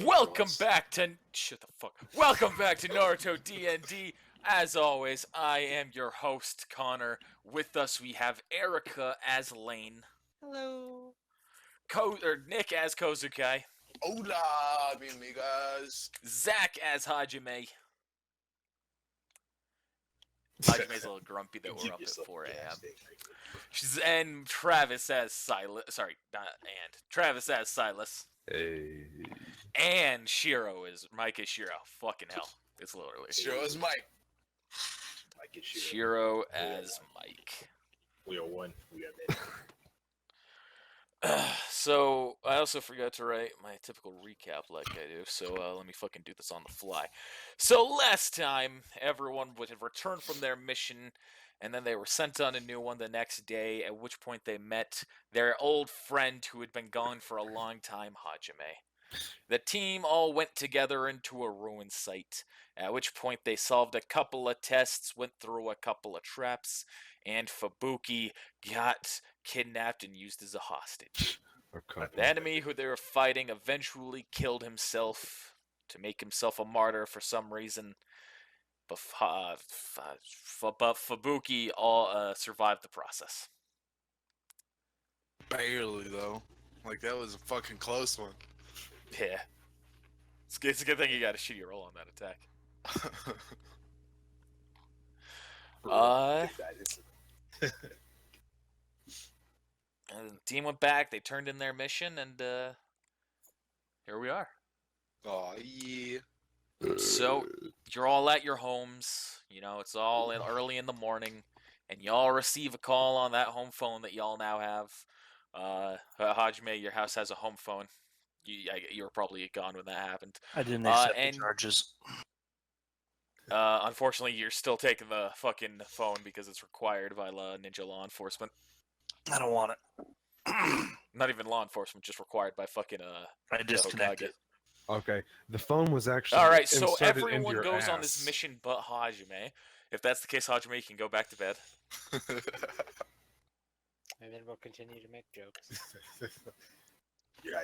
Welcome back to Welcome back to Naruto D&D. As always, I am your host Connor. With us we have Erica as Lane. Hello. Nick as Kozukai. Hola, mi amigas. Zach as Hajime. Hajime's a little grumpy that we're up at 4 a.m. And Travis as Silas. Sorry, not and. Travis as Silas. Hey. And Mike is Shiro. Fucking hell. It's literally. Shiro is Mike. Mike is Shiro as Mike. We are one. We are many. So, I also forgot to write my typical recap like I do, so let me fucking do this on the fly. So, last time, everyone would have returned from their mission, and then they were sent on a new one the next day, at which point they met their old friend who had been gone for a long time, Hajime. The team all went together into a ruin site, at which point they solved a couple of tests, went through a couple of traps, and Fubuki got kidnapped and used as a hostage. The enemy who they were fighting eventually killed himself to make himself a martyr for some reason, but Fubuki all survived the process. Barely, though. Like, that was a fucking close one. Yeah. It's a good thing you got a shitty roll on that attack. And the team went back, they turned in their mission, and here we are. Oh, yeah. So, you're all at your homes, you know, it's all early in the morning, and y'all receive a call on that home phone that y'all now have. Hajime, your house has a home phone. You were probably gone when that happened. I didn't accept the charges. Unfortunately, you're still taking the fucking phone because it's required by ninja law enforcement. I don't want it. Not even law enforcement, just required by fucking I disconnected. Okay, the phone was actually all right, so inserted into everyone your goes on this ass. mission but Hajime. If that's the case, Hajime, you can go back to bed. And then we'll continue to make jokes. Yeah,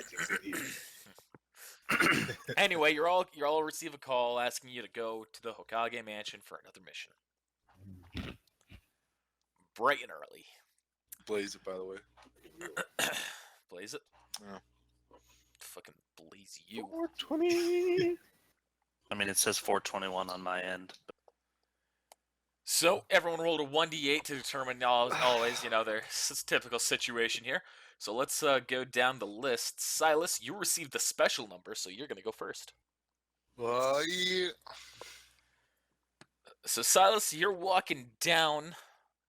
Anyway, you all receive a call asking you to go to the Hokage mansion for another mission. Bright and early. Blaze it, by the way. Blaze it? Yeah. Fucking blaze you. 420. I mean, it says 421 on my end. So, everyone rolled a 1d8 to determine, always, you know, their typical situation here. So let's go down the list. Silas, you received the special number, so you're going to go first. Oh, yeah. So, Silas, you're walking down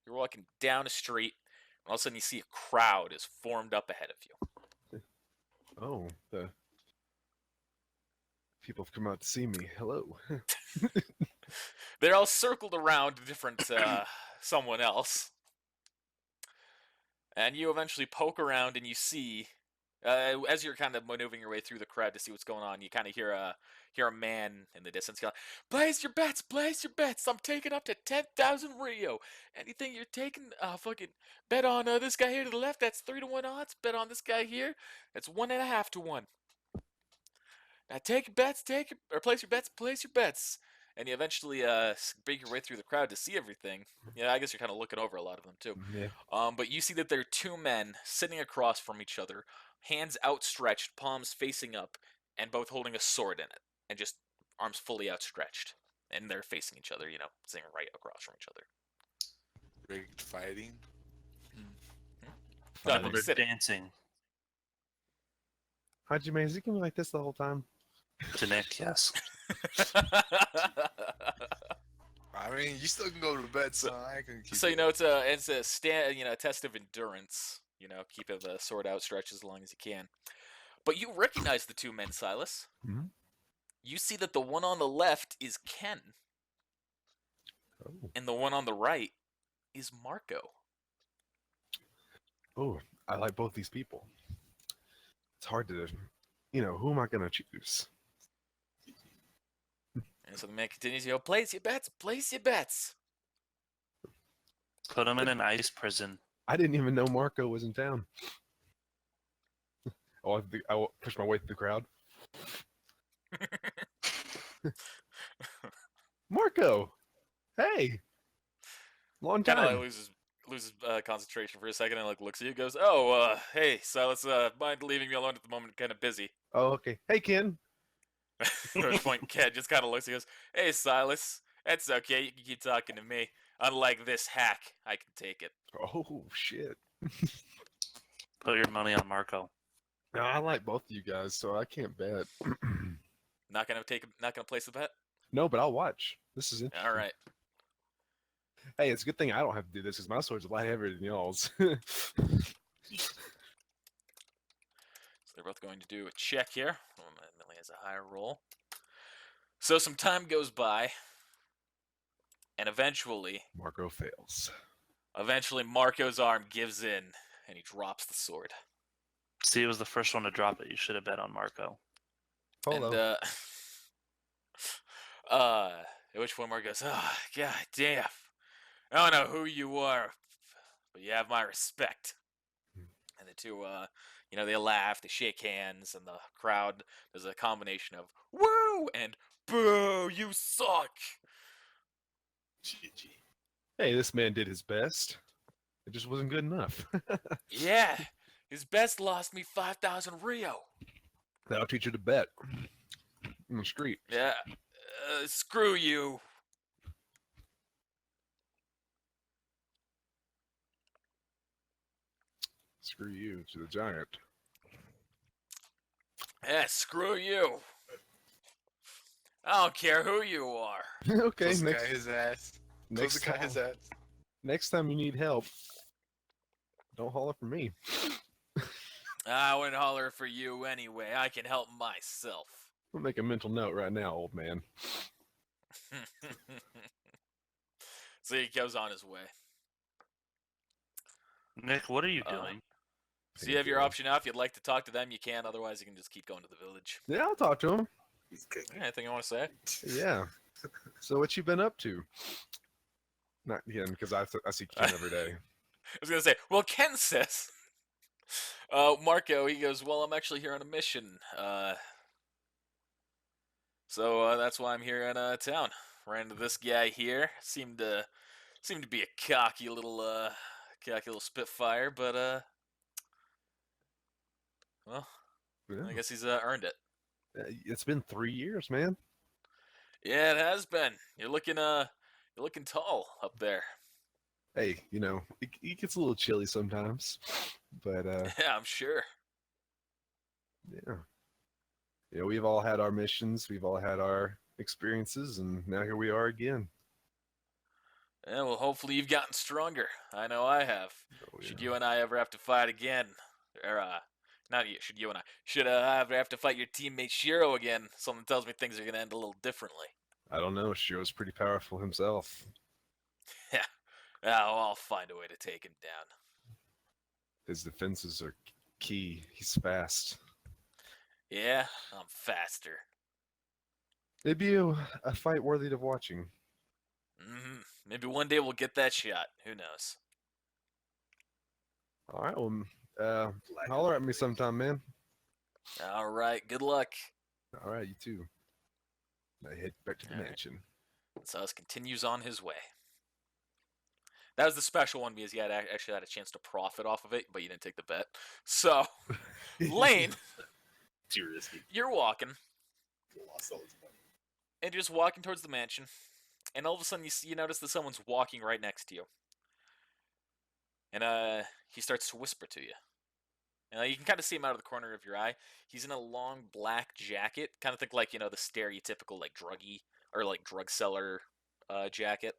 a street, and all of a sudden you see a crowd is formed up ahead of you. Oh, the people have come out to see me. Hello. They're all circled around a different someone else. And you eventually poke around and you see, as you're kind of maneuvering your way through the crowd to see what's going on, you kind of hear a man in the distance go, "Blaze your bets, blaze your bets. I'm taking up to 10,000 Rio. Anything you're taking, fucking bet on this guy here to the left. That's 3-1 odds. Bet on this guy here. That's 1.5 to 1. Now take your bets, or place your bets, place your bets." And you eventually break your way through the crowd to see everything. Yeah, I guess you're kind of looking over a lot of them too. Yeah. But you see that there are two men sitting across from each other, hands outstretched, palms facing up, and both holding a sword in it, and just arms fully outstretched. And they're facing each other, you know, sitting right across from each other. Rigged fighting. No, Well, they're they're sitting. dancing. Hajime, is he gonna be like this the whole time? To Nick, yes. I mean, you still can go to bed, so I can keep So it. you know, it's a test of endurance. You know, keep the sword outstretched as long as you can. But you recognize the two men, Silas. Mhm. You see that the one on the left is Ken, Oh. and the one on the right is Marco. Oh, I like both these people. It's hard to, who am I gonna choose? And so the man continues, place your bets, place your bets. Put him in an ice prison. I didn't even know Marco was in town. I will push my way through the crowd. Marco, hey, long Kind of time. like loses concentration for a second and like looks at you, and goes, "Oh, hey, Silas, mind leaving me alone at the moment? Kind of busy." Oh, okay. Hey, Ken. At which point, Cat just kind of looks and goes, "Hey, Silas, that's okay. You can keep talking to me. Unlike this hack, I can take it." Oh shit. Put your money on Marco. No, I like both of you guys, so I can't bet. Not gonna place the bet. No, but I'll watch. This is interesting. All right. Hey, it's a good thing I don't have to do this because my sword's a lot heavier than y'all's. So they're both going to do a check here. Millie has a higher roll. So some time goes by, and eventually Marco fails. Marco's arm gives in, and he drops the sword. See, he was the first one to drop it. You should have bet on Marco. Hello. And at which point Marco goes, "Oh, god damn. I don't know who you are, but you have my respect." And the two, they laugh, they shake hands, and the crowd does a combination of "woo" and "boo, you suck." GG. Hey, this man did his best. It just wasn't good enough. Yeah, his best lost me 5,000 Rio. That'll teach you to bet. In the street. Yeah, screw you. Screw you to the giant. Yeah, screw you. I don't care who you are. Okay, Close the next guy his ass. Close next the guy his time, ass. next time you need help, don't holler for me. I wouldn't holler for you anyway. I can help myself. I'll make a mental note right now, old man. So he goes on his way. Nick, what are you doing? So you have your option now. If you'd like to talk to them, you can. Otherwise, you can just keep going to the village. Yeah, I'll talk to him. He's kicking. Anything you want to say? Yeah. So what you been up to? Not Ken, because I see Ken every day. I was gonna say, well, Ken says, Marco, he goes, well, I'm actually here on a mission. So that's why I'm here in town. Ran into this guy here. Seemed to be a cocky little spitfire, but well, Yeah. I guess he's earned it. It's been 3 years, man. Yeah, it has been. You're looking tall up there. Hey, it gets a little chilly sometimes, but Yeah, I'm sure. yeah. We've all had our missions, we've all had our experiences, and now here we are again. Yeah, well, hopefully you've gotten stronger. I know I have. Oh, Should yeah. you and I ever have to fight again, or not you? Should you and I? Should I ever have to fight your teammate Shiro again? Something tells me things are gonna end a little differently. I don't know. Shiro's pretty powerful himself. Yeah, well, I'll find a way to take him down. His defenses are key. He's fast. Yeah, I'm faster. It'd be a fight worthy of watching. Maybe one day we'll get that shot. Who knows? All right, well, holler at me sometime, man. All right. Good luck. All right, you too. I head back to the All right. mansion. Sus continues on his way. That was the special one because he had actually had a chance to profit off of it, but you didn't take the bet. So, Lane, Too risky. you're walking, Lost all his money. and you're just walking towards the mansion, and all of a sudden you notice that someone's walking right next to you, and he starts to whisper to you. And you can kind of see him out of the corner of your eye. He's in a long black jacket, kind of think like the stereotypical like druggie or like drug seller jacket.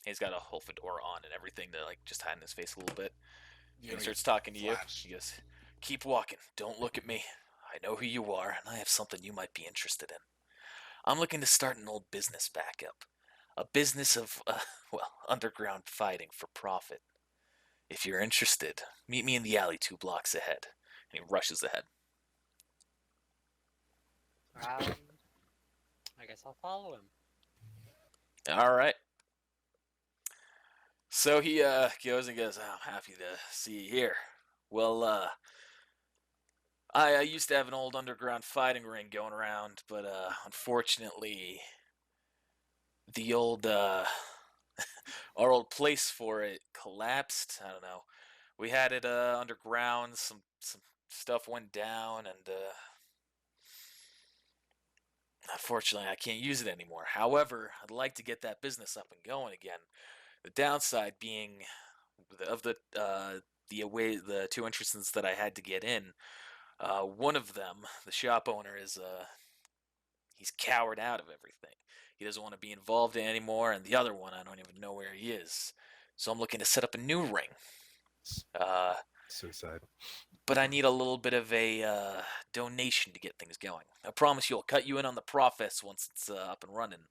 He's got a whole fedora on and everything to like just hide his face a little bit. You And know, he starts talking to you. flash. He goes, "Keep walking. Don't look at me. I know who you are, and I have something you might be interested in. I'm looking to start an old business back up. A business of, underground fighting for profit. If you're interested, meet me in the alley 2 blocks ahead." And he rushes ahead. I guess I'll follow him. All right. So he goes and goes, "I'm happy to see you here. Well, I used to have an old underground fighting ring going around, but unfortunately, the old our old place for it collapsed. I don't know. We had it underground. Some stuff went down, and unfortunately, I can't use it anymore. However, I'd like to get that business up and going again. The downside being of the two entrances that I had to get in. One of them, the shop owner, is he's cowered out of everything. He doesn't want to be involved in anymore, and the other one, I don't even know where he is. So I'm looking to set up a new ring. Suicide. But I need a little bit of a donation to get things going. I promise you I'll cut you in on the profits once it's up and running.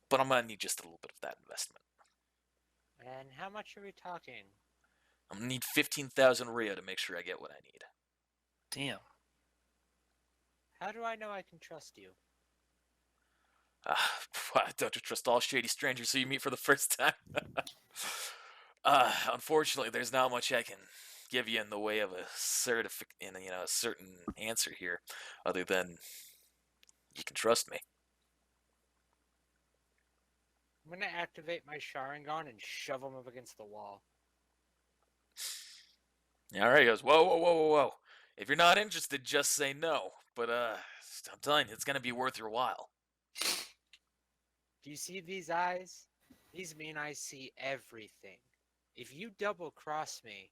But I'm gonna need just a little bit of that investment. And how much are we talking? I'm gonna need 15,000 Rio to make sure I get what I need. Damn. How do I know I can trust you? Don't you trust all shady strangers who you meet for the first time? Unfortunately, there's not much I can give you in the way of a a certain answer here, other than you can trust me. I'm gonna activate my Sharingan and shove him up against the wall. All right, he goes, whoa, whoa, whoa, whoa, whoa. If you're not interested, just say no. But I'm telling you, it's gonna be worth your while. Do you see these eyes? These mean I see everything. If you double cross me,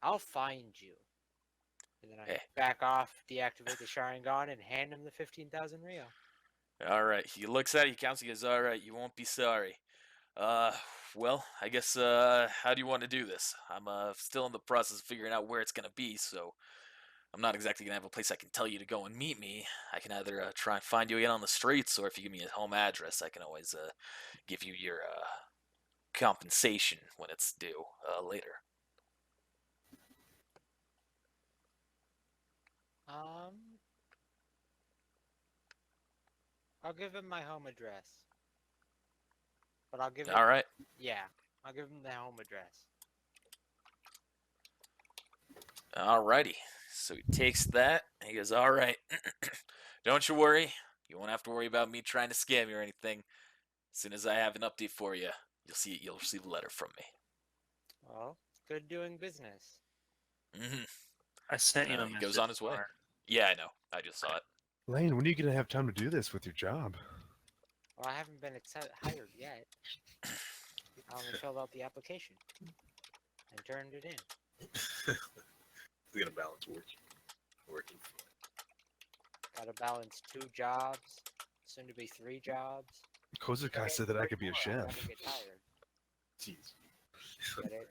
I'll find you. And then I Hey. back off, deactivate the Sharingan, and hand him the 15,000 Rio. All right, he looks at it, he counts, he goes, all right, you won't be sorry. Well, I guess, how do you want to do this? I'm, still in the process of figuring out where it's gonna be, so I'm not exactly gonna have a place I can tell you to go and meet me. I can either, try and find you again on the streets, or if you give me a home address, I can always, give you your, compensation when it's due, later. I'll give him my home address. But I'll give it. All right. Yeah, I'll give him the home address. Alrighty. So he takes that, and he goes, all right. Don't you worry. You won't have to worry about me trying to scam you or anything. As soon as I have an update for you, you'll receive a letter from me. Well, good doing business. Mm-hmm. I sent you a He message. goes on his way. Mark. Yeah, I know. I just saw it. Lane, when are you gonna have time to do this with your job? Well, I haven't been hired yet. I only filled out the application and turned it in. We're gonna balance working. Gotta balance 2 jobs, soon to be 3 jobs. Kozukai said that I could be a I chef. never get tired. Jeez. Get it?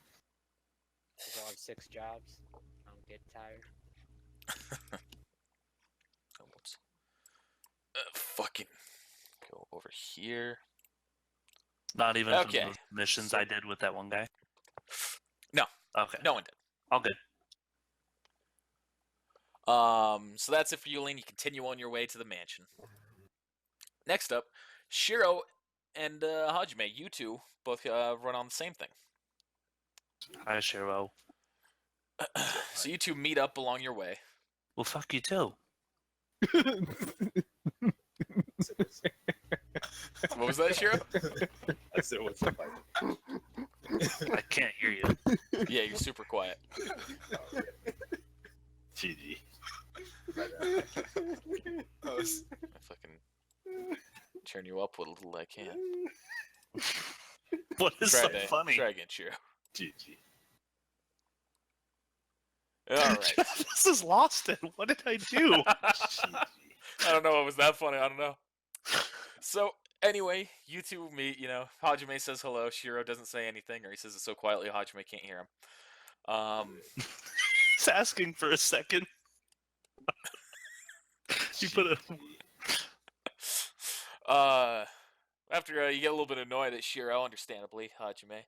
Because I'll have 6 jobs. I don't get tired. Oh, whoops. Fucking go over here. Not even Okay. from the missions I did with that one guy. No. Okay. No one did. All good. So that's it for you, Lane. You continue on your way to the mansion. Next up, Shiro and Hajime, you two both run on the same thing. Hi, Shiro. So you two meet up along your way. Well, fuck you too. What was that, Shiro? I said, what's up? I can't hear you. Yeah, you're super quiet. GG. I fucking turn you up what little I can. What is so funny? Try again, Shiro. GG. All right. This is lost in. What did I do? I don't know. It was that funny. I don't know. So anyway, you two meet. Hajime says hello. Shiro doesn't say anything, or he says it so quietly Hajime can't hear him. He's asking for a second. You put a. After you get a little bit annoyed at Shiro, understandably, Hajime,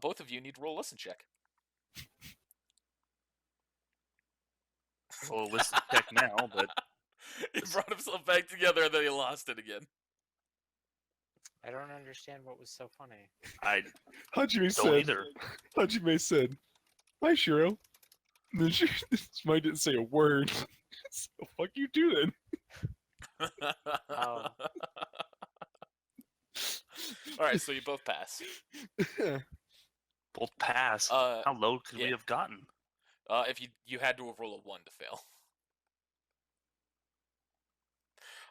both of you need to roll a listen check. Well, listen check now, but He brought himself back together and then he lost it again. I don't understand what was so funny. I Hajime don't said. either. Hajime said, "Hi, Shiro." This might didn't say a word. So fuck you too Oh, All right, so you both pass. then. Both pass. Uh, How low could we yeah. have gotten? If you had to roll a 1 to fail.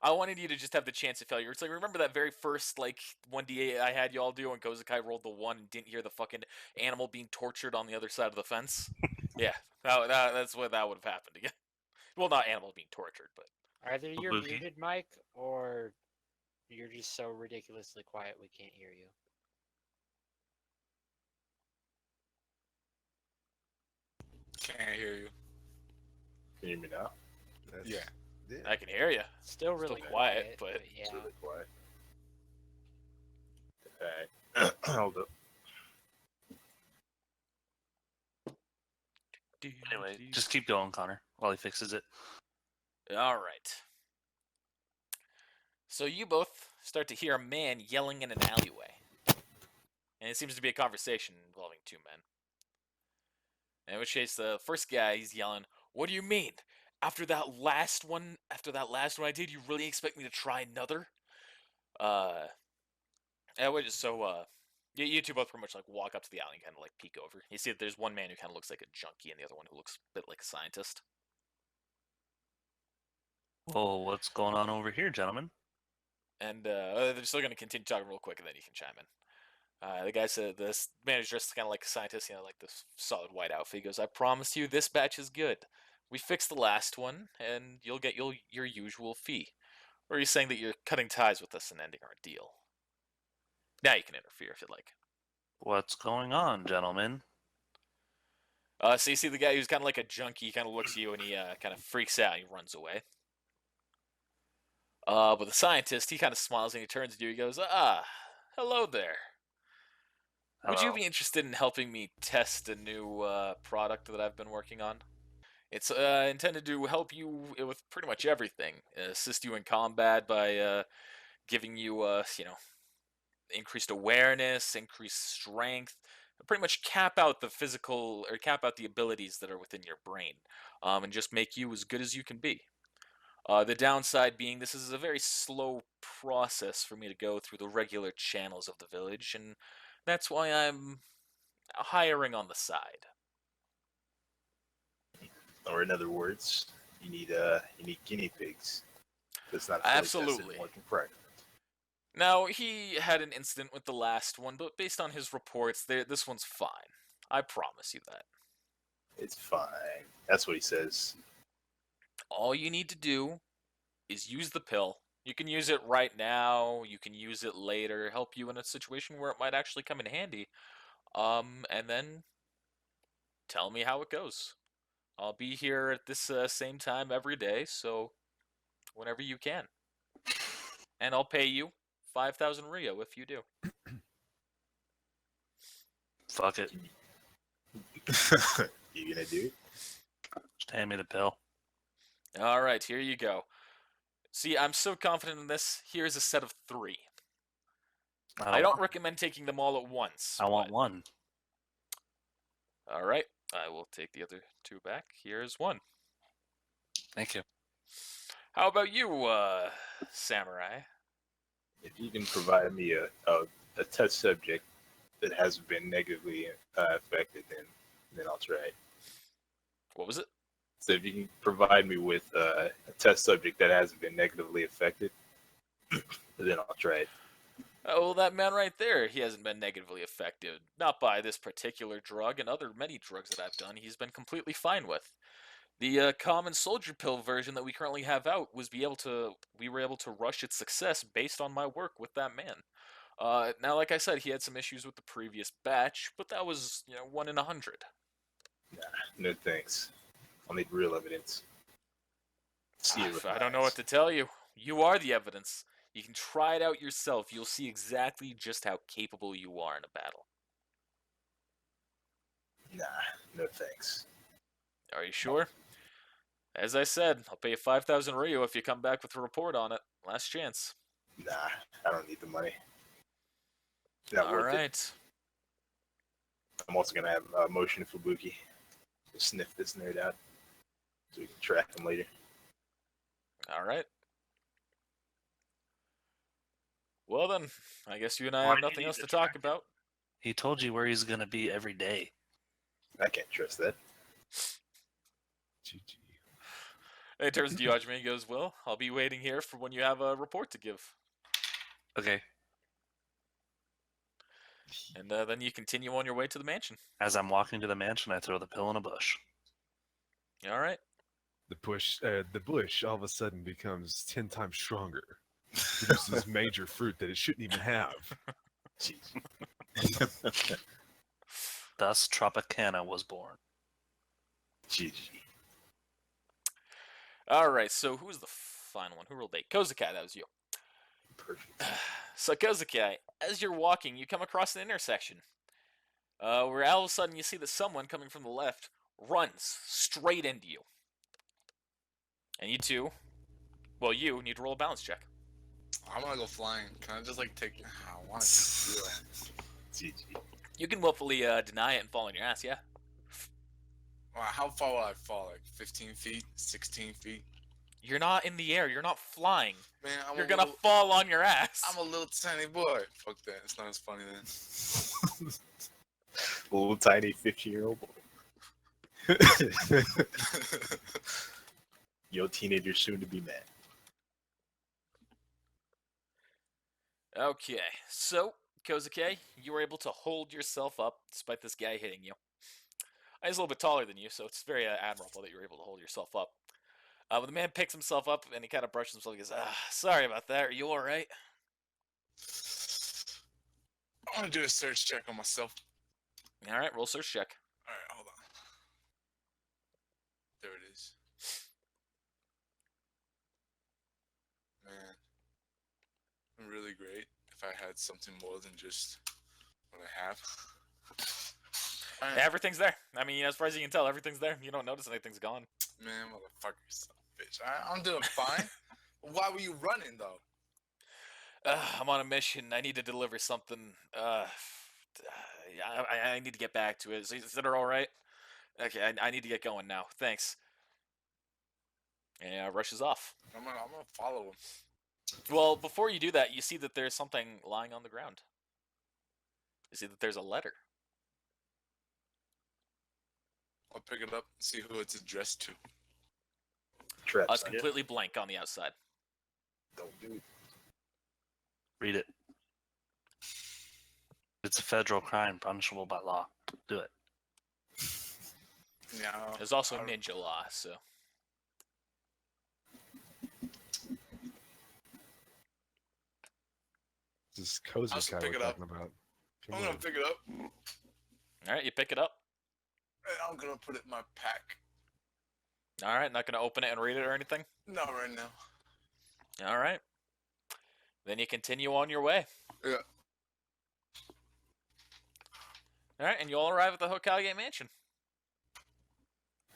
I wanted you to just have the chance of failure. It's like, remember that very first, like, 1d8 I had y'all do when Kozakai rolled the 1 and didn't hear the fucking animal being tortured on the other side of the fence? Yeah, that's what that would have happened again. Well, not animal being tortured, but... either you're Kabuki. muted, Mike, or you're just so ridiculously quiet we can't hear you. Can't hear you. Can you hear me now? That's- Yeah. Yeah. I can hear you. Still really quiet, but- yeah. It's really quiet. Okay. Hold up. Anyway, just keep going, Connor, while he fixes it. All right. So you both start to hear a man yelling in an alleyway. And it seems to be a conversation involving 2 men. In which case, the first guy, he's yelling, "What do you mean? After that last one I did, you really expect me to try another?" You two both pretty much like walk up to the alley and kind of like peek over. You see that there's one man who kind of looks like a junkie and the other one who looks a bit like a scientist. Whoa, what's going on over here, gentlemen? And they're still going to continue talking real quick, and then you can chime in. The guy said, this man is dressed kind of like a scientist, like this solid white outfit. He goes, "I promise you, this batch is good. We fixed the last one, and you'll get your usual fee." Or are you saying that you're cutting ties with us and ending our deal? Now you can interfere if you'd like. What's going on, gentlemen? So you see the guy who's kind of like a junkie. He kind of looks at you and he kind of freaks out and he runs away. But the scientist, he kind of smiles and he turns to you. He goes, hello there. Would you Hello. be interested in helping me test a new product that I've been working on? It's intended to help you with pretty much everything. Assist you in combat by giving you, increased awareness, increased strength, pretty much cap out the abilities that are within your brain, and just make you as good as you can be. The downside being this is a very slow process for me to go through the regular channels of the village, and that's why I'm hiring on the side. Or in other words, you need guinea pigs. That's not fully tested and Absolutely. working correctly. Now, he had an incident with the last one, but based on his reports, this one's fine. I promise you that. It's fine. That's what he says. All you need to do is use the pill. You can use it right now, you can use it later, help you in a situation where it might actually come in handy. And then tell me how it goes. I'll be here at this same time every day, so whenever you can. And I'll pay you 5,000 Rio if you do. Fuck it. You gonna do it? Just hand me the pill. All right, here you go. See, I'm so confident in this. Here's a set of 3. I don't recommend taking them all at once. I want but- one. All right, I will take the other 2 back. Here's 1. Thank you. How about you, Samurai? If you can provide me a test subject that hasn't been negatively affected, then I'll try it. What was it? So if you can provide me with a test subject that hasn't been negatively affected, then I'll try it. Oh, well, that man right there, he hasn't been negatively affected. Not by this particular drug and many drugs that I've done. He's been completely fine with. The common soldier pill version that we currently have out we were able to rush its success based on my work with that man. Now, like I said, he had some issues with the previous batch, but that was, 1 in 100. No thanks. I'll need real evidence. See it with I my don't know eyes. what to tell you. You are the evidence. You can try it out yourself. You'll see exactly just how capable you are in a battle. Nah, no thanks. Are you sure? As I said, I'll pay you 5,000 Rio if you come back with a report on it. Last chance. Nah, I don't need the money. Not All worth it. right. I'm also gonna have motion Fubuki. sniff this nerd out so we can track him later. All right. Well then, I guess you and I Why have do you nothing need else to to talk track him? about. He told you where he's gonna be every day. I can't trust that. GG. And he turns to you, Ajime, and goes, "Well, I'll be waiting here for when you have a report to give." Okay. And then you continue on your way to the mansion. As I'm walking to the mansion, I throw the pill in a bush. All right. The bush all of a sudden becomes 10 times stronger. Produces major fruit that it shouldn't even have. Jeez. Thus, Tropicana was born. GG. All right. So who's the final one? Who rolled 8? Kozakai, that was you. Perfect. So Kozakai, as you're walking, you come across an intersection where all of a sudden you see that someone coming from the left runs straight into you. And you two, well, you need to roll a balance check. I want to go flying. Can I just like take? I want to do that. GG. You can willfully deny it and fall on your ass, yeah? Wow, how far will I fall? Like 15 feet, 16 feet? You're not in the air. You're not flying. Man, You're gonna fall on your ass. I'm a little tiny boy. Fuck that. It's not as funny then. Little tiny 15-year-old boy. Yo, teenager soon to be mad. Okay, so, Kozuke, you were able to hold yourself up despite this guy hitting you. He's a little bit taller than you, so it's very admirable that you were able to hold yourself up. But the man picks himself up and he kind of brushes himself and goes, sorry about that. Are you alright? I want to do a search check on myself. Alright, roll search check. Alright, hold on. There it is. Man. I'm really great if I had something more than just what I have. Alright. Everything's there. I mean, as far as you can tell, everything's there. You don't notice anything's gone. Man, motherfucker, son of a bitch. I'm doing fine. Why were you running, though? I'm on a mission. I need to deliver something. I need to get back to it. Is that alright? Okay, I need to get going now. Thanks. And rushes off. I'm gonna follow him. Well, before you do that, you see that there's something lying on the ground. You see that there's a letter. I'll pick it up and see who it's addressed to. Trap It's sign. completely blank on the outside. Don't do it. Read it. It's a federal crime punishable by law. Do it. Yeah. There's also I'll- ninja law, so. This is Koza I'll just guy pick we're it up. talking about. Come I'm gonna on. pick it up. Alright, you pick it up. And I'm gonna put it in my pack. Alright, not gonna open it and read it or anything? Not right now. Alright. Then you continue on your way. Yeah. Alright, and you all arrive at the Hokage mansion.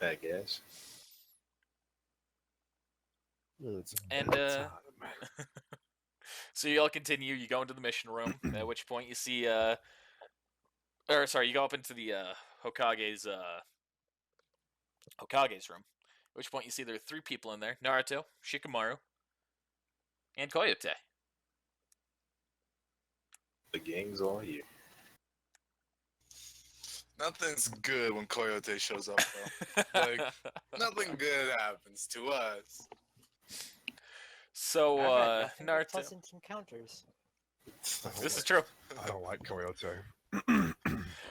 I guess. It's And, bedtime. So you all continue, you go into the mission room, at which point you see, you go up into the, Hokage's room. At which point you see there are 3 people in there: Naruto, Shikamaru, and Koyote. The gang's all here. Nothing's good when Coyote shows up, bro. Like, nothing good happens to us. So, I've had nothing but Naruto. pleasant encounters. This is true. I don't like Koyote.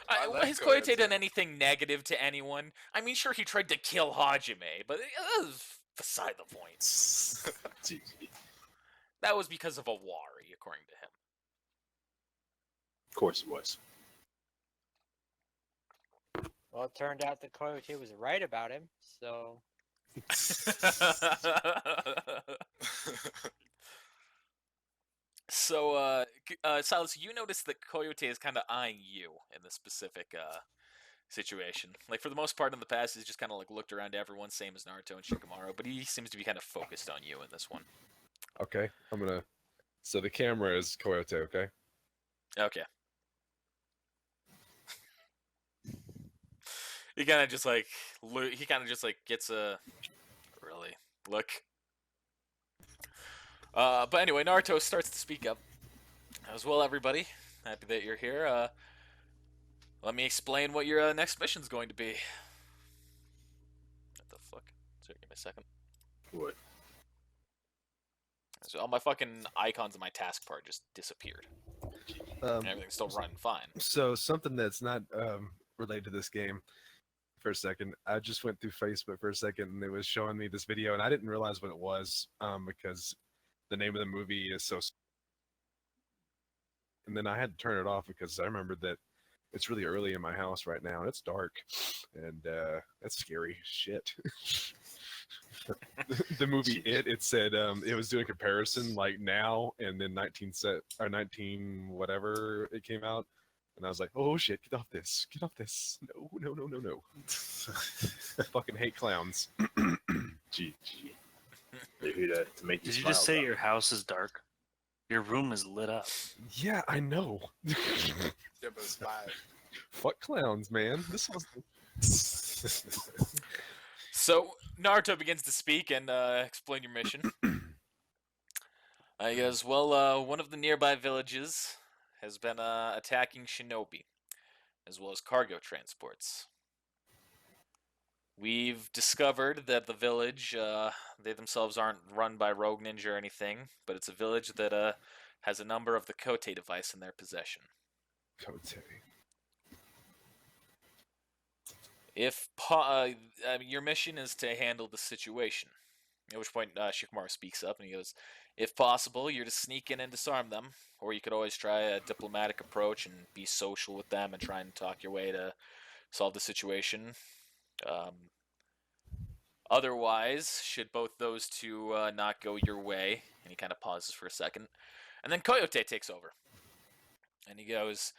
I like Has Koyote Koyote. done anything negative to anyone? I mean, sure, he tried to kill Hajime, but that was beside the point. GG. That was because of a Wari, according to him. Of course it was. Well, it turned out that Coyote was right about him, so So, Silas, you notice that Coyote is kind of eyeing you in this specific situation. Like, for the most part in the past, he's just kind of like looked around to everyone, same as Naruto and Shikamaru, but he seems to be kind of focused on you in this one. Okay, I'm gonna. So the camera is Koyote, okay? Okay. he kind of just like gets a really look. But anyway, Naruto starts to speak up. As well, everybody. Happy that you're here. Let me explain what your next mission's going to be. What the fuck? Sorry, give me a second. What? So all my fucking icons in my task bar just disappeared. And everything's still running fine. So something that's not related to this game. For a second, I just went through Facebook for a second, and it was showing me this video, and I didn't realize what it was because the name of the movie is so. And then I had to turn it off because I remembered that it's really early in my house right now, and it's dark, and that's scary shit. The movie it said it was doing a comparison like now and then 19 whatever it came out, and I was like, oh shit, get off this, no. I fucking hate clowns. Gee. They're here to make you Did you smile, just say though. your house is dark? Your room is lit up. Yeah, I know. Yeah, but it's 5. Fuck clowns, man. This was So Naruto begins to speak and explain your mission. He goes, well, one of the nearby villages has been attacking shinobi, as well as cargo transports. We've discovered that the village, they themselves aren't run by rogue ninja or anything, but it's a village that has a number of the Kote device in their possession. Kote. Your mission is to handle the situation. At which point Shikamaru speaks up and he goes, if possible, you're to sneak in and disarm them, or you could always try a diplomatic approach and be social with them and try and talk your way to solve the situation. Otherwise, should both those two not go your way, and he kind of pauses for a second, and then Coyote takes over. And he goes,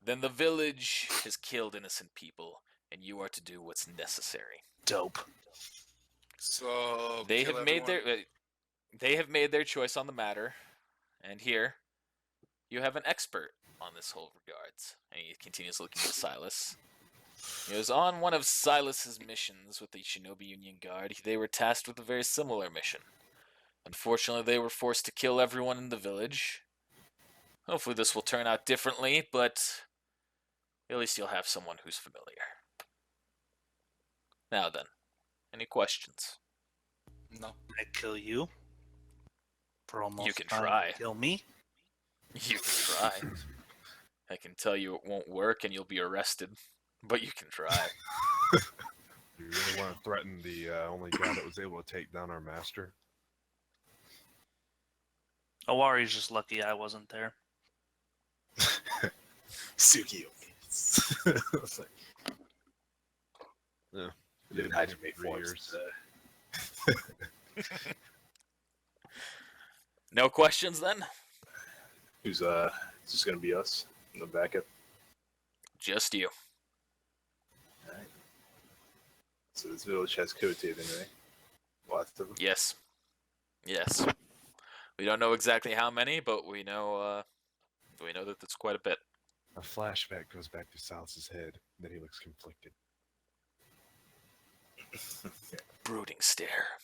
then the village has killed innocent people, and you are to do what's necessary. Dope. So They kill have made everyone. they have made their choice on the matter, and here you have an expert on this whole regards. And he continues looking at Silas. He was on one of Silas's missions with the Shinobi Union Guard. They were tasked with a very similar mission. Unfortunately, they were forced to kill everyone in the village. Hopefully this will turn out differently, but at least you'll have someone who's familiar. Now then, any questions? No. I kill you for almost You can trying try. to kill me. You can try. I can tell you it won't work and you'll be arrested, but you can try. You really want to threaten the only guy that was able to take down our master? Awari's just lucky I wasn't there. Suki. It's like, Yeah. didn't hide your 3 forms. No questions then? Who's it's just gonna be us in the backup. Just you. Alright. So this village has Kote then, right? Lots of them. Yes. Yes. We don't know exactly how many, but we know that it's quite a bit. A flashback goes back to Silas's head. Then he looks conflicted. Brooding stare.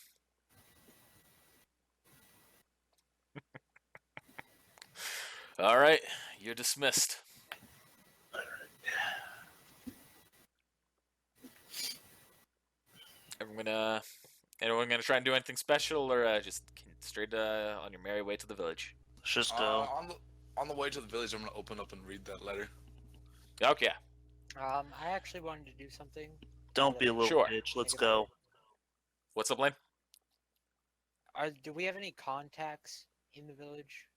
All right, you're dismissed. Anyone gonna try and do anything special, or just straight on your merry way to the village? Let's just go. On the way to the village, I'm gonna open up and read that letter. Okay. I actually wanted to do something. Don't be a little Sure. bitch. Let's Think about go. it. What's up, Lane? Do we have any contacts in the village?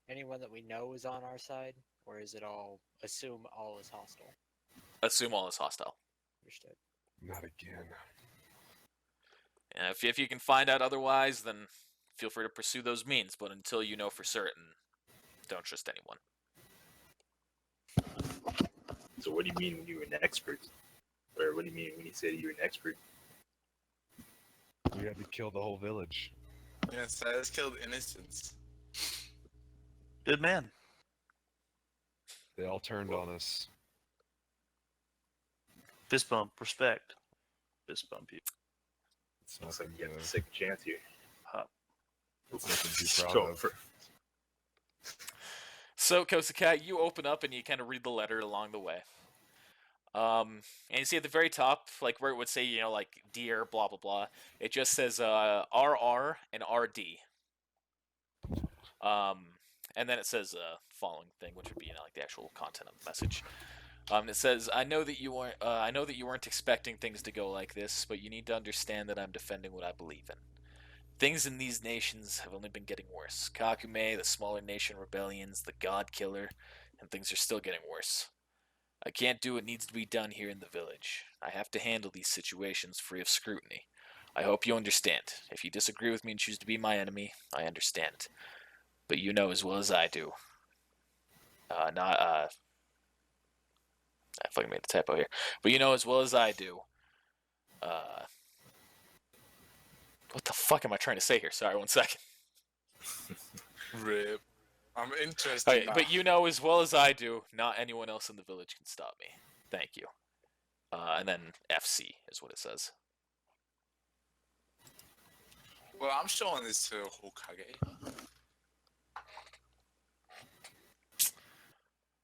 Anyone that we know is on our side, or is it all assume all is hostile? Assume all is hostile. Understood. Not again. If you can find out otherwise, then feel free to pursue those means. But until you know for certain, don't trust anyone. So what do you mean when you were an expert? Or what do you mean when you said you were an expert? We had to kill the whole village. Yes, that has killed innocents. Good man. They all turned on us. Fist bump, respect. Fist bump you. It's Looks like nothing, you get the second chance here. Hop. it's nothing to be proud Go of. for- So, Kosakai, you open up and you kind of read the letter along the way. And you see at the very top, like where it would say, you know, like dear, blah blah blah. It just says RR and RD. And then it says following thing, which would be, you know, like the actual content of the message. It says, I know that you weren't expecting things to go like this, but you need to understand that I'm defending what I believe in. Things in these nations have only been getting worse. Kakume, the smaller nation rebellions, the God Killer, and things are still getting worse. I can't do what needs to be done here in the village. I have to handle these situations free of scrutiny. I hope you understand. If you disagree with me and choose to be my enemy, I understand. But you know as well as I do. I fucking made a typo here. But you know as well as I do. What the fuck am I trying to say here? Sorry, 1 second. Rip. I'm interested Okay, now. but you know as well as I do, not anyone else in the village can stop me. Thank you. And then FC is what it says. Well, I'm showing this to Hokage.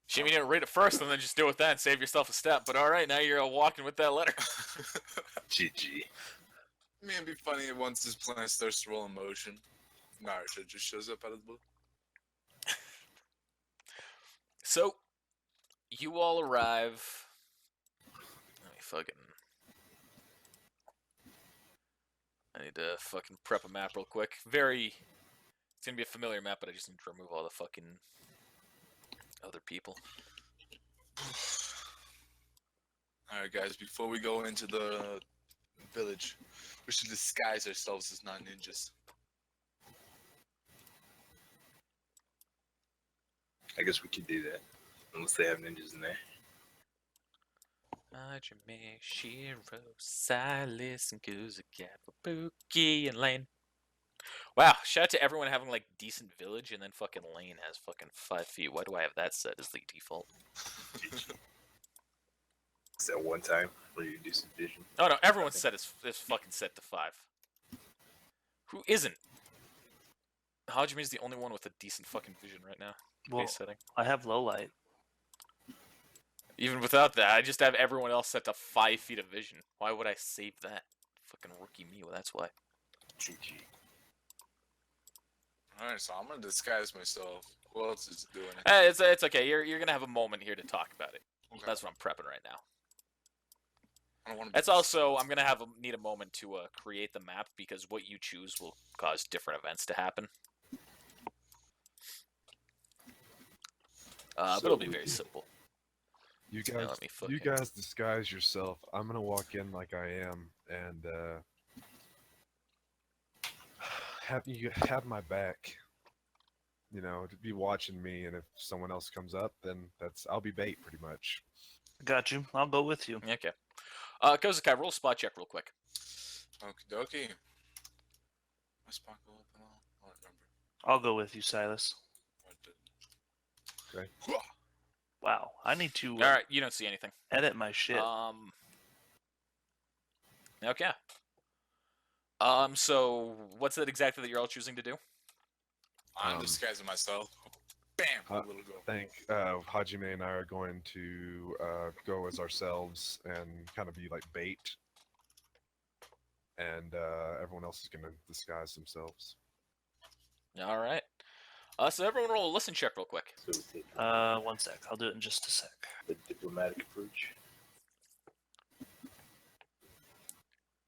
Shame you didn't read it first and then just deal with that and save yourself a step. But alright, now you're walking with that letter. GG. I mean, it'd be funny once this plan starts to roll in motion. Naruto just shows up out of the blue. So, you all arrive. Let me fucking. I need to fucking prep a map real quick. It's gonna be a familiar map, but I just need to remove all the fucking other people. Alright, guys, before we go into the village, we should disguise ourselves as non ninjas. I guess we could do that. Unless they have ninjas in there. Hajime, Shiro, Silas, and Kuzuka, Fubuki, and Lane. Wow, shout out to everyone having like decent village, and then fucking Lane has fucking 5 feet. Why do I have that set as the default? Is that one time where you do some vision? Oh no, everyone's set is fucking set to 5. Who isn't? Hajime's the only one with a decent fucking vision right now. Well, Base setting. I have low light. Even without that, I just have everyone else set to 5 feet of vision. Why would I save that? Fucking rookie me, well, that's why. GG. Alright, so I'm gonna disguise myself. Who else is doing it? It's okay. You're gonna have a moment here to talk about it. Okay. That's what I'm prepping right now. I don't want to. That's also I'm gonna need a moment to create the map because what you choose will cause different events to happen. But it'll be very simple. You Yeah, guys, let me you fucking- guys disguise yourself. I'm gonna walk in like I am, and you have my back. You know, to be watching me, and if someone else comes up, then I'll be bait pretty much. Got you. I'll go with you. Okay. Kozakai, roll a spot check real quick. Okie dokie. My spot go up and all? I don't remember. I'll go with you, Silas. What did- Okay. Hwah! Wow, I need to All right, you don't see anything. edit my shit. Okay. So what's it exactly that you're all choosing to do? I'm Um, disguising myself. Bam! uh, little girl. I think Hajime and I are going to go as ourselves and kind of be like bait, and everyone else is gonna disguise themselves. All right. So everyone roll a listen check real quick. So we take 1 sec. I'll do it in just a sec. the diplomatic approach.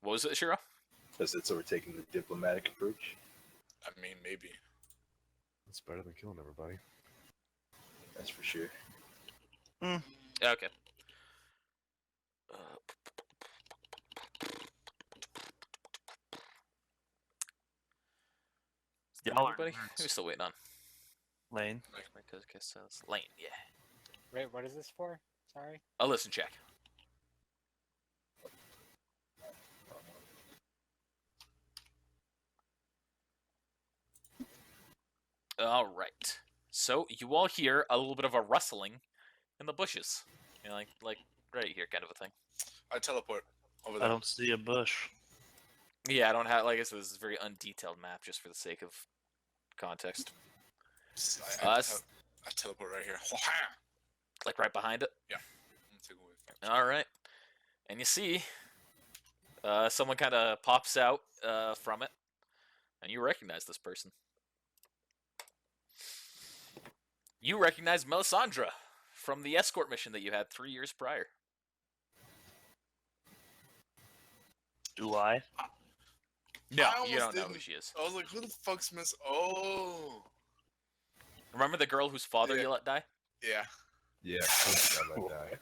What was it, Shiro? So we're taking the diplomatic approach. I mean, maybe. It's better than killing everybody. That's for sure. Okay. Y'all are Everybody? nerds. Who's still waiting on? Lane. Because says Lane, yeah. Wait, what is this for? Sorry. A listen check. All right. So you all hear a little bit of a rustling in the bushes, you know, like right here, kind of a thing. I teleport over I there. don't see a bush. Yeah, I don't have. Like I said, this is a very undetailed map, just for the sake of context. I Us, teleport right here. like right behind it. I'm gonna take away All right, and you see, someone kind of pops out from it, and you recognize this person. You recognize Melisandre from the escort mission that you had 3 years prior. Do I? No, I you almost don't know who didn't. she is. I was like, who the fuck's Miss? Oh, Remember the girl whose father Yeah. you let die? yeah. Yeah, I let that.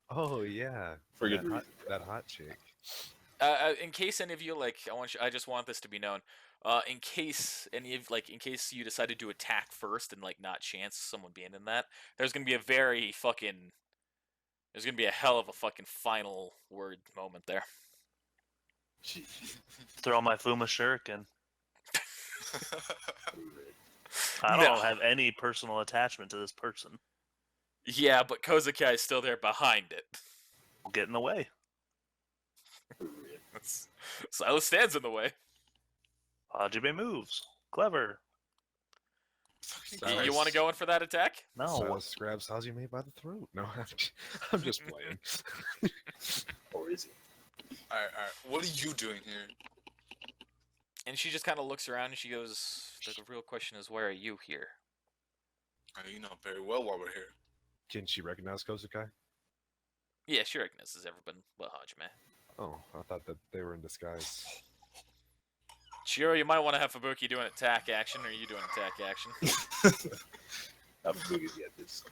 Oh yeah, For good that reason. hot, that hot chick. In case any of you I just want this to be known. In case in case you decided to attack first and not chance someone being in that, there's gonna be a hell of a fucking final word moment there. Throw my Fuma Shuriken. I No. don't have any personal attachment to this person. Yeah, but Kozakai is still there behind it. Get in the way. Silas stands in the way. Hajime moves. Clever. Fucking You want to Christ. go in for that attack? No. Silas grabs Hajime by the throat. No, I'm just playing. Or is he? All right. What are you doing here? And she just kind of looks around and she goes, "The real question is, why are you here?" You know very well why we're here. Can she recognize Kozukai? Yeah, she recognizes everyone but Hajime. Oh, I thought that they were in disguise. Chiro, you might want to have Fubuki do an attack action, or are you doing attack action? How big is he at this?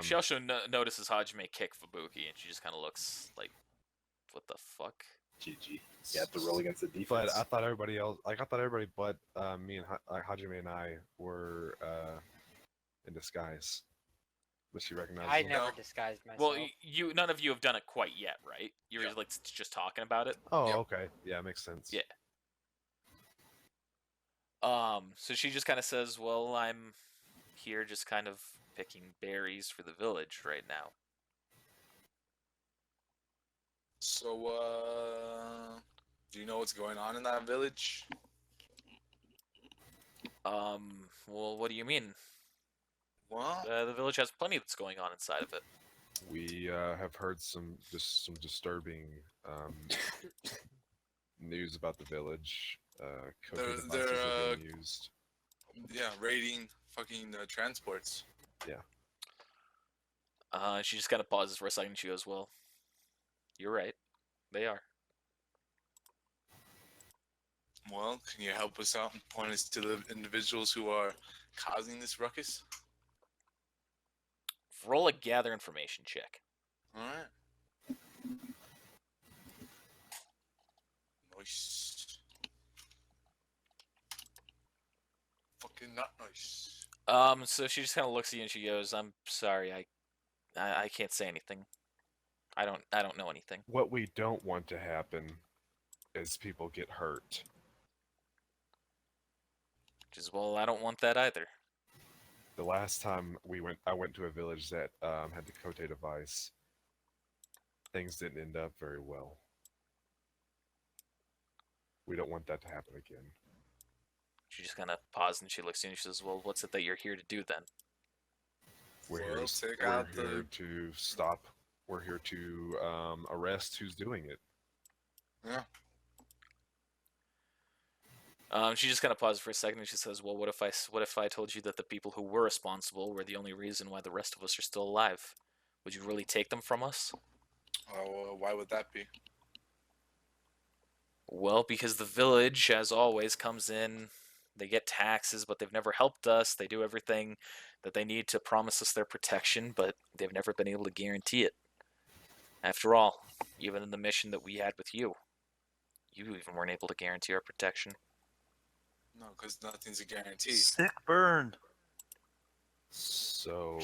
She also notices Hajime kick Fubuki, and she just kind of looks like, "What the fuck?" GG. You have to roll against the defense. But I thought everybody else, like I thought everybody but me and Hajime and I were in disguise. But she recognized I them? never No. disguised myself. Well, none of you have done it quite yet, right? You're Yeah. just talking about it. Oh, Yep. okay. Yeah, makes sense. Yeah. So she just kind of says, "Well, I'm here just kind of picking berries for the village right now." So, do you know what's going on in that village? Well, what do you mean? What? The village has plenty that's going on inside of it. We have heard some disturbing news about the village. Coded devices they're, are being used. Yeah, raiding fucking transports. She just kind of pauses for a second. She goes, "Well, you're right. They are." Well, can you help us out and point us to the individuals who are causing this ruckus? Roll a gather information check. All right. Nice. Fucking not nice. So she just kind of looks at you and she goes, "I'm sorry. I can't say anything. I don't know anything." What we don't want to happen is people get hurt. Which is, well, I don't want that either. The last time I went to a village that had the Kote device. Things didn't end up very well. We don't want that to happen again. She just kind of pauses and she looks at you and she says, "Well, what's it that you're here to do then?" We're Well, here, take we're out here the- to stop. We're here to arrest who's doing it. Yeah. She just kind of pauses for a second and she says, "Well, what if I told you that the people who were responsible were the only reason why the rest of us are still alive? Would you really take them from us?" Well, why would that be? Well, because the village, as always, comes in. They get taxes, but they've never helped us. They do everything that they need to promise us their protection, but they've never been able to guarantee it. After all, even in the mission that we had with you, you even weren't able to guarantee our protection. No, because nothing's a guarantee. Sick burn. So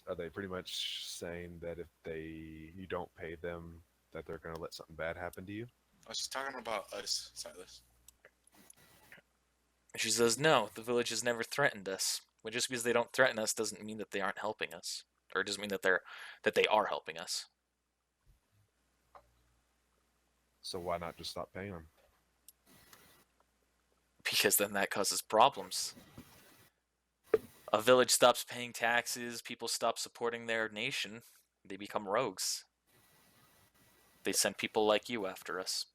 are they pretty much saying that if you don't pay them, that they're gonna let something bad happen to you? I was just talking about us, Silas. And she says, no, the village has never threatened us. But just because they don't threaten us doesn't mean that they aren't helping us. Or it doesn't mean that they are helping us. So why not just stop paying them? Because then that causes problems. A village stops paying taxes, people stop supporting their nation, they become rogues. They send people like you after us.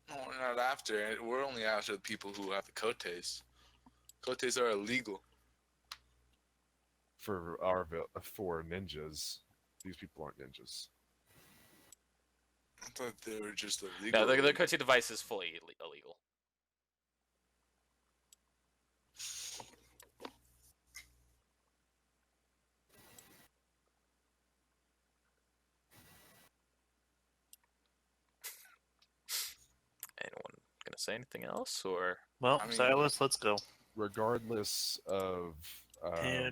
No, we're not after it. We're only after the people who have the cotes. Cotes are illegal. For for ninjas, these people aren't ninjas. I thought they were just illegal. No, the Kote device is fully illegal. Anyone gonna say anything else, or Well, I mean- Silas, let's go. Regardless of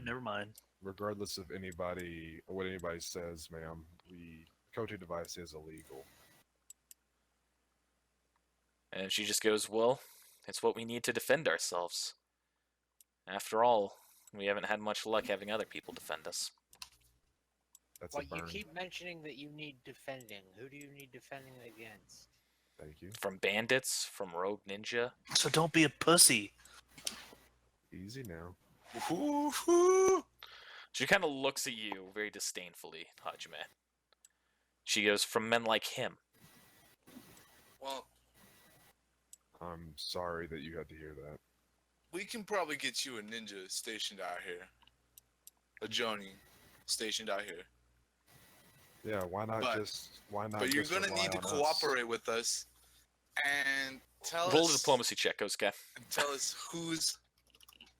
Never mind. regardless of what anybody says, ma'am, the Kote device is illegal. and she just goes, well, it's what we need to defend ourselves. After all, we haven't had much luck having other people defend us. That's Well, a you burn. keep mentioning that you need defending. Who do you need defending against? Thank you. From bandits, from rogue ninja. So don't be a pussy. Easy now. Woo-hoo. She kind of looks at you very disdainfully, Hajime. She goes, from men like him. Well, I'm sorry that you had to hear that. we can probably get you a ninja stationed out here. A Joni stationed out here. Yeah, why not But you're just gonna rely need to on us? cooperate with us and tell Roll a us diplomacy check, Osuke. who's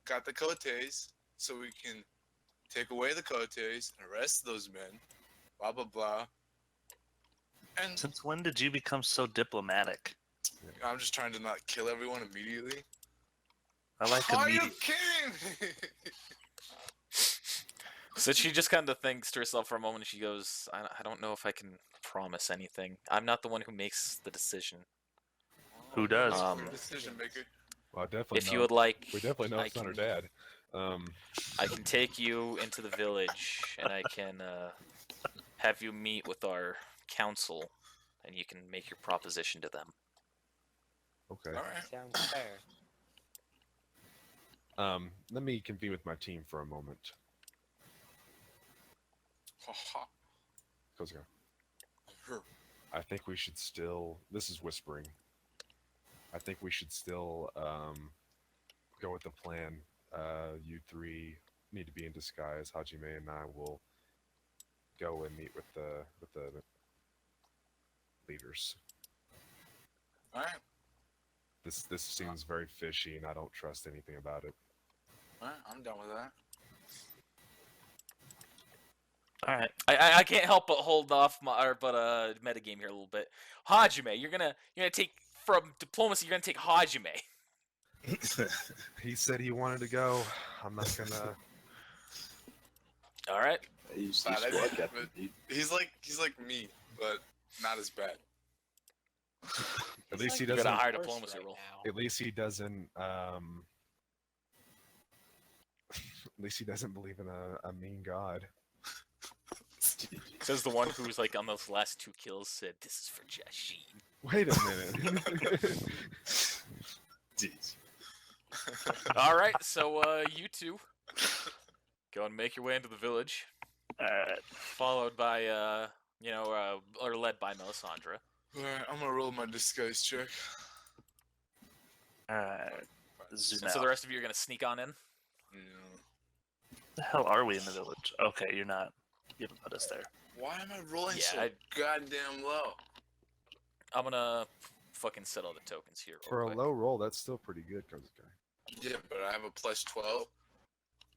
got the cotes, so we can take away the cotes and arrest those men. Blah blah blah. And Since when did you become so diplomatic? I'm just trying to not kill everyone immediately. I like Are you immediate. kidding me? So she just kind of thinks to herself for a moment, and she goes, I don't know if I can promise anything. I'm not the one who makes the decision. Who does? You're a decision maker. Well, definitely If not. you would like, We definitely know I it's not her can- dad. I can take you into the village, and I can have you meet with our council, and you can make your proposition to them. Okay. All right. Sounds fair. Let me convene with my team for a moment. Because I think we should still. This is whispering. I think we should still go with the plan. You three need to be in disguise. Hajime and I will go and meet with the leaders. All right. This seems very fishy, and I don't trust anything about it. All right. I'm done with that. All right. I can't help but hold off metagame here a little bit. Hajime, you're gonna take from diplomacy. You're gonna take Hajime. He said he wanted to go. I'm not gonna. All right. He's Nah, squad that's- captain. but he's like me, but not as bad. At He's least he like You got doesn't. a higher worse diplomacy right roll. now. At least he doesn't. At least he doesn't believe in a mean god. Says the one who's like on those last 2 kills said, "This is for Jashin." Wait a minute. Jeez. All right, so you two go and make your way into the village, All right. followed by or led by Melisandre. All right. I'm gonna roll my disguise check. All right. Zoom And so out. the rest of you are gonna sneak on in. Yeah. The hell are we in the village? Okay, you're not. You haven't put us there. Why am I rolling Yeah, so goddamn low? I'm gonna fucking settle the tokens here. Real For a quick. low roll, that's still pretty good, Kozukai. Yeah, but I have a plus 12.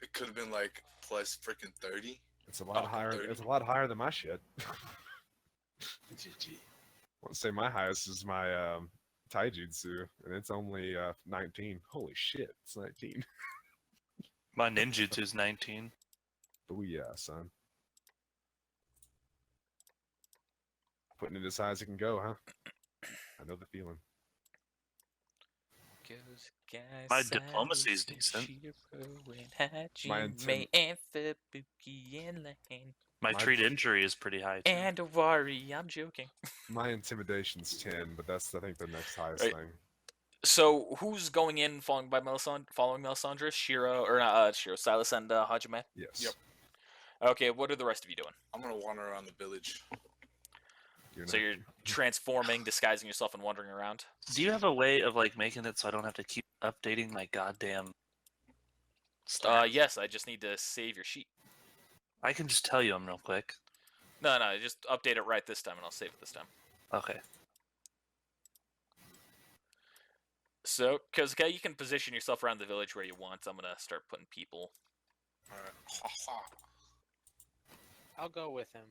It could have been like plus freaking 30. It's a lot Oh, higher. 30. It's a lot higher than my shit. GG. I want to say my highest is my taijutsu, and it's only 19. Holy shit, it's 19. My ninjutsu's 19. Oh yeah, son. Putting it as high as it can go, huh? I know the feeling. My diplomacy is decent. My My My- treat injury is pretty high too. And a worry, I'm joking. My intimidation's 10, but that's I think the next highest Right. thing. So who's going in following Melisandre? Shiro, or Shiro, Silas, and Hajime? Yes. Yep. Okay, what are the rest of you doing? I'm gonna wander around the village. So you're transforming, disguising yourself, and wandering around? Do you have a way of like making it so I don't have to keep updating my goddamn stats? Yes, I just need to save your sheet. I can just tell you them real quick. No, just update it right this time, and I'll save it this time. Okay. So, because you can position yourself around the village where you want. I'm gonna start putting people. Alright. Ha ha. I'll go with him.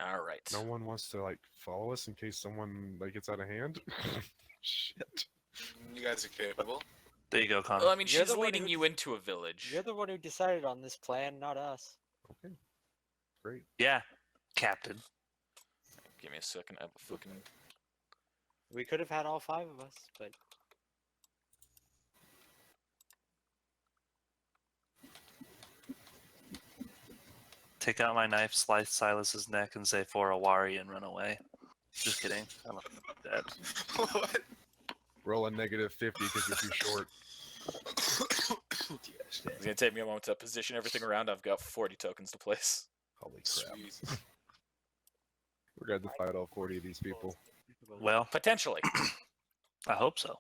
All right. No one wants to like follow us in case someone like gets out of hand. Shit. You guys are capable. There you go, Connor. Well, I mean, You're she's the one leading who- you into a village. You're the one who decided on this plan, not us. Okay. Great. Yeah, Captain. Give me a second. I have a fucking. We could have had all 5 of us, but Take out my knife, slice Silas's neck, and say for Awari and run away. Just kidding. I don't think that. What? Roll a negative 50 because you're too short. Yes, It's gonna take me a moment to position everything around. I've got 40 tokens to place. Holy crap. Sweet. We're going to fight all 40 of these people. Well, Potentially. I hope so.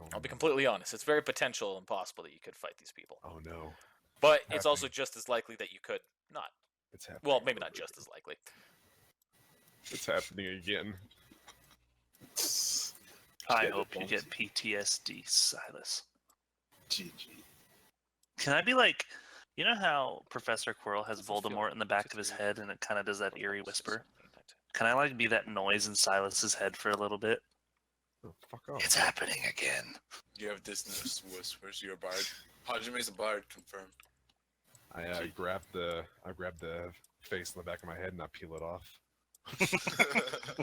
Oh, I'll be no. completely honest. It's very potential and possible that you could fight these people. Oh no. But it's also Happening. just as likely that you could not. It's happening. Well, maybe not just as likely. It's happening again. I Yeah, hope you diplomacy. get PTSD, Silas. GG. Can I be like, you know how Professor Quirrell has Doesn't feel Voldemort in the back of his head and it kind of does that eerie whisper? Can I like be that noise in Silas's head for a little bit? Oh, fuck off. It's happening again. You have distance whispers. You're a bard. Hajime's a bard. Confirmed. I grab the face in the back of my head and I peel it off.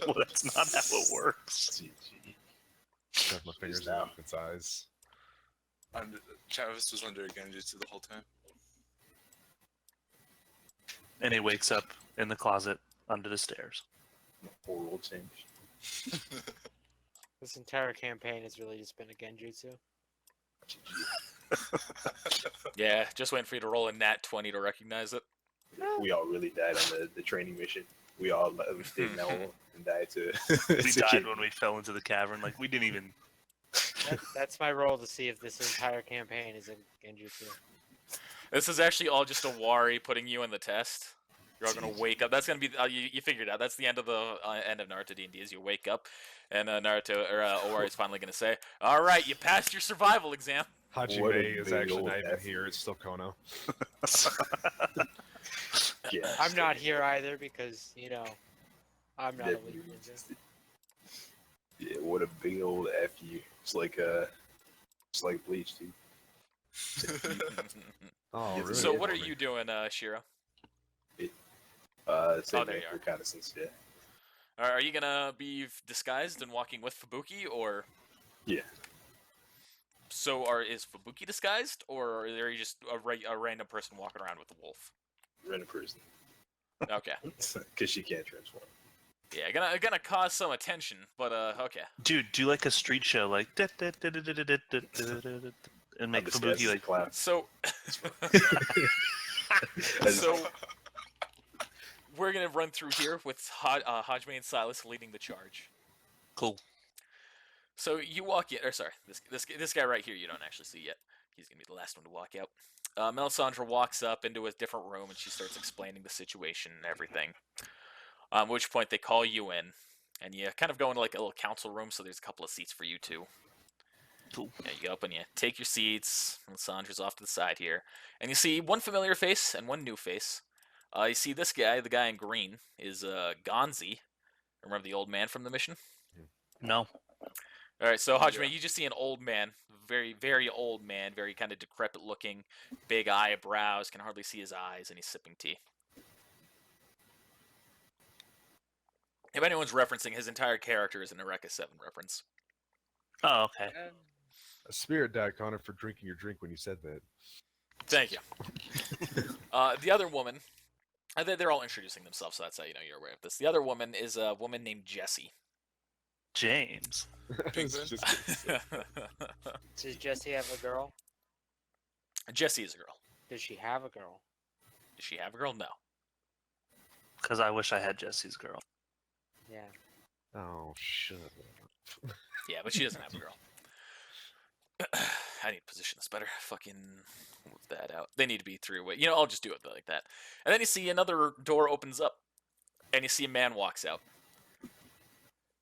Well, that's not how it works. GG. Shove my fingers now. in its eyes. Travis was under a genjutsu the whole time. And he wakes up in the closet under the stairs. Oral change. this entire campaign has really just been a genjutsu. Yeah, just waiting for you to roll a nat 20 to recognize it. We all really died on the training mission. We all stayed now and died to. We died when we fell into the cavern. Like, we didn't even. That's my role to see if this entire campaign is a genjutsu. This is actually all just a Wari putting you in the test. You're all gonna wake up. That's gonna be you figured it out. That's the end of Naruto D&D. Is you wake up, and Owari is finally gonna say, "All right, you passed your survival exam." What a Hajime is big actually old not even F. here. It's still Kono. Yeah. I'm not here either because, I'm not a Definitely leader. resisted. Yeah, what a big old F you. It's like Bleach, dude. Oh, Yes, really? So Yeah, what are for me. you doing, Shiro? Same Oh, there thing, you are. reconnaissance, yeah. Are you gonna be disguised and walking with Fubuki, or? Yeah. So is Fubuki disguised, or are you just a random person walking around with the wolf? Random person. Okay. Because she can't transform. Yeah, gonna cause some attention, but okay. Dude, do like a street show, like. And make I'm disguised Fubuki as a like. clown. So, As- so we're gonna run through here with Hajime and Silas leading the charge. Cool. So you walk in, or sorry, this guy right here you don't actually see yet. He's gonna be the last one to walk out. Melisandre walks up into a different room and she starts explaining the situation and everything. At which point they call you in, and you kind of go into like a little council room. So there's a couple of seats for you two. Cool. Yeah, you go up and you take your seats. Melisandre's off to the side here, and you see one familiar face and one new face. You see this guy, the guy in green, is Gonzi. Remember the old man from the mission? No. All right, so Hajime, Yeah. you just see an old man, very, very old man, very kind of decrepit looking, big eyebrows, can hardly see his eyes, and he's sipping tea. If anyone's referencing, his entire character is an Eureka 7 reference. Oh, okay. A spirit died, Connor, for drinking your drink when you said that. Thank you. The other woman, they're all introducing themselves, so that's how you know you're aware of this. The other woman is a woman named Jessie. James. It's just- Does Jesse have a girl? Jessie is a girl. Does she have a girl? Does she have a girl? No. Because I wish I had Jesse's girl. Yeah. oh, shut up. Yeah, but she doesn't have a girl. I need to position this better. Fucking move that out. They need to be 3 away. You know, I'll just do it like that. And then you see another door opens up, and you see a man walks out.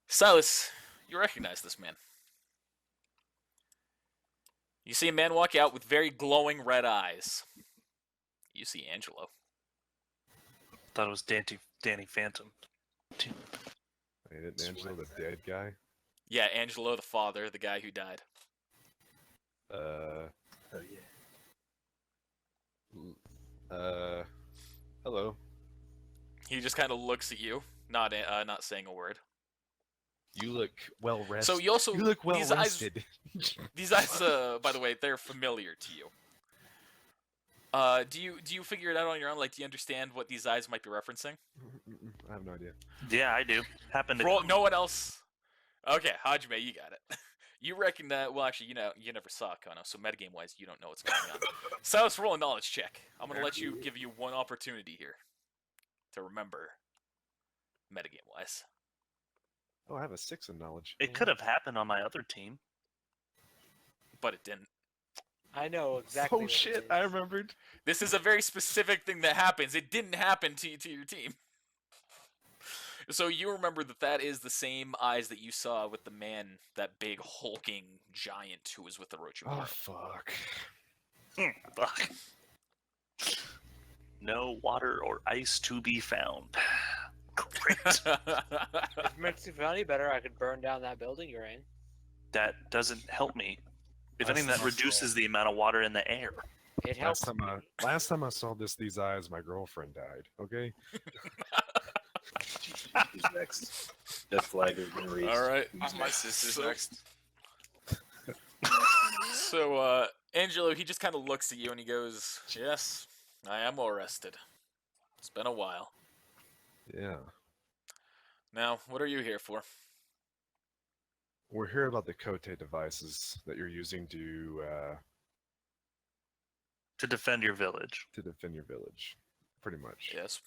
Silas, you recognize this man. You see a man walk out with very glowing red eyes. You see Angelo. Thought it was Danny Phantom. Ain't it Angelo, the dead guy? Yeah, Angelo, the father, the guy who died. Oh yeah. Hello. He just kind of looks at you, not saying a word. You look well rested. So you also You look well these rested. These eyes, by the way, they're familiar to you. Do you figure it out on your own? Like, do you understand what these eyes might be referencing? I have no idea. Yeah, I do. Happened to. Roll, no one else. Okay, Hajime, you got it. You recognize. Well, actually, you never saw Kono, so metagame wise, you don't know what's going on. Silas, roll a knowledge check. I'm gonna give you one opportunity here to remember metagame wise. Oh, I have a 6 in knowledge. It could have happened on my other team. But it didn't. I know exactly. Oh what it shit! is. I remembered. This is a very specific thing that happens. It didn't happen to your team. So you remember that is the same eyes that you saw with the man, that big hulking giant who was with the Orochimaru. Oh fuck. Fuck. No water or ice to be found. Great. If it makes you feel any better, I could burn down that building you're in. That doesn't help me. If That's anything, that not reduces the amount of water in the air. It helps. Last time I saw these eyes, my girlfriend died. Okay. Who's next? That flag has been raised. All right. Who's My next? sister's So- next. So, Angelo, he just kind of looks at you and he goes, "Yes, I am arrested. It's been a while. Yeah. Now, what are you here for?" We're here about the Kote devices that you're using To defend your village. to defend your village, pretty much. Yes.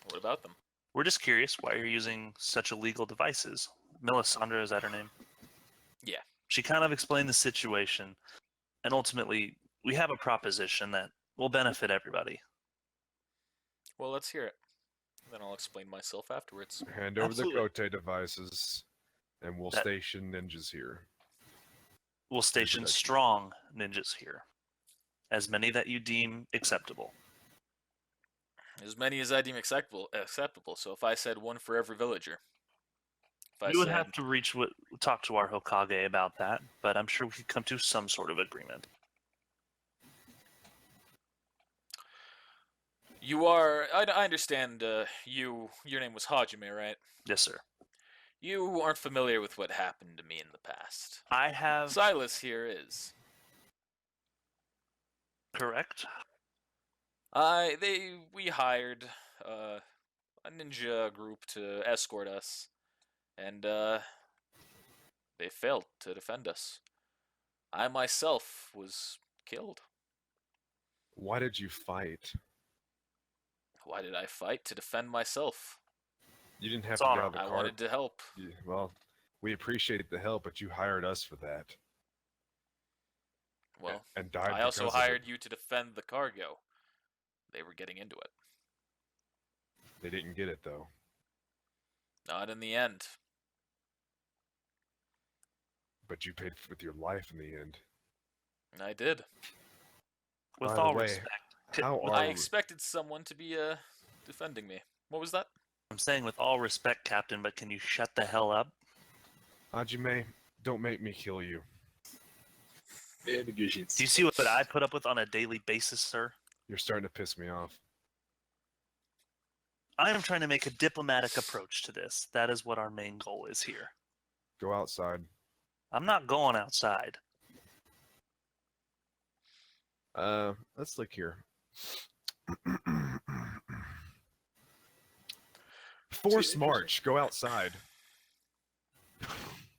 What about them? We're just curious why you're using such illegal devices. Melisandre, is that her name? Yeah. She kind of explained the situation, and ultimately, we have a proposition that will benefit everybody. Well, let's hear it. Then I'll explain myself afterwards. Hand over Absolutely. the Kote devices, and we'll That- station ninjas here. We'll station protection. strong ninjas here. As many that you deem acceptable. As many as I deem acceptable. So if I said one for every villager. If I You would said, have to talk to our Hokage about that, but I'm sure we could come to some sort of agreement. You are. I understand. Your name was Hajime, right? Yes, sir. You aren't familiar with what happened to me in the past. I have. Silas here is. Correct? We hired a ninja group to escort us, and they failed to defend us. I myself was killed. Why did you fight? Why did I fight? To defend myself. You didn't have It's to get honor. out of the I car. wanted to help. Well, we appreciate the help, but you hired us for that. Well, and died. I also because of it. hired you to defend the cargo. They were getting into it. They didn't get it though. Not in the end. But you paid with your life in the end. I did. With By the all way, respect. How with- are I we? expected someone to be defending me. What was that? I'm saying with all respect, Captain, but can you shut the hell up? Hajime, don't make me kill you. Yeah, negotiations. Do you see what I put up with on a daily basis, sir? You're starting to piss me off. I am trying to make a diplomatic approach to this. That is what our main goal is here. Go outside. I'm not going outside. Let's look here. Force march. Go outside.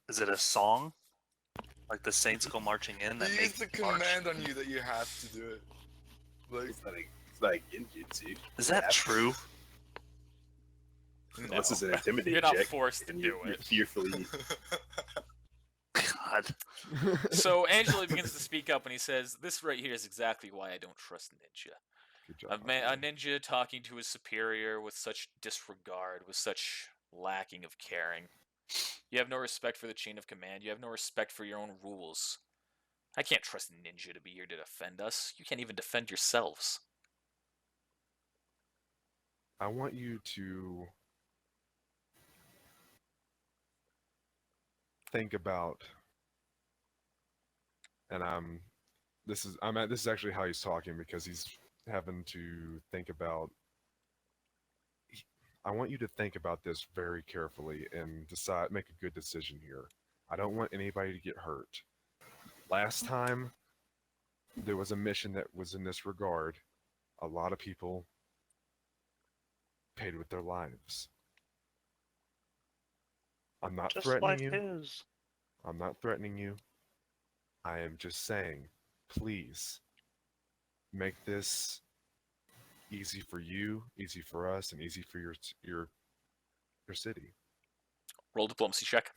Is it a song? Like the Saints go marching in? That He makes used the march? command on you that you have to do it. Like, It's like Genjutsu. Is that true? Unless it's an intimidate You're not check, forced to and do you're it. fearfully. God. So Angelo begins to speak up and he says, "This right here is exactly why I don't trust Ninja. Good job. A ninja talking to his superior with such disregard, with such lacking of caring. You have no respect for the chain of command. You have no respect for your own rules. I can't trust Ninja to be here to defend us. You can't even defend yourselves." I want you to think about, and this is actually how he's talking because he's having to think about. I want you to think about this very carefully and make a good decision here. I don't want anybody to get hurt. Last time there was a mission that was in this regard, a lot of people paid with their lives. I'm not Just threatening like you. his. I'm not threatening you. I am just saying, please make this easy for you, easy for us, and easy for your city. Roll diplomacy check.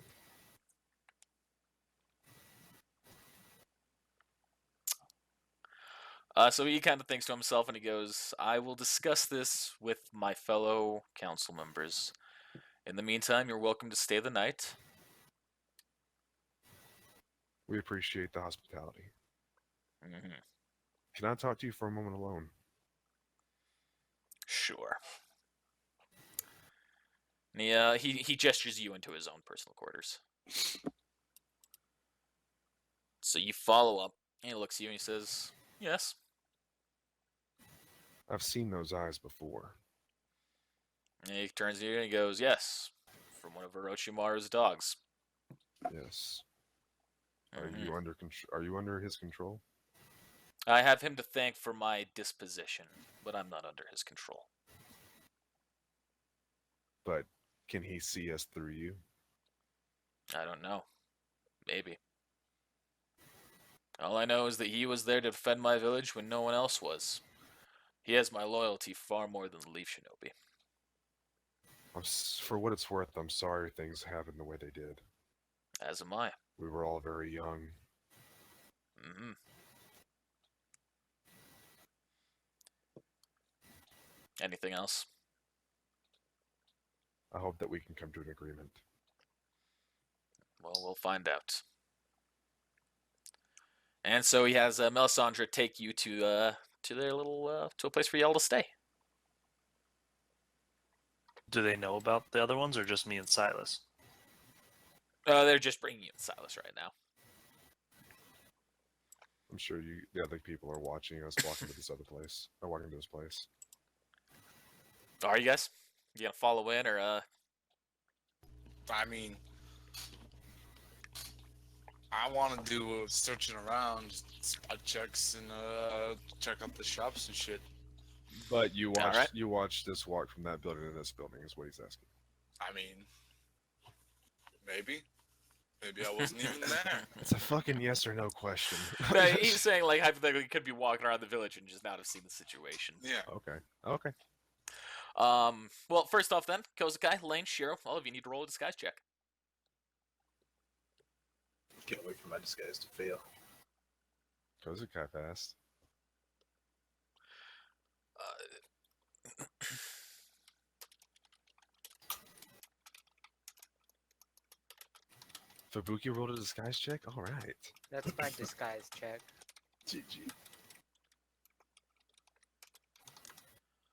So he kind of thinks to himself and he goes, "I will discuss this with my fellow council members. In the meantime, you're welcome to stay the night." We appreciate the hospitality. Mm-hmm. Can I talk to you for a moment alone? Sure. And he gestures you into his own personal quarters. So you follow up, and he looks at you and he says, "Yes." I've seen those eyes before. And he turns to you and he goes, "Yes, from one of Orochimaru's dogs." Yes. Are Mhm. you under Are you under his control? I have him to thank for my disposition, but I'm not under his control. But can he see us through you? I don't know. Maybe. All I know is that he was there to defend my village when no one else was. He has my loyalty far more than the Leaf Shinobi. For what it's worth, I'm sorry things happened the way they did. As am I. We were all very young. Mm-hmm. Anything else? I hope that we can come to an agreement. Well, we'll find out. And so he has Melisandre take you to their little to a place for y'all to stay. Do they know about the other ones or just me and Silas? They're just bringing you and Silas right now. I'm sure the other people are watching us walking to this other place. Or walking to this place. Are you guys? You gonna follow in or I mean, I want to do searching around, spot checks, and check out the shops and shit. But you watched Alright. you watched this walk from that building to this building is what he's asking. I mean, maybe I wasn't even there. It's a fucking yes or no question. No, he's saying like hypothetically you could be walking around the village and just not have seen the situation. Yeah. Okay. Well, first off then, Kozakai, Lane, Shiro, all of you need to roll a disguise check. Can't wait for my disguise to fail. Kozakai passed. Fubuki rolled a disguise check? Alright. That's my disguise check. GG.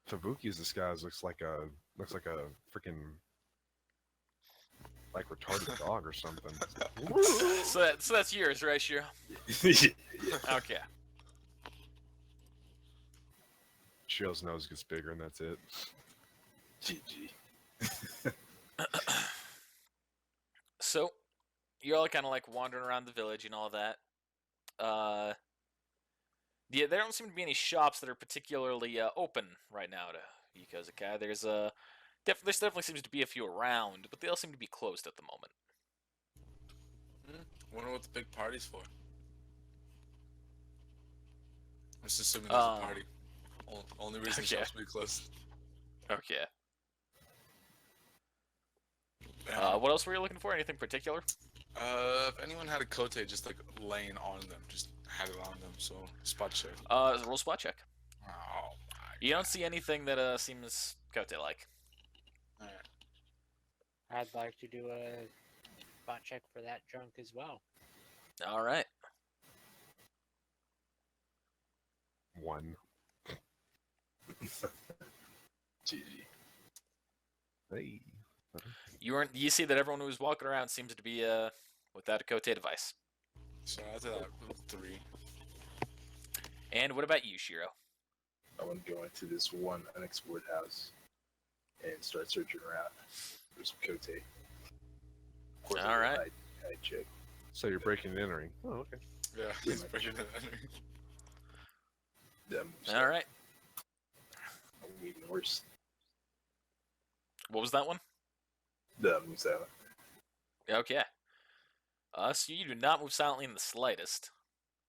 Fubuki's disguise looks like a freaking like retarded dog or something. So that's yours, right, Shiro? Yeah. Okay. Shiro's nose gets bigger and that's it. GG. So, you're all kind of like wandering around the village and all that. Yeah, there don't seem to be any shops that are particularly open right now to Yokozuka. There definitely seems to be a few around, but they all seem to be closed at the moment. Wonder what the big party's for. I'm just assuming there's a party. Only reason okay. shops will be closed. Okay. What else were you looking for? Anything particular? If anyone had a cote just like laying on them, just had it on them, so spot check. Roll spot check. Oh my. You don't see anything that seems Kote-like. Alright. I'd like to do a spot check for that drunk as well. All right. 1. GG. Hey. You see that everyone who's walking around seems to be without a Kote device. So after that, 3. And what about you, Shiro? I want to go into this one unexplored house and start searching around for some cote. Of course, All right. I check. So you're breaking and entering. Oh, okay. Yeah, he's breaking it. All right. Even worse. What was that one? The move silent. Okay. So you do not move silently in the slightest.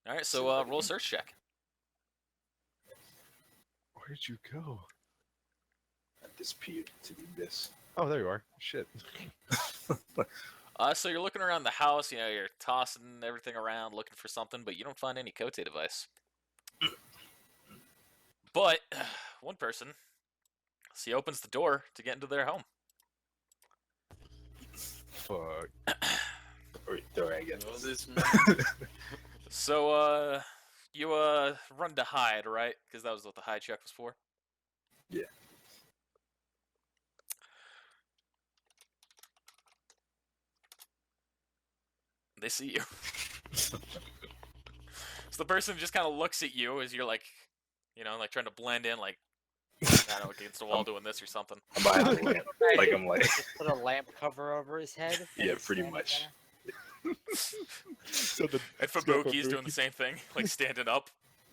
All right. So roll a search check. Where'd you go? I disappeared to the abyss. Oh, there you are. Shit. So you're looking around the house. You know, you're tossing everything around, looking for something, but you don't find any Kote device. But one person, he opens the door to get into their home. Fuck. Or door, I guess. Know this man. So you run to hide, right? Because that was what the hide check was for. Yeah. They see you. So the person just kind of looks at you as you're like, you know, like trying to blend in, like, I don't know, against the wall doing this or something. I'm behind the lamp. Like I'm like, Just put a lamp cover over his head. yeah, pretty much. So the And Fubuki's doing the same thing, like standing up.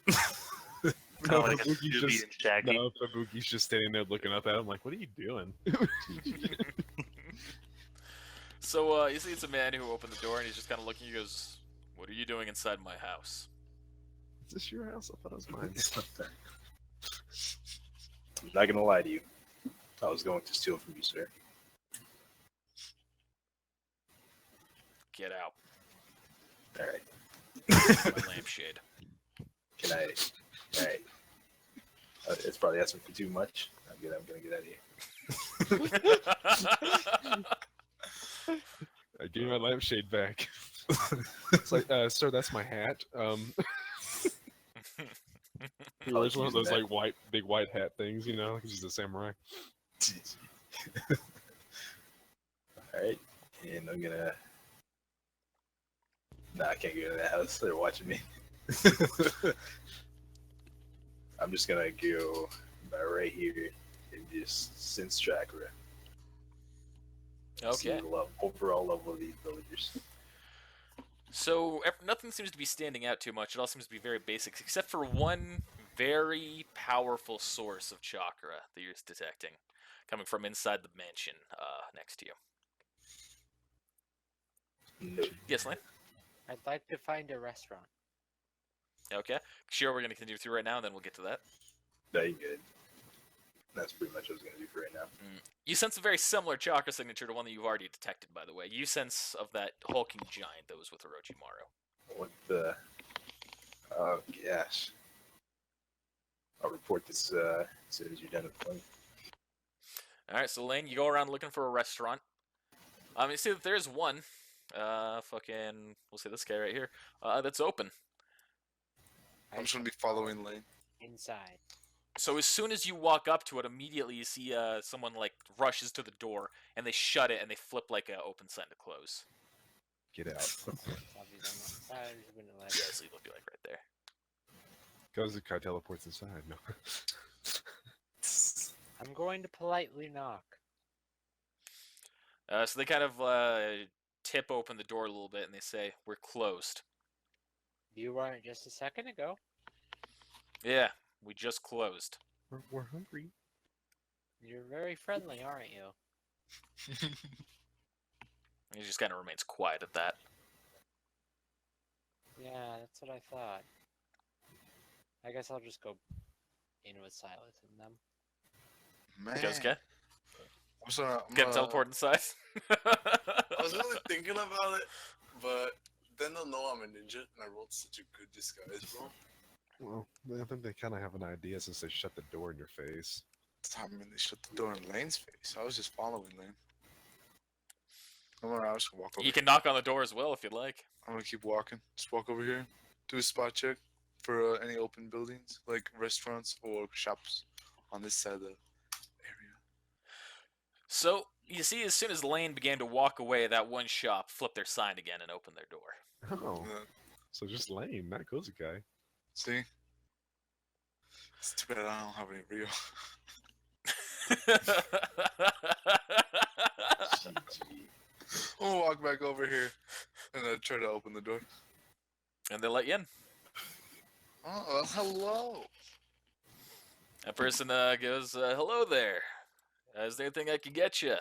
Kind No, of like a Fubuki's Scooby just- and Shaggy. no, Fubuki's just standing there looking up at him like, what are you doing? So you see it's a man who opened the door and he's just kind of looking. He goes, "What are you doing inside my house?" Is this your house? I thought it was mine. I'm not gonna lie to you. I was going to steal from you, sir. Get out. All right. My lampshade. Can I? All right. It's probably asking for too much. I'm gonna get out of here. I gave my lampshade back. It's like, sir, that's my hat. He wears one of those like big white hat things, you know, because he's a samurai. All right, and I'm gonna. Nah, I can't go to that house. They're watching me. I'm just gonna go right here and just sense chakra. See Okay. the overall level of these villagers. So nothing seems to be standing out too much. It all seems to be very basic, except for one very powerful source of chakra that you're detecting, coming from inside the mansion next to you. No. Yes, Lane? I'd like to find a restaurant. Okay. Sure, we're going to continue through right now, and then we'll get to that. No, you good. That's pretty much what I was gonna do for right now. You sense a very similar chakra signature to one that you've already detected, by the way. You sense of that hulking giant that was with Orochimaru. What the? Oh gosh. I'll report this as soon as you're done with playing. Alright, so Lane, you go around looking for a restaurant. You see that there's one. We'll see this guy right here. That's open. I'm just gonna be following Lane. Inside. So as soon as you walk up to it, immediately you see someone like rushes to the door and they shut it and they flip like an open sign to close. Get out. Yeah, so you'll be like right there. Goes the guy teleports inside. No. I'm going to politely knock. So they kind of tip open the door a little bit and they say, "We're closed." You weren't just a second ago. Yeah, we just closed. We're hungry. You're very friendly, aren't you? He just kind of remains quiet at that. Yeah, that's what I thought. I guess I'll just go in with Silas and them. Man, Goes, okay? I'm sorry. Get teleport inside. I was really thinking about it, but then they'll know I'm a ninja, and I rolled such a good disguise, bro. Well, I think they kind of have an idea since they shut the door in your face. I mean, they shut the door in Lane's face. I was just following Lane. I'm gonna just walk over. You can knock on the door as well if you'd like. I'm gonna keep walking. Just walk over here. Do a spot check for any open buildings, like restaurants or shops on this side of the area. So, you see, as soon as Lane began to walk away, that one shop flipped their sign again and opened their door. Oh, Uh, so just lame, not cozy guy. see? It's too bad I don't have any real. I'm gonna walk back over here and try to open the door. And they let you in. Oh, well, hello. That person goes, "Hello there. Is there anything I can get you?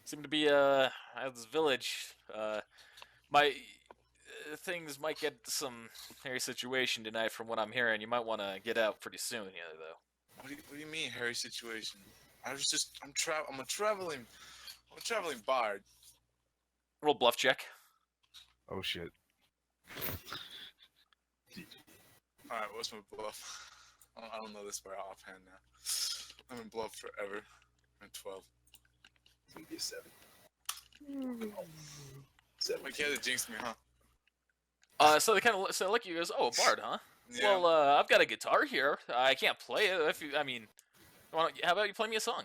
Seem to be at this village. My things might get some hairy situation tonight, from what I'm hearing. You might want to get out pretty soon, though." What do you mean, hairy situation? I'm a traveling bard. Roll bluff check. Oh shit. All right, what's my bluff? I don't know this by offhand now. I've been bluffed forever. I'm 12. It's gonna be a 7. My kid had jinxed me, huh? So they kind of look at you and goes, "Oh, a bard, huh? Yeah. Well, I've got a guitar here. I can't play it. If you, I mean, how about you play me a song?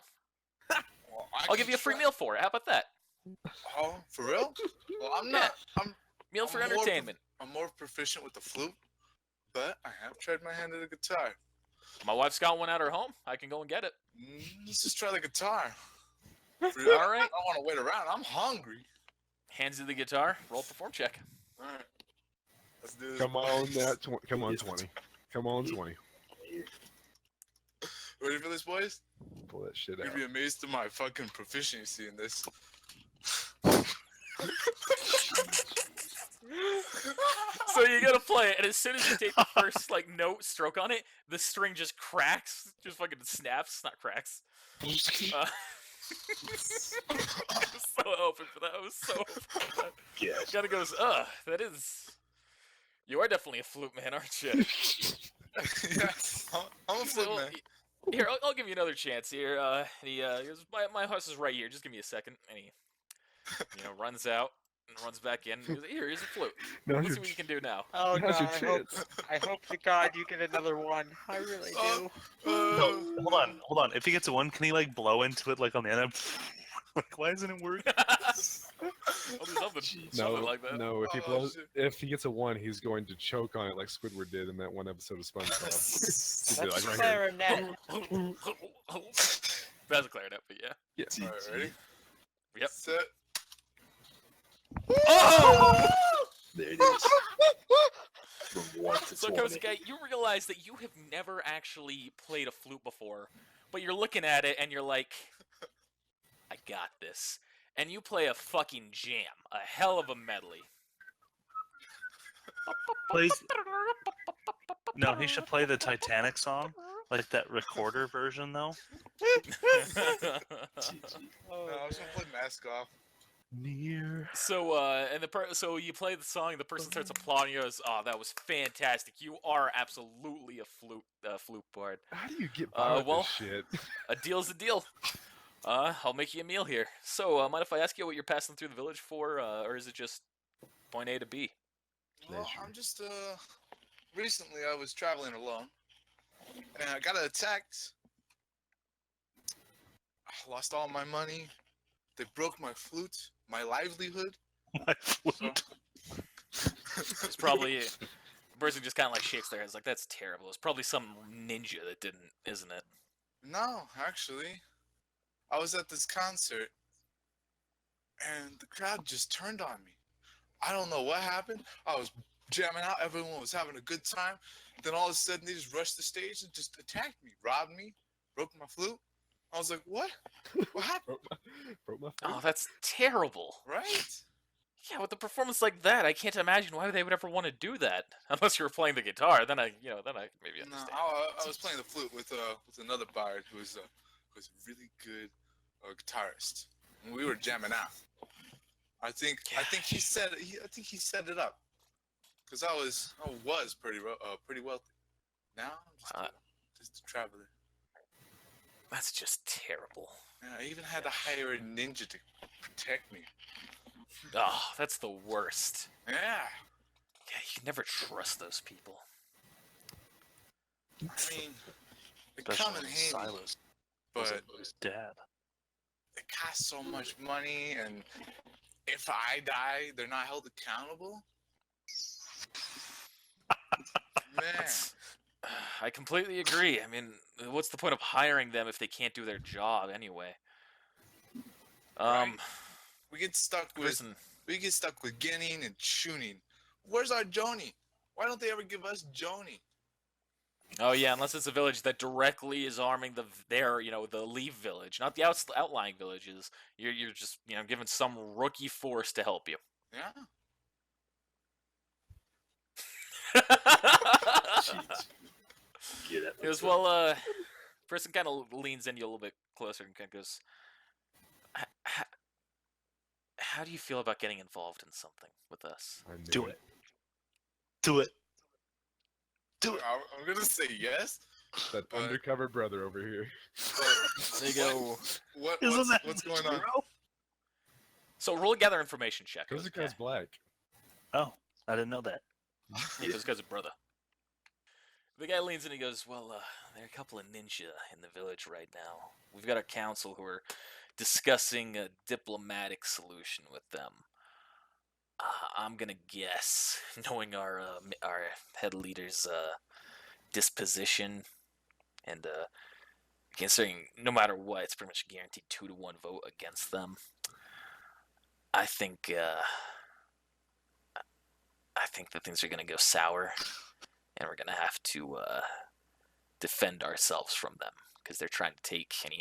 Well, I'll give you a free meal for it. How about that? Oh, for real? Well, I'm Yeah. not. Meal for I'm more entertainment. I'm more proficient with the flute, but I have tried my hand at a guitar. My wife's got one at her home. I can go and get it. Let's just try the guitar. All right. I don't want to wait around. I'm hungry. Hands you the guitar. Roll perform check. All right. Let's do this. Come on, come on, 20. Come on, 20. Ready for this, boys? Pull that shit You're out. gonna be amazed to my fucking proficiency in this. So you gotta play it, and as soon as you take the first note stroke on it, the string just cracks, just fucking snaps, not cracks. So open for that. I was so open for that. Yes. Kinda goes, that is. You are definitely a flute man, aren't you? Yeah, I'm a flute So, man. here, I'll give you another chance here. He goes, my horse is right here. Just give me a second. And he, runs out and runs back in. And he goes, here's a flute. No, Let's see what you can do now. Oh Now's god, your chance. I hope to God you get another one. I really do. No, hold on. If he gets a 1, can he blow into it on the end? Why isn't it working? I'll do something, No, something like that. no. If he Oh, blows, shit. if he gets a 1, he's going to choke on it like Squidward did in that one episode of SpongeBob. He'd be That's like, right here. clarinet. That's a clarinet, but yeah. Yeah. All right, ready? Yep. Set. Oh! There it is. From 1 to So, 20. Kosuke, you realize that you have never actually played a flute before, but you're looking at it and you're like, I got this. And you play a fucking jam, a hell of a medley. Plays. No, he should play the Titanic song, like that recorder version, though. No, I was gonna play Mask Off. Near. So, so you play the song, the person starts applauding, you goes, "Oh, that was fantastic. You are absolutely a flute bard. How do you get by with well- this shit? A deal's a deal. I'll make you a meal here. So, mind if I ask you what you're passing through the village for, or is it just point A to B?" Well, Pleasure. I'm just recently I was traveling alone, and I got attacked. I lost all my money. They broke my flute, my livelihood. My flute. It's probably the person just kind of shakes their heads like, "That's terrible." It's probably some ninja that didn't, isn't it? No, actually, I was at this concert, and the crowd just turned on me. I don't know what happened. I was jamming out. Everyone was having a good time. Then all of a sudden, they just rushed the stage and just attacked me, robbed me, broke my flute. I was like, what? What happened? Broke my Oh, foot. that's terrible. Right? Yeah, with a performance like that, I can't imagine why they would ever want to do that. Unless you were playing the guitar, then I maybe No, understand. I was playing the flute with another bard who was a really good guitarist, and we were jamming out. I think he set it up, because I was pretty wealthy. Now I'm just a traveler. That's just terrible. Yeah, I even had to hire a ninja to protect me. Oh, that's the worst. Yeah. Yeah, you can never trust those people. I mean, they Especially come in when handy, Silas was but his dad. it costs so much money, and if I die, they're not held accountable. Man, I completely agree. I mean, what's the point of hiring them if they can't do their job anyway? Right. we get stuck with Prison. getting and tuning. Where's our Joni? Why don't they ever give us Joni? Oh yeah, unless it's a village that directly is arming the leave village, not the outlying villages. You're just given some rookie force to help you. Yeah. Jeez. Get that. He goes, well, person kind of leans in you a little bit closer and kind of goes, how do you feel about getting involved in something with us? I knew Do it. Do it. Do it. I'm gonna say yes. That But- undercover brother over here. But They go. what's going on? So roll a gather information check. Because the guy's black. Oh, I didn't know that. Yeah, this guy's a brother. The guy leans in and he goes, well, there are a couple of ninja in the village right now. We've got a council who are discussing a diplomatic solution with them. I'm gonna guess, knowing our head leader's disposition, and considering no matter what, it's pretty much a guaranteed 2-1 vote against them. I think that things are gonna go sour, and we're gonna have to defend ourselves from them because they're trying to take. And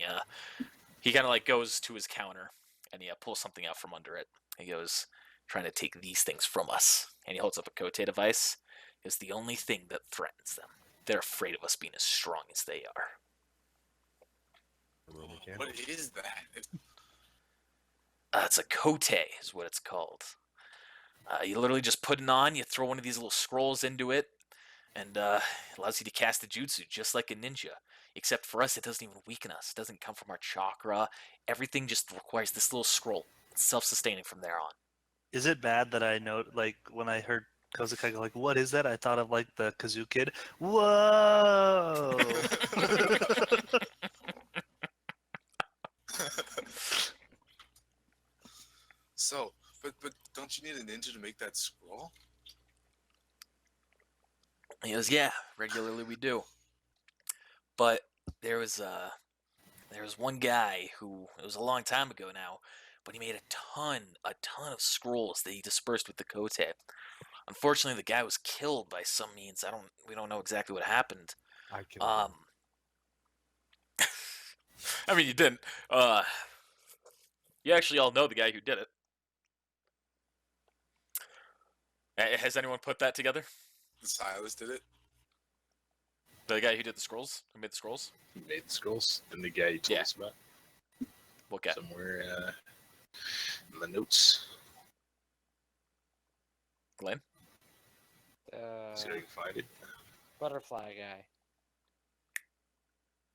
he kind of like goes to his counter and he pulls something out from under it. He goes, trying to take these things from us, and he holds up a Kote device. It's the only thing that threatens them. They're afraid of us being as strong as they are. What is that? It's a Kote, is what it's called. You literally just put it on, you throw one of these little scrolls into it, and it allows you to cast a jutsu just like a ninja. Except for us, it doesn't even weaken us. It doesn't come from our chakra. Everything just requires this little scroll. It's self-sustaining from there on. Is it bad that I know, like, when I heard Kozakai go, like, what is that? I thought of, like, the Kazoo Kid. Whoa! So, but don't you need a ninja to make that scroll? He goes, yeah, regularly we do. But there was one guy who, it was a long time ago now, but he made a ton of scrolls that he dispersed with the Kote. Unfortunately, the guy was killed by some means. We don't know exactly what happened. I killed him. I mean, you didn't. You actually all know the guy who did it. Has anyone put that together? The Silas did it. The guy who did the scrolls? Who made the scrolls? He made the scrolls. And the guy you told Yeah. us about What guy? somewhere in the notes. Glenn? See if I can find it. Butterfly guy.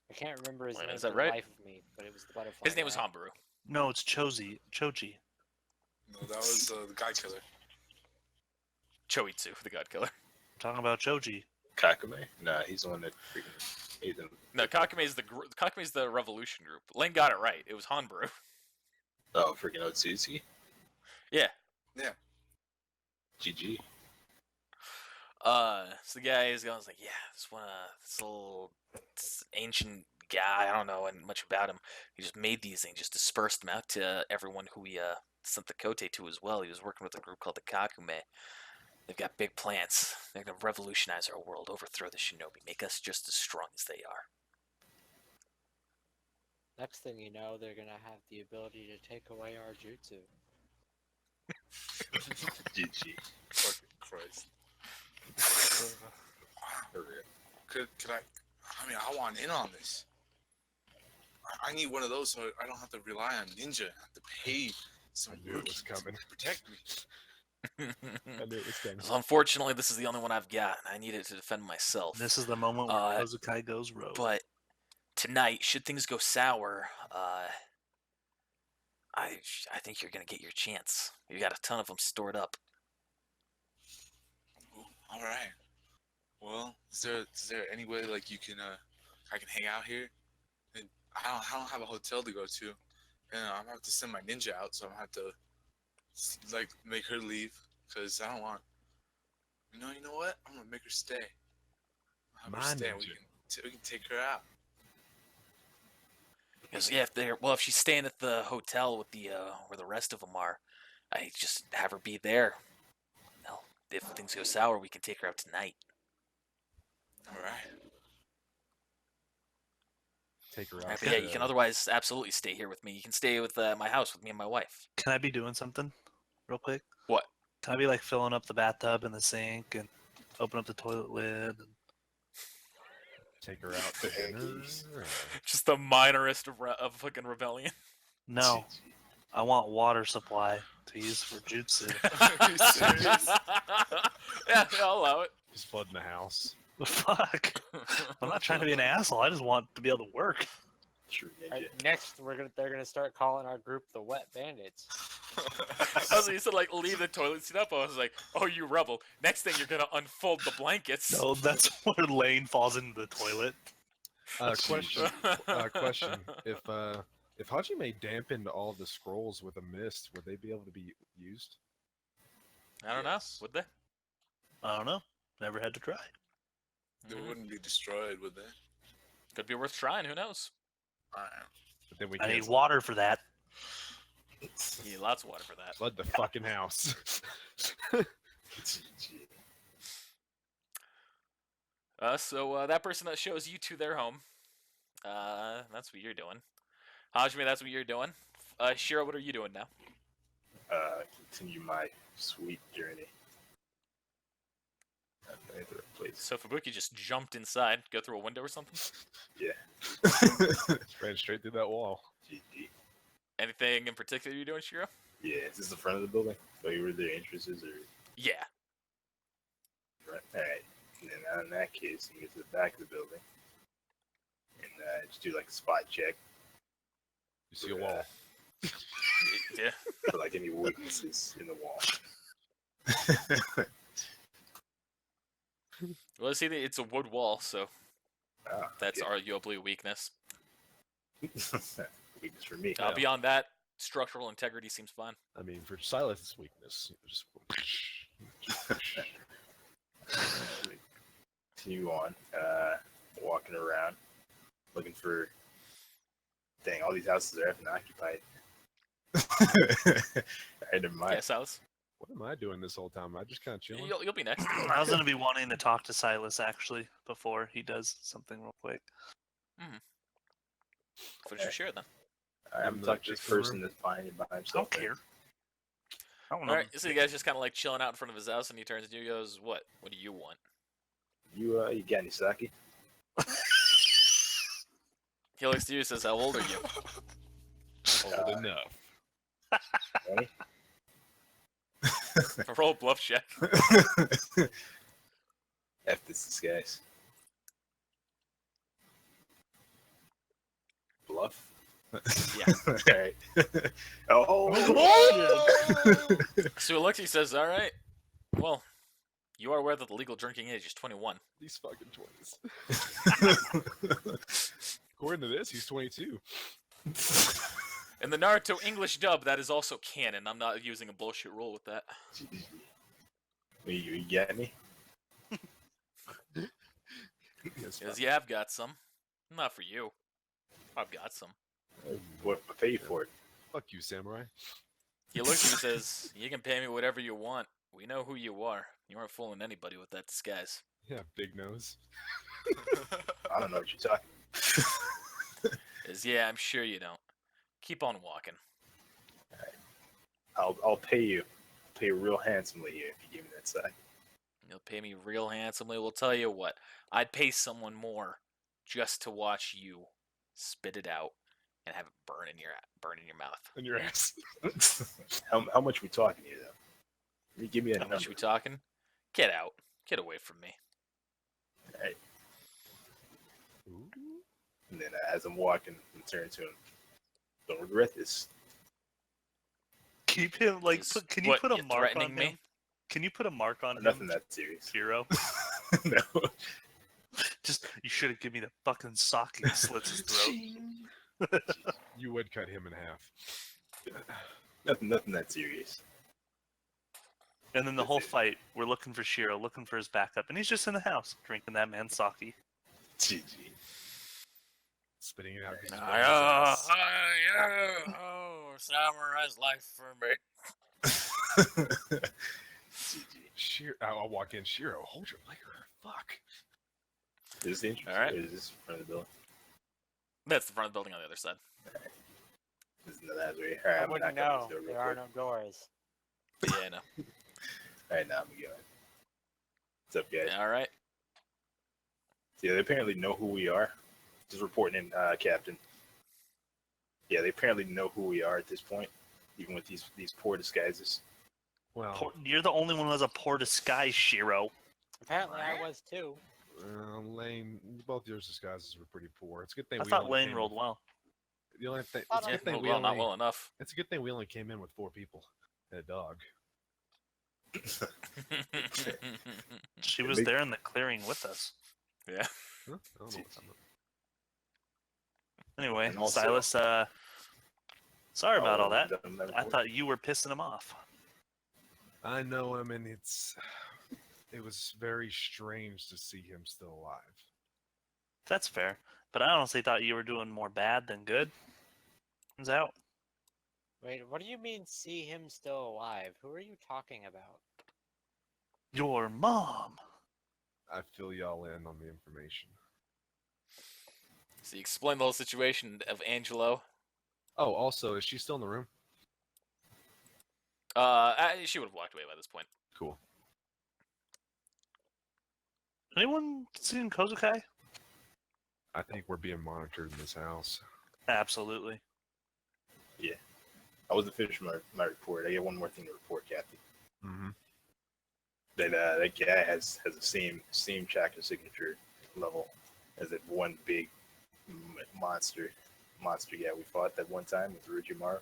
I can't remember his Wait, name is that for right? the life of me, but it was the butterfly. His name was guy. Hanbaru. No, it's Choji. No, that was the guy killer. Choitsu, the god killer. I'm talking about Choji. Kakame? Nah, he's the one that freaking made them. No, Kakame's the revolution group. Lane got it right. It was Hanbaru. Oh, freaking Otsutsuki? Yeah. GG. So the guy is going like, yeah, this little ancient guy. I don't know much about him. He just made these and just dispersed them out to everyone who he sent the Kote to as well. He was working with a group called the Kakume. They've got big plans. They're gonna revolutionize our world, overthrow the shinobi, make us just as strong as they are. Next thing you know, they're gonna have the ability to take away our jutsu. GG. Fucking Christ. Could I mean, I want in on this. I need one of those so I don't have to rely on ninja. I have to pay some I knew it was rookie to coming. protect me. I knew it was coming. So unfortunately, this is the only one I've got, and I need it to defend myself. This is the moment where Kozukai goes rogue. But tonight, should things go sour, I think you're gonna get your chance. You got a ton of them stored up. Ooh, all right. Well, is there any way like you can I can hang out here? And I don't have a hotel to go to, and I'm gonna have to send my ninja out, so I'm gonna have to like make her leave because I don't want. You know what? I'm gonna make her stay. I'll have her My stay. And ninja. we can take her out. Because yeah, if she's staying at the hotel with the where the rest of them are, I just have her be there. Well, if things go sour, we can take her out tonight. All right. Take her Right, out. but yeah, you can otherwise absolutely stay here with me. You can stay with my house with me and my wife. Can I be doing something real quick? What? Can I be like filling up the bathtub and the sink and open up the toilet lid? And... Take her out to dinner. Just the minorest of fucking rebellion. No, I want water supply to use for jutsu. Are you serious? Yeah, I'll allow it. Just flooding the house. The fuck? I'm not trying to be an asshole. I just want to be able to work. True ninja. Right, next, they're gonna start calling our group the Wet Bandits. I was used to like leave the toilet seat up. I was like, "Oh, you rebel!" Next thing, you're gonna unfold the blankets. No, that's where Lane falls into the toilet. Question. Question. If Hajime dampened all the scrolls with a mist, would they be able to be used? I don't know. Yes. Would they? I don't know. Never had to try. They wouldn't be destroyed, would they? Could be worth trying. Who knows? All right. But then we I can't need water for that. You need lots of water for that. flood the fucking house. So that person that shows you to their home, that's what you're doing. Hajime, that's what you're doing. Shiro, what are you doing now? Continue my sweet journey. At the right place. So Fubuki just jumped inside, go through a window or something? Yeah. Ran straight through that wall. GG. Anything in particular you're doing, Shiro? Yeah, is this the front of the building? So you were their entrances or Yeah. right? Alright. And then in that case, you get to the back of the building. And just do like a spot check You see a wall. Yeah. for like any weaknesses in the wall. Well, see, it's a wood wall, so Ah, that's okay. arguably a weakness. Weakness for me. Beyond that, structural integrity seems fine. I mean, for Silas' weakness, just Continue on, walking around, looking for. Dang, all these houses are effing occupied. Alright, never mind. Yeah, Silas. what am I doing this whole time? Am I just kind of chilling? You'll be next. I was gonna be wanting to talk to Silas actually before he does something real quick. What did you share then? I'm In the talking to this chicken room? person that's behind by I himself. don't care. I don't know. Alright, so you guys just kind of like chilling out in front of his house, and he turns to you and goes, What? What do you want? You got any sake? He looks to you and says, How old are you? Old enough. 20? Roll a bluff check. F this disguise. Bluff? Yeah. Alright. Oh! So he looks, he says, Alright. Well, you are aware that the legal drinking age is 21. These fucking 20s. According to this, he's 22. In the Naruto English dub, that is also canon. I'm not using a bullshit rule with that. You get me? Yes, Because yeah, I've got some. Not for you. I've got some. What I pay you for it? Fuck you, samurai. He looks at you and says, "You can pay me whatever you want. We know who you are. You aren't fooling anybody with that disguise." Yeah, big nose. I don't know what you're talking. Says, "Yeah, I'm sure you don't. Keep on walking." I'll pay you. I'll pay you real handsomely here if you give me that sign. You'll pay me real handsomely. We'll tell you what. I'd pay someone more just to watch you spit it out and have it burn in your mouth. On your ass. How much we talking here though? Give me a How number. much we talking? Get out. Get away from me. Alright. Ooh. And then as I'm walking, I turn to him. Don't regret this. Keep him like. Is- Can you what, put a you mark on threatening me? him? Can you put a mark on Nothing him, that serious. Hero? No. Just you should have given me the fucking sock and slits his throat. You would cut him in half. Nothing that serious. And then the whole fight, we're looking for Shiro, looking for his backup, and he's just in the house drinking that man's sake. GG. Spitting it out. 'cause he's Oh, running his ass. samurai's life for me. GG. I'll walk in. Shiro, hold your liquor. Fuck. Is this the entrance? Alright. Or is this front of the building? That's the front of the building on the other side. This is another way. Alright, I I'm wouldn't gonna knock on know. this door real There are quick. no doors. But yeah, no. Alright, now I'm going. What's up, guys? Yeah, all right. Yeah, they apparently know who we are. Just reporting in, Captain. Yeah, they apparently know who we are at this point, even with these poor disguises. Well, You're the only one who has a poor disguise, Shiro. Apparently, I was too. Lane, both yours disguises were pretty poor. It's a good thing I we thought only Lane came rolled with- well. The only thing, Thought it's a I good thing Well, we not only. well enough. It's a good thing we only came in with 4 people and a dog. She was Big- there in the clearing with us. Yeah. Huh? I don't know what's happening. Anyway, And also- Silas, sorry about all that. Done that I report. thought you were pissing him off. I know him, and it was very strange to see him still alive. That's fair. But I honestly thought you were doing more bad than good. Turns out. Wait, what do you mean see him still alive? Who are you talking about? Your mom. I fill y'all in on the information. So you explain the whole situation of Angelo. Oh, also, is she still in the room? She would have walked away by this point. Cool. Anyone seen Kozukai? I think we're being monitored in this house. Absolutely. I wasn't finished my report. I got one more thing to report, Captain. Mm-hmm. That guy has the same chakra signature level as that one big monster guy we fought that one time with Orochimaru.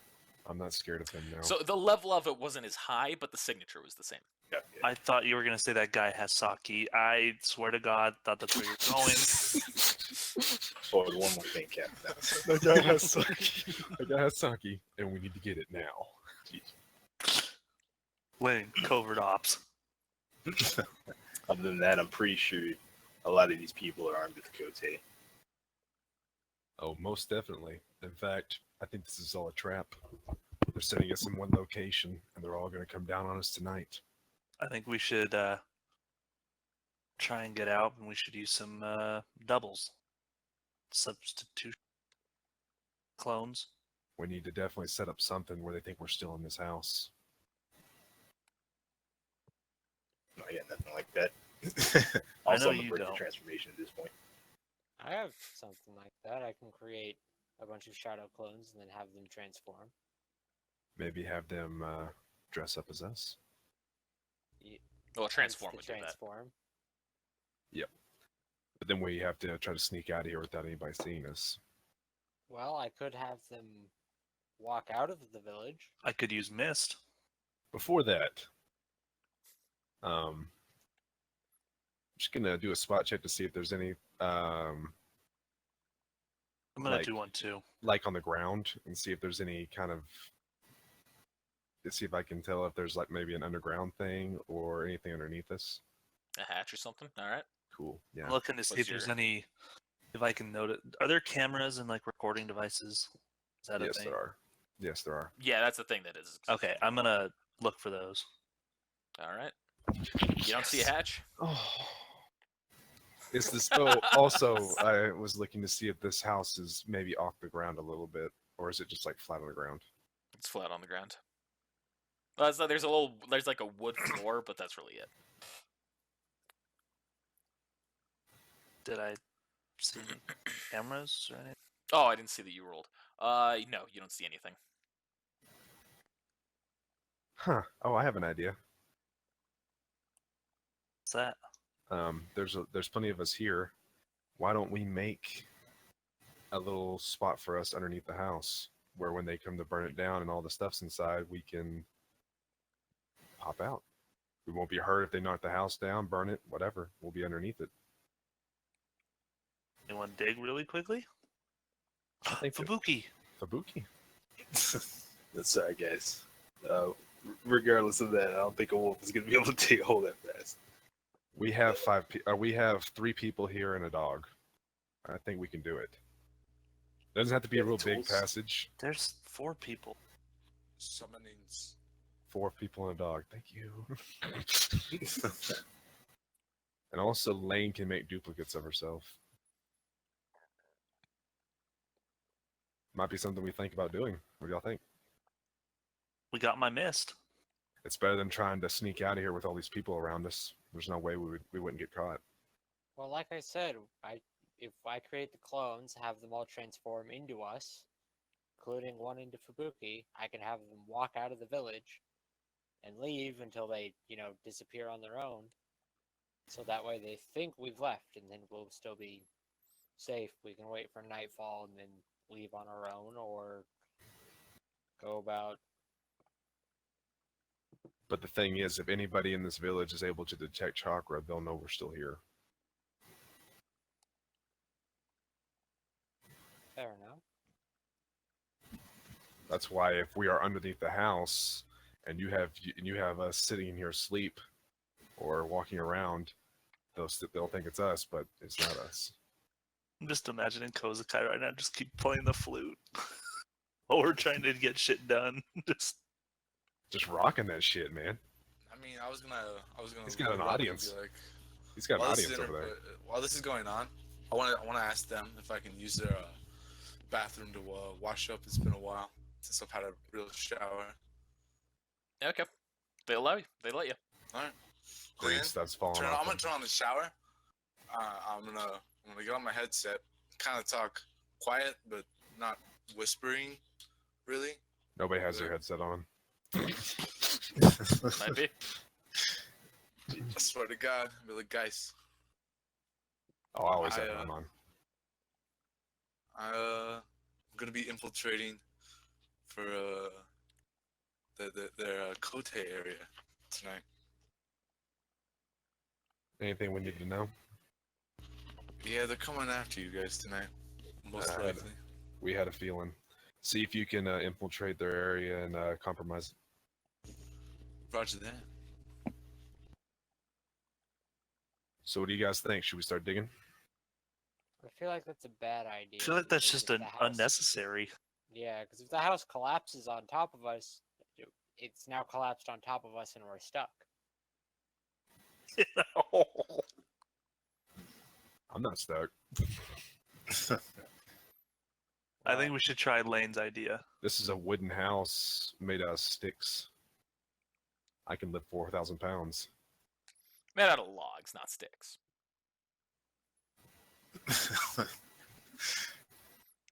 I'm not scared of him now. So the level of it wasn't as high, but the signature was the same. Yeah, I thought you were going to say that guy has sake. I swear to God, thought that's where you're going. Oh, one more thing, Captain. that guy has sake. That guy has sake, and we need to get it now. Lane, covert ops. Other than that, I'm pretty sure a lot of these people are armed with Kote. Oh, most definitely. In fact, I think this is all a trap. They're setting us in one location, and they're all going to come down on us tonight. I think we should try and get out, and we should use some doubles. Substitute clones. We need to definitely set up something where they think we're still in this house. I got nothing like that. I Also, know I'm you break the don't. transformation at this point. I have something like that. I can create a bunch of shadow clones and then have them transform. Maybe have them dress up as us. Well, Hence transform the would do that. transform. But then we have to try to sneak out of here without anybody seeing us. Well, I could have them walk out of the village. I could use mist. Before that, I'm just gonna do a spot check to see if there's any I'm gonna Like- do one too. like on the ground and see if there's any kind of to see if I can tell if there's like maybe an underground thing or anything underneath us. A hatch or something. All right. Cool. Yeah. I'm looking to see What's if there's your- If I can note it, are there cameras and like recording devices? Is that a Yes, thing? there are. Yes, there are. Yeah, that's the thing that is. Okay, I'm gonna look for those. All right. You don't see a hatch? Oh. Is this? Oh, also, I was looking to see if this house is maybe off the ground a little bit, or is it just like flat on the ground? It's flat on the ground. Well, there's like a wood floor, but that's really it. Did I see any cameras or anything? Oh, I didn't see that you rolled. No, you don't see anything. Huh. Oh, I have an idea. What's that? There's plenty of us here. Why don't we make a little spot for us underneath the house, where when they come to burn it down and all the stuff's inside, we can pop out. We won't be hurt if they knock the house down, burn it, whatever. We'll be underneath it. Anyone dig really quickly? think that- Fubuki. Fabuki. That's sorry, guys. Regardless of that, I don't think a wolf is gonna be able to take a hold that fast. We have we have 3 people here and a dog. I think we can do it. Doesn't have to be a Yeah, real big tools. passage. There's 4 people. Summonings. 4 people and a dog. Thank you. And also, Lane can make duplicates of herself. Might be something we think about doing. What do y'all think? We got my mist. It's better than trying to sneak out of here with all these people around us. There's no way we wouldn't get caught. Well, like I said, if I create the clones, have them all transform into us, including one into Fubuki, I can have them walk out of the village and leave until they, disappear on their own. So that way they think we've left, and then we'll still be safe. We can wait for nightfall and then leave on our own, or go about. But the thing is, if anybody in this village is able to detect chakra, they'll know we're still here. Fair enough. That's why if we are underneath the house and you have us sitting here asleep or walking around, they'll think it's us, but it's not us. I'm just imagining Kozakai right now just keep playing the flute while we're trying to get shit done. Just rocking that shit, man. I mean, I was gonna. He's got an Rob and be audience. like, He's got an while this audience is over there. While this is going on, I wanna ask them if I can use their bathroom to wash up. It's been a while since I've had a real shower. Okay. They allow you. They let you. All right. Green Then, stuff's falling I'm off. gonna turn on the shower. I'm gonna get on my headset, kind of talk quiet, but not whispering, really. Nobody has their headset on. Might be. I swear to God, be like, guys, Oh, I always have them on. I'm gonna be infiltrating for their Kote area tonight. Anything we need to know? Yeah, they're coming after you guys tonight, most Alright. likely. We had a feeling. See if you can infiltrate their area and compromise. Roger that. So what do you guys think? Should we start digging? I feel like that's a bad idea. I feel like that's because just if the house- unnecessary. Yeah, because if the house collapses on top of us, it's now collapsed on top of us and we're stuck. I'm not stuck. I think we should try Lane's idea. This is a wooden house made out of sticks. I can lift 4,000 pounds. Made out of logs, not sticks.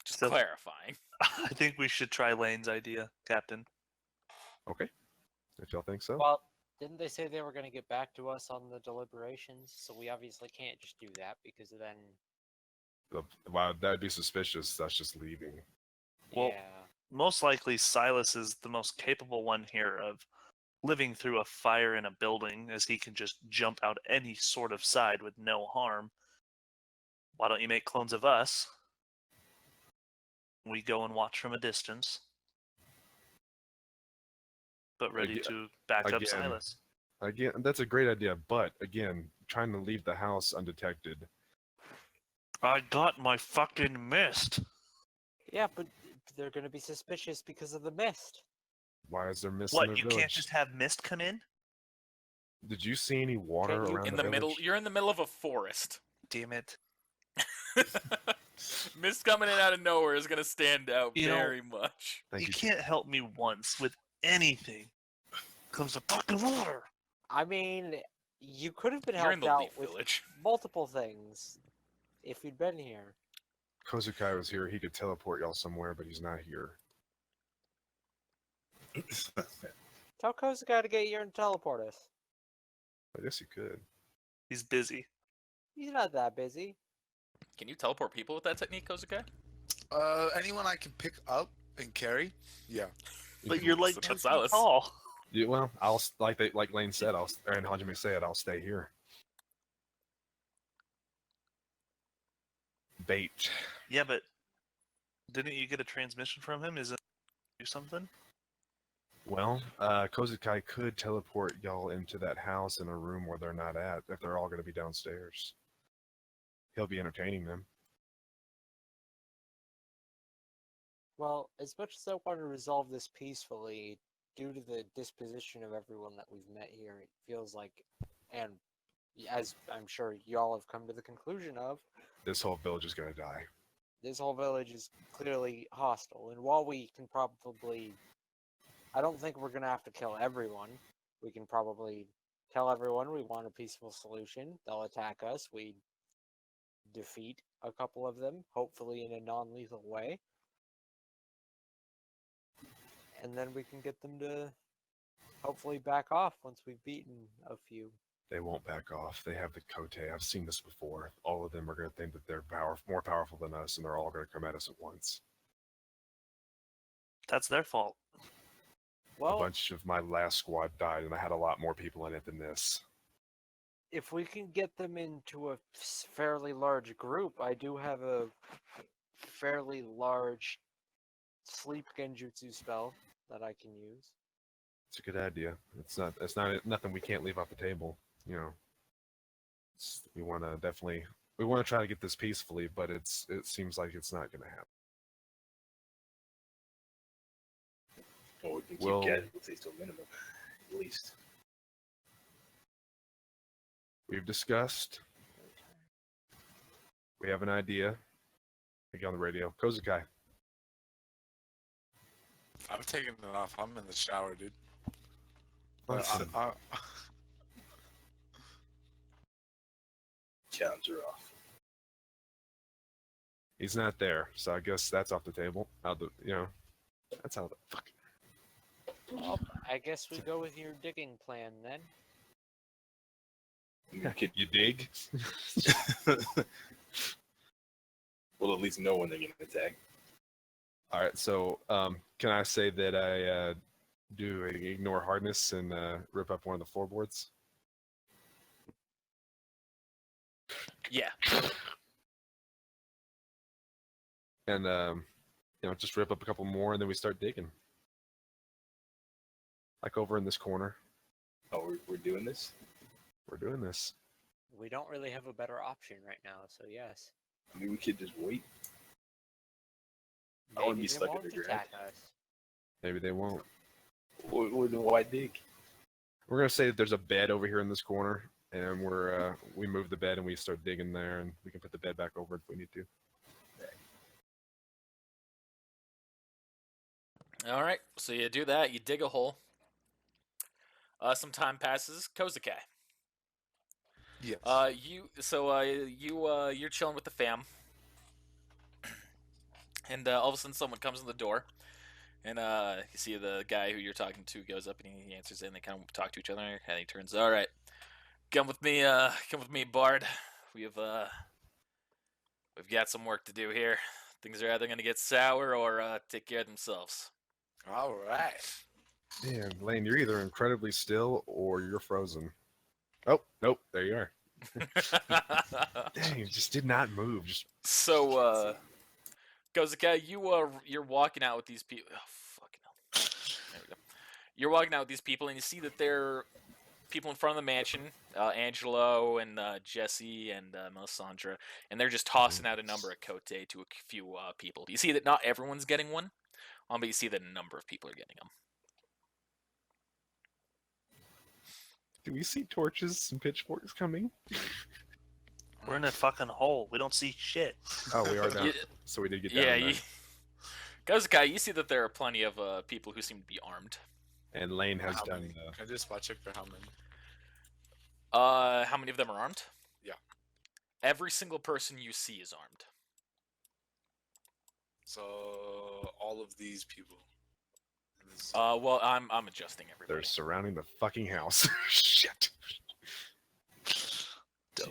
Just So- clarifying. I think we should try Lane's idea, Captain. Okay. If y'all think so. Well, didn't they say they were going to get back to us on the deliberations? So we obviously can't just do that because then. Wow, that'd be suspicious. That's just leaving. Well- yeah. Most likely, Silas is the most capable one here of living through a fire in a building, as he can just jump out any sort of side with no harm. Why don't you make clones of us? We go and watch from a distance, but ready Again- to back up again. Silas. Again, that's a great idea, but again, trying to leave the house undetected. I got my fucking mist. Yeah, but they're gonna be suspicious because of the mist. Why is there mist in What, their you village? can't just have mist come in? Did you see any water Can't you- around In the the middle, village? you're in the middle of a forest. Damn it. Mist coming in out of nowhere is gonna stand out You know, very much. Thank You you. can't help me once with anything. Comes to fucking water. I mean, you could have been You're in helped the out Leaf with Village. multiple things if you'd been here. Kozukai was here. He could teleport y'all somewhere, but he's not here. Tell Kozuka to get here and teleport us. I guess he could. He's busy. He's not that busy. Can you teleport people with that technique, Kozuke? Anyone I can pick up and carry? Yeah. But you're like So 2 that's feet Silas. tall. Yeah, well, like Lane said, and Hajime said, I'll stay here. Bait. Yeah, but didn't you get a transmission from him? Isn't do something? Well, Kozukai could teleport y'all into that house in a room where they're not at, if they're all going to be downstairs. He'll be entertaining them. Well, as much as I want to resolve this peacefully, due to the disposition of everyone that we've met here, it feels like, and as I'm sure y'all have come to the conclusion of, This whole village is going to die. this whole village is clearly hostile. And while we can probably, I don't think we're going to have to kill everyone. We can probably tell everyone we want a peaceful solution. They'll attack us. We defeat a couple of them, hopefully in a non-lethal way. And then we can get them to hopefully back off once we've beaten a few. They won't back off. They have the Kote. I've seen this before. All of them are going to think that they're more powerful than us, and they're all going to come at us at once. That's their fault. A Well, bunch of my last squad died, and I had a lot more people in it than this. if we can get them into a fairly large group, I do have a fairly large sleep genjutsu spell that I can use. It's a good idea. It's not nothing we can't leave off the table. You know, we want to try to get this peacefully, but it seems like it's not going to happen. Or we can keep Well- casualties to a minimum, at least. We've discussed. We have an idea. Get on the radio. Kozukai. I'm taking it off. I'm in the shower, dude. Listen, Counts are off. he's not there, so I guess that's off the table. That's how the fuck. Well, I guess we go with your digging plan then. We could, You dig? we'll at least know when they're going to attack. All right. So, can I say that I do ignore hardness and rip up one of the floorboards? Yeah. And just rip up a couple more, and then we start digging. Like over in this corner. Oh, we're doing this? We're doing this. We don't really have a better option right now, so yes. I mean, we could just wait. I wouldn't Maybe be they stuck in won't the ground. attack us. Maybe they won't. Or the white dig. We're gonna say that there's a bed over here in this corner, and we move the bed and we start digging there, and we can put the bed back over if we need to. All right. So you do that. You dig a hole. Some time passes. Kozukai. Yes. You're chilling with the fam, and all of a sudden someone comes in the door, and you see the guy who you're talking to goes up and he answers it, and they kind of talk to each other, and he turns, all right, come with me, Bard. We've got some work to do here. Things are either gonna get sour or take care of themselves. All right. Man, Lane, you're either incredibly still or you're frozen. Oh, nope, there you are. Dang, you just did not move. Just So, Kozuka, you're walking out with these people. Oh, fucking hell. There we go. You're walking out with these people, and you see that they're people in front of the mansion, Angelo and Jesse and Melisandre, and they're just tossing out a number of cote to a few people. You see that not everyone's getting one, but you see that a number of people are getting them. Do we see torches and pitchforks coming? We're in a fucking hole. We don't see shit. Oh, we are down. Yeah, So we did get down yeah, there. Kazukai, you see that there are plenty of people who seem to be armed. And Lane has How done. many? Can I just spot check for how many? How many of them are armed? Yeah. Every single person you see is armed. So all of these people. And this- Well, I'm adjusting everybody. They're surrounding the fucking house. Shit. Dope.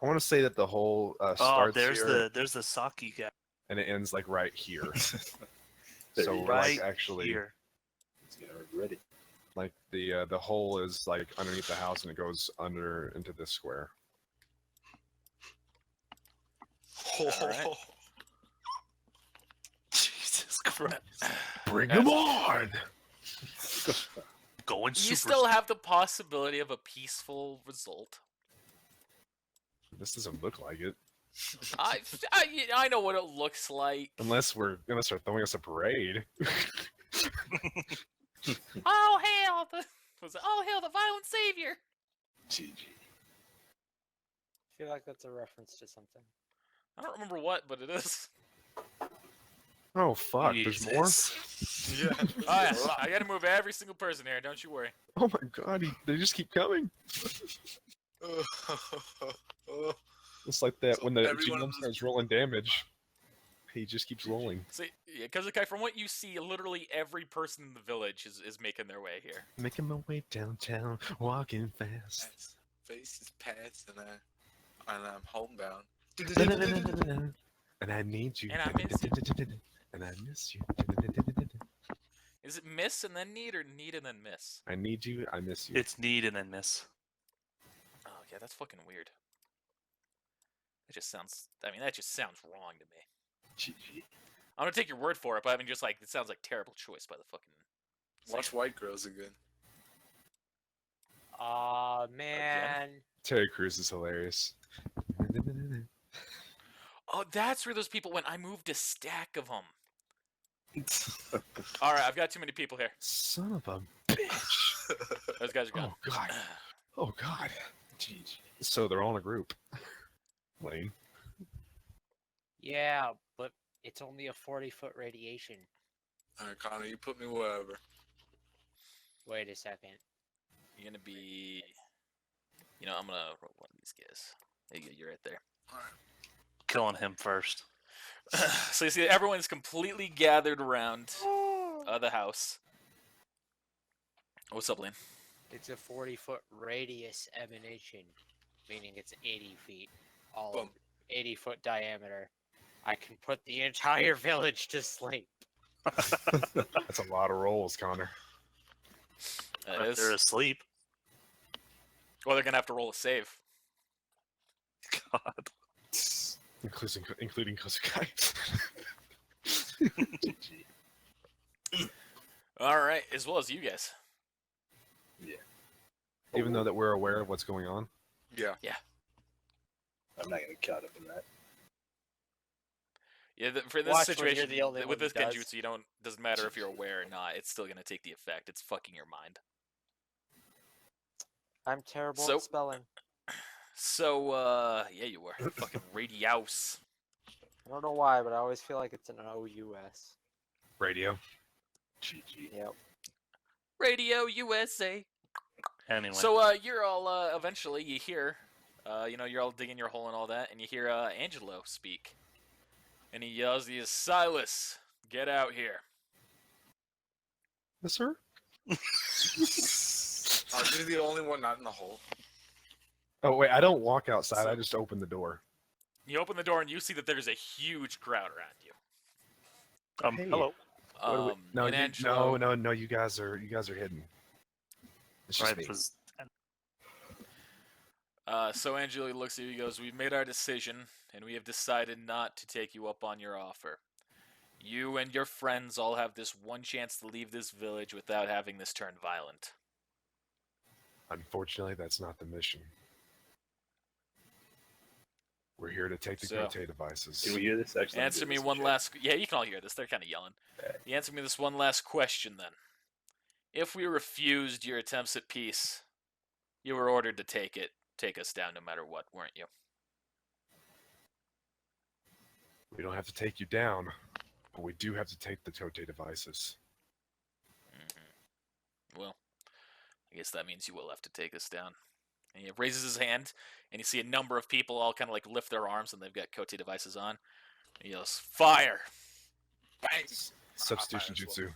I want to say that the whole Oh, starts there's here the Saki guy and it ends like right here. There So you we're go. like right actually here. He's getting ready. like the hole is like underneath the house and it goes under into this square. Alright. Jesus Christ. Bring That's- them on! Going You super. still have the possibility of a peaceful result. This doesn't look like it. I know what it looks like. Unless they're throwing us a parade. Oh hail the violent savior. GG. I feel like that's a reference to something. I don't remember what, but it is. Oh fuck, there's more? Jesus. Yeah. Oh yeah, I gotta move every single person here. Don't you worry. Oh my god, they just keep coming. It's like that So when the every one of GM those starts people- rolling damage. He just keeps rolling. See, yeah, Kazukai, from what you see, literally every person in the village is making their way here. Making my way downtown, walking fast. As faces pass and I'm homebound. And I need you. And I miss you. And I miss you. Is it miss and then need, or need and then miss? I need you. I miss you. It's need and then miss. Oh yeah, that's fucking weird. That just sounds. I mean, that just sounds wrong to me. GG. I'm gonna take your word for it, but I mean, just like it sounds like terrible choice by the fucking. Watch White Girls again. Aw, man. Terry Crews is hilarious. Oh, that's where those people went. I moved a stack of them. All right, I've got too many people here. Son of a bitch. Those guys are gone. Oh god. Oh god. GG. So they're all in a group. Lane. Yeah, but it's only a 40-foot radiation. Alright, Connor, you put me wherever. Wait a second. You're gonna be. You know, I'm gonna roll one of these guys. There you go. You're right there. Alright. Killing him first. So you see, everyone's completely gathered around the house. What's up, Lane? It's a 40-foot radius emanation, meaning it's 80 feet, all Boom. 80-foot diameter. I can put the entire village to sleep. That's a lot of rolls, Connor. It If is. they're asleep. Well, they're gonna have to roll a save. God. Including Kosukai. GG. All right, as well as you guys. Even though that we're aware of what's going on. Yeah. I'm not gonna count up in that. Yeah, for this Watch when you're situation, the only with one this who does. genjutsu, you don't. Doesn't matter if you're aware or not. It's still gonna take the effect. It's fucking your mind. I'm terrible So- at spelling. So, yeah, you were fucking radios. I don't know why, but I always feel like it's an O-U-S. Radio. GG. Yep. Radio USA. Anyway. So, you're all eventually you hear, you know, you're all digging your hole and all that, and you hear Angelo speak, and he yells, "He is Silas, get out here." Yes, sir? Are you the only one not in the hole? Oh, wait, I don't walk outside. I just open the door. You open the door and you see that there's a huge crowd around you. Hey. Hello. What do we- no, and you, Angelo, no, you guys are hidden. It's just Right, me. was So Angelo looks at you, he goes, "We've made our decision, and we have decided not to take you up on your offer. You and your friends all have this one chance to leave this village without having this turn violent." Unfortunately, that's not the mission. We're here to take the So- Gote devices. Did we hear this? Actually, Answer me one last. Yeah, you can all hear this. They're kind of yelling. Alright. You answer me this one last question then. If we refused your attempts at peace, you were ordered to take us down no matter what, weren't you? We don't have to take you down, but we do have to take the Gote devices. Well, I guess that means you will have to take us down. And he raises his hand, and you see a number of people all kind of like lift their arms, and they've got Kote devices on. And he yells, "Fire!" Bangs. Substitution I'll fire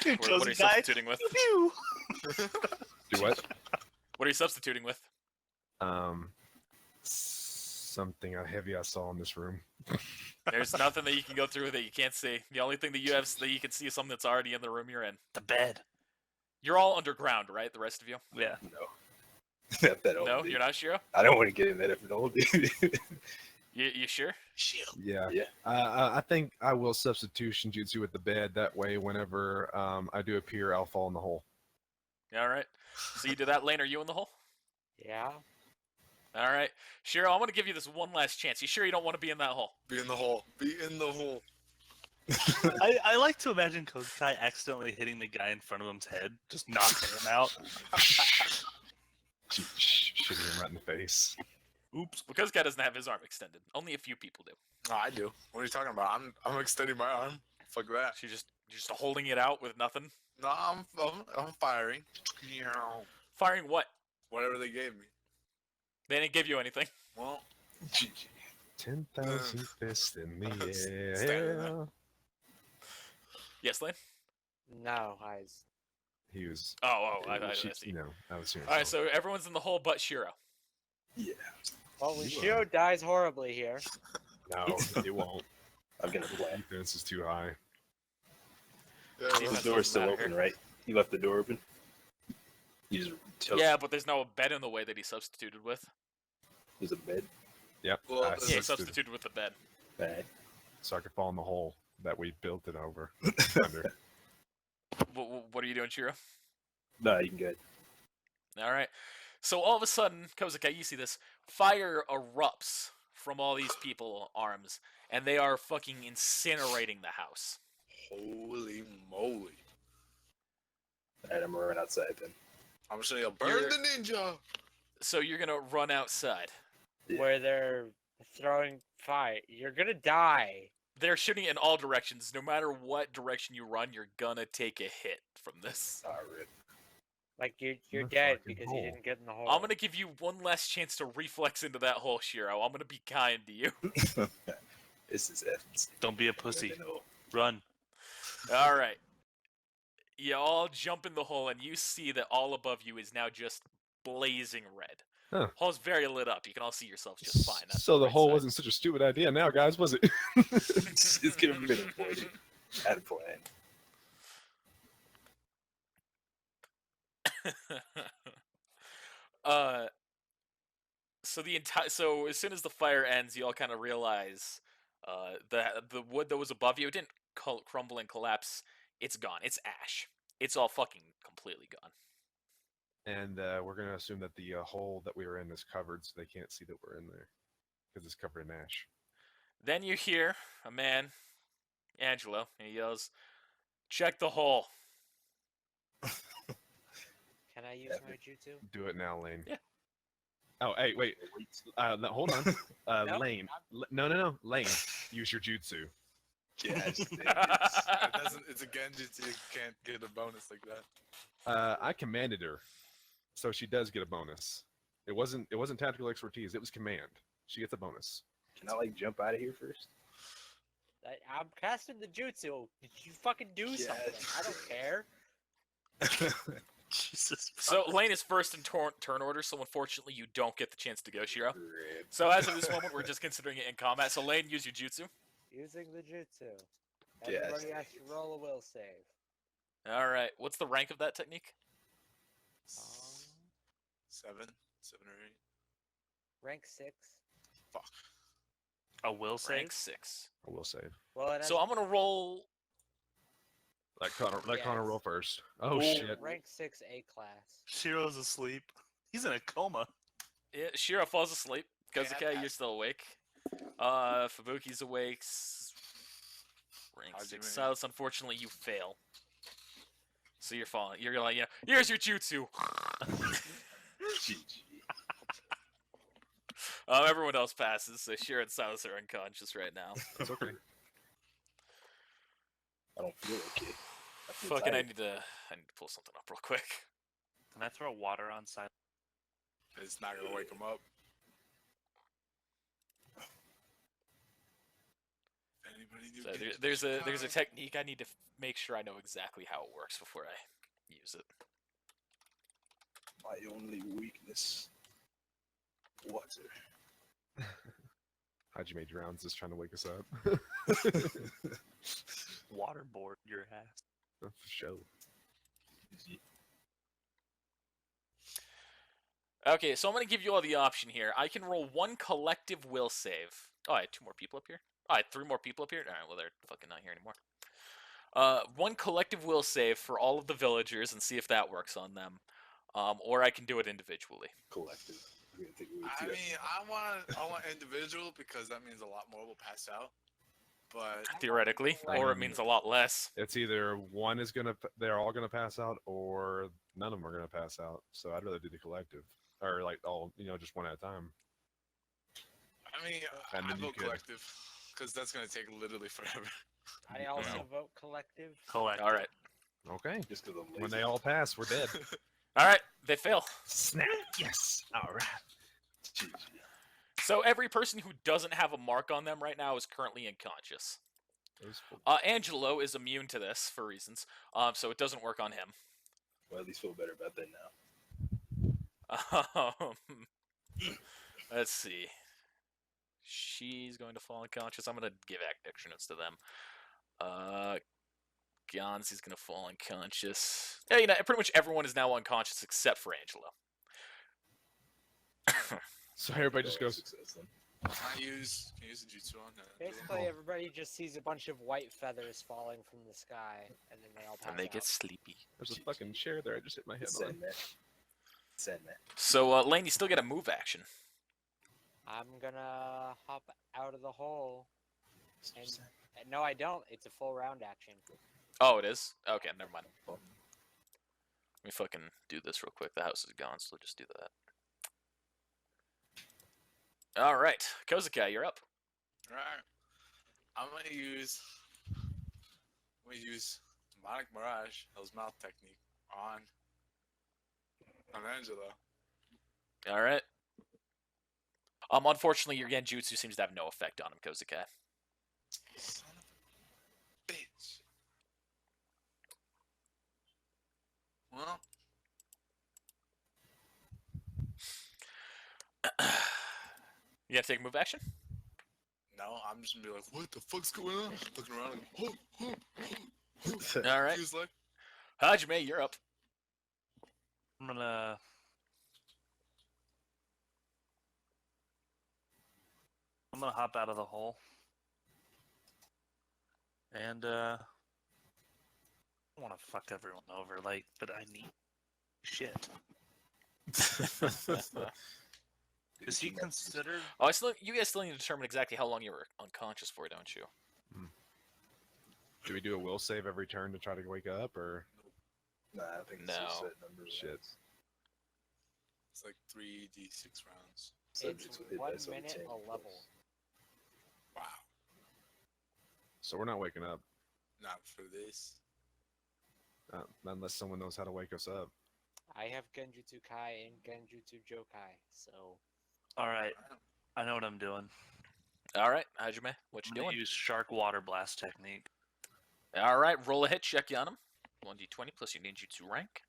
jutsu. What are you substituting with? Pew! Do what? What are you substituting with? Something heavy I saw in this room. There's nothing that you can go through that you can't see. The only thing that you have that you can see is something that's already in the room you're in. The bed. You're all underground, right? The rest of you? Yeah. No. Not that old. No, dude. you're not, Shiro? I don't want to get in that if it old. Dude. You sure? Yeah. Yeah. I think I will substitution jutsu with the bed. That way, whenever I do appear, I'll fall in the hole. All right. So you do that, Lane. Are you in the hole? Yeah. All right. Shiro, I'm going to give you this one last chance. You sure you don't want to be in that hole? Be in the hole. Be in the hole. I like to imagine Kokai accidentally hitting the guy in front of him's head, just knocking him out. Shooting him right in the face. Oops. Because guy doesn't have his arm extended. Only a few people do. No, I do. What are you talking about? I'm extending my arm. Fuck that. So you're just holding it out with nothing? No, I'm firing. Firing what? Whatever they gave me. They didn't give you anything. Well, 10,000 fists in the Standing air. there. Yes, Lane? No, He was. I she- see. No, I was here. All right, so everyone's in the hole but Shiro. Yeah. well, when You Shiro dies horribly here, No, it won't. I'm gonna play. Defense is too high. yeah, Defense The doesn't door's still matter. open, right? You left the door open. You just took. Yeah, but there's no bed in the way that he substituted with. There's a bed. Yep. Well, I Yeah, Yeah, he substituted substituted with the bed. Alright. so I could fall in the hole that we built it over. Under. What are you doing, Shiro? No, you can go. All right. So all of a sudden, Kozakai, you see this fire erupts from all these people arms, and they are fucking incinerating the house. Holy moly. Alright, I'm gonna run outside then. I'm just gonna burn You're- the ninja. So you're gonna run outside. Yeah. where they're throwing fire, you're gonna die. They're shooting in all directions. No matter what direction you run, you're gonna take a hit from this. Alright. Like you're the dead fucking because hole. you didn't get in the hole. I'm gonna give you one last chance to reflex into that hole, Shiro. I'm gonna be kind to you. This is Evans. Don't be a pussy. Run. All right. You all jump in the hole, and you see that all above you is now just blazing red. Huh. Hole's very lit up. You can all see yourselves just fine. That's So the right hole side. wasn't such a stupid idea now, guys, was it? It's gonna be avoided. Had a plan. So as soon as the fire ends, you all kind of realize that the wood that was above you didn't crumble and collapse. It's gone. It's ash. It's all fucking completely gone. And we're gonna assume that the hole that we were in is covered, so they can't see that we're in there because it's covered in ash. Then you hear a man, Angelo, and he yells, "Check the hole." Can I use my jutsu? Do it now, Lane. Yeah. Oh, hey, wait. No, hold on. No, Lane. No. Lane. Use your jutsu. Yeah, I just did. It doesn't. It's a genjutsu. You can't get a bonus like that. I commanded her, so she does get a bonus. It wasn't tactical expertise. It was command. She gets a bonus. Can I like jump out of here first? I'm casting the jutsu. Did you fucking do Yes. something? I don't care. Jesus. So Lane is first in turn order, so unfortunately you don't get the chance to go, Shiro. Rip. So as of this moment, we're just considering it in combat. So Lane, use your jutsu. Using the jutsu. Yes. Everybody has to roll a will save. All right. What's the rank of that technique? Seven or eight. Rank 6. Fuck. A will save? Rank 6. I will save. Well, it So I'm gonna roll. Let Connor Yes. roll first. Oh Ooh. shit! Rank 6 A class. Shiro's asleep. He's in a coma. Yeah, Shiro falls asleep. Yeah, Kozuka, that- you're still awake. Fubuki's awake. Rank 6 Hajime. Silas, unfortunately, you fail. So you're falling. You're like, here's your jutsu. GG. Everyone else passes, so Shiro and Silas are unconscious right now. It's okay. I don't feel okay. I feel Fucking, I tired. need to pull something up real quick. Can I throw water on Silence? It's not gonna wake him up. If anybody knew So Genji there's a Kai- technique I need to make sure I know exactly how it works before I use it. My only weakness. Water. Hajime drowns just trying to wake us up. Waterboard your ass. For show. GG. Okay, so I'm gonna give you all the option here. I can roll one collective will save. Oh, I had 2 more people up here. Oh, I had 3 more people up here. All right, well they're fucking not here anymore. One collective will save for all of the villagers and see if that works on them. Or I can do it individually. Collective. We're gonna take away I two. mean, I want individual because that means a lot more will pass out. But Theoretically, Right. or it means a lot less. It's either one is they're all gonna pass out, or none of them are gonna pass out. So I'd rather do the collective, or like all just one at a time. I mean, And I then you vote could- collective because that's gonna take literally forever. I also vote collective. Collect. All right, Okay. Just because I'm lazy. When they all pass, we're dead. all right, they fail. snap. Yes. All right. GG. So every person who doesn't have a mark on them right now is currently unconscious. Those fools. Angelo is immune to this for reasons, so it doesn't work on him. Well, at least feel better about that now. Let's see. She's going to fall unconscious. I'm going to give action notes to them. Gonzi's going to fall unconscious. Yeah, pretty much everyone is now unconscious except for Angelo. So everybody just goes. Success, then. Can I use the jutsu on that? Basically, everybody just sees a bunch of white feathers falling from the sky, and then they all pass And they out. get sleepy. There's a fucking chair there. I just hit my head on. Send that. Send that. So, Lane, you still get a move action. I'm gonna hop out of the hole. And no, I don't. It's a full round action. Oh, it is? Okay, never mind. Let me fucking do this real quick. The house is gone, so just do that. Alright, Kozuka, you're up. Alright. I'm gonna use Demonic Mirage, Hell's Mouth technique on Angelo. Alright. Unfortunately, your Genjutsu seems to have no effect on him, Kozuka. Son of a bitch. Well, You gotta take move action? no, I'm just gonna be like, what the fuck's going on? Looking around like, Alright. He was like, Hajime, you're up. I'm gonna hop out of the hole. And I want to fuck everyone over, but I need shit. Is he considered? Oh, you guys still need to determine exactly how long you were unconscious for, don't you? Do we do a will save every turn to try to wake up, or Nah, I think it's No. a set number. of Shit. rounds. it's like 3d6 rounds. Subjects It's with hit 1 dice over minute 10 a level. Wow. so we're not waking up Not for this. unless someone knows how to wake us up. I have Genjutsu Kai and Genjutsu Jokai, so All right, I know what I'm doing. Alright, Hajime, what you I'm gonna doing? use Shark Water Blast technique. Alright, roll a hit check on him. 1d20 plus your ninjutsu rank.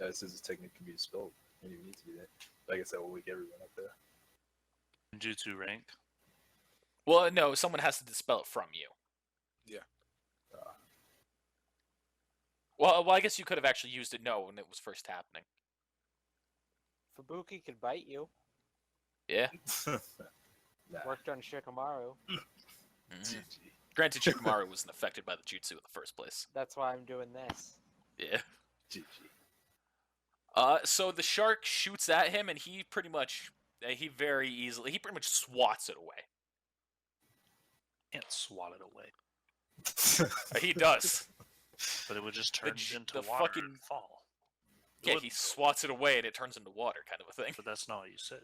It says this technique can be dispelled. You don't even need to do that. I guess that will wake everyone up there. Jutsu rank. Well, no, someone has to dispel it from you. Well, I guess you could have actually used it, when it was first happening. Fubuki could bite you. Yeah. Nah. Worked on Shikamaru. Mhm. GG. Granted, Shikamaru wasn't affected by the jutsu in the first place. That's why I'm doing this. Yeah. GG. So the shark shoots at him, and he pretty much, he pretty much swats it away. Can't swat it away. He does. But it would just The turn j- into the water fucking- and fall. It Yeah, he wouldn't, swats it away, and it turns into water, kind of a thing. but that's not what you said.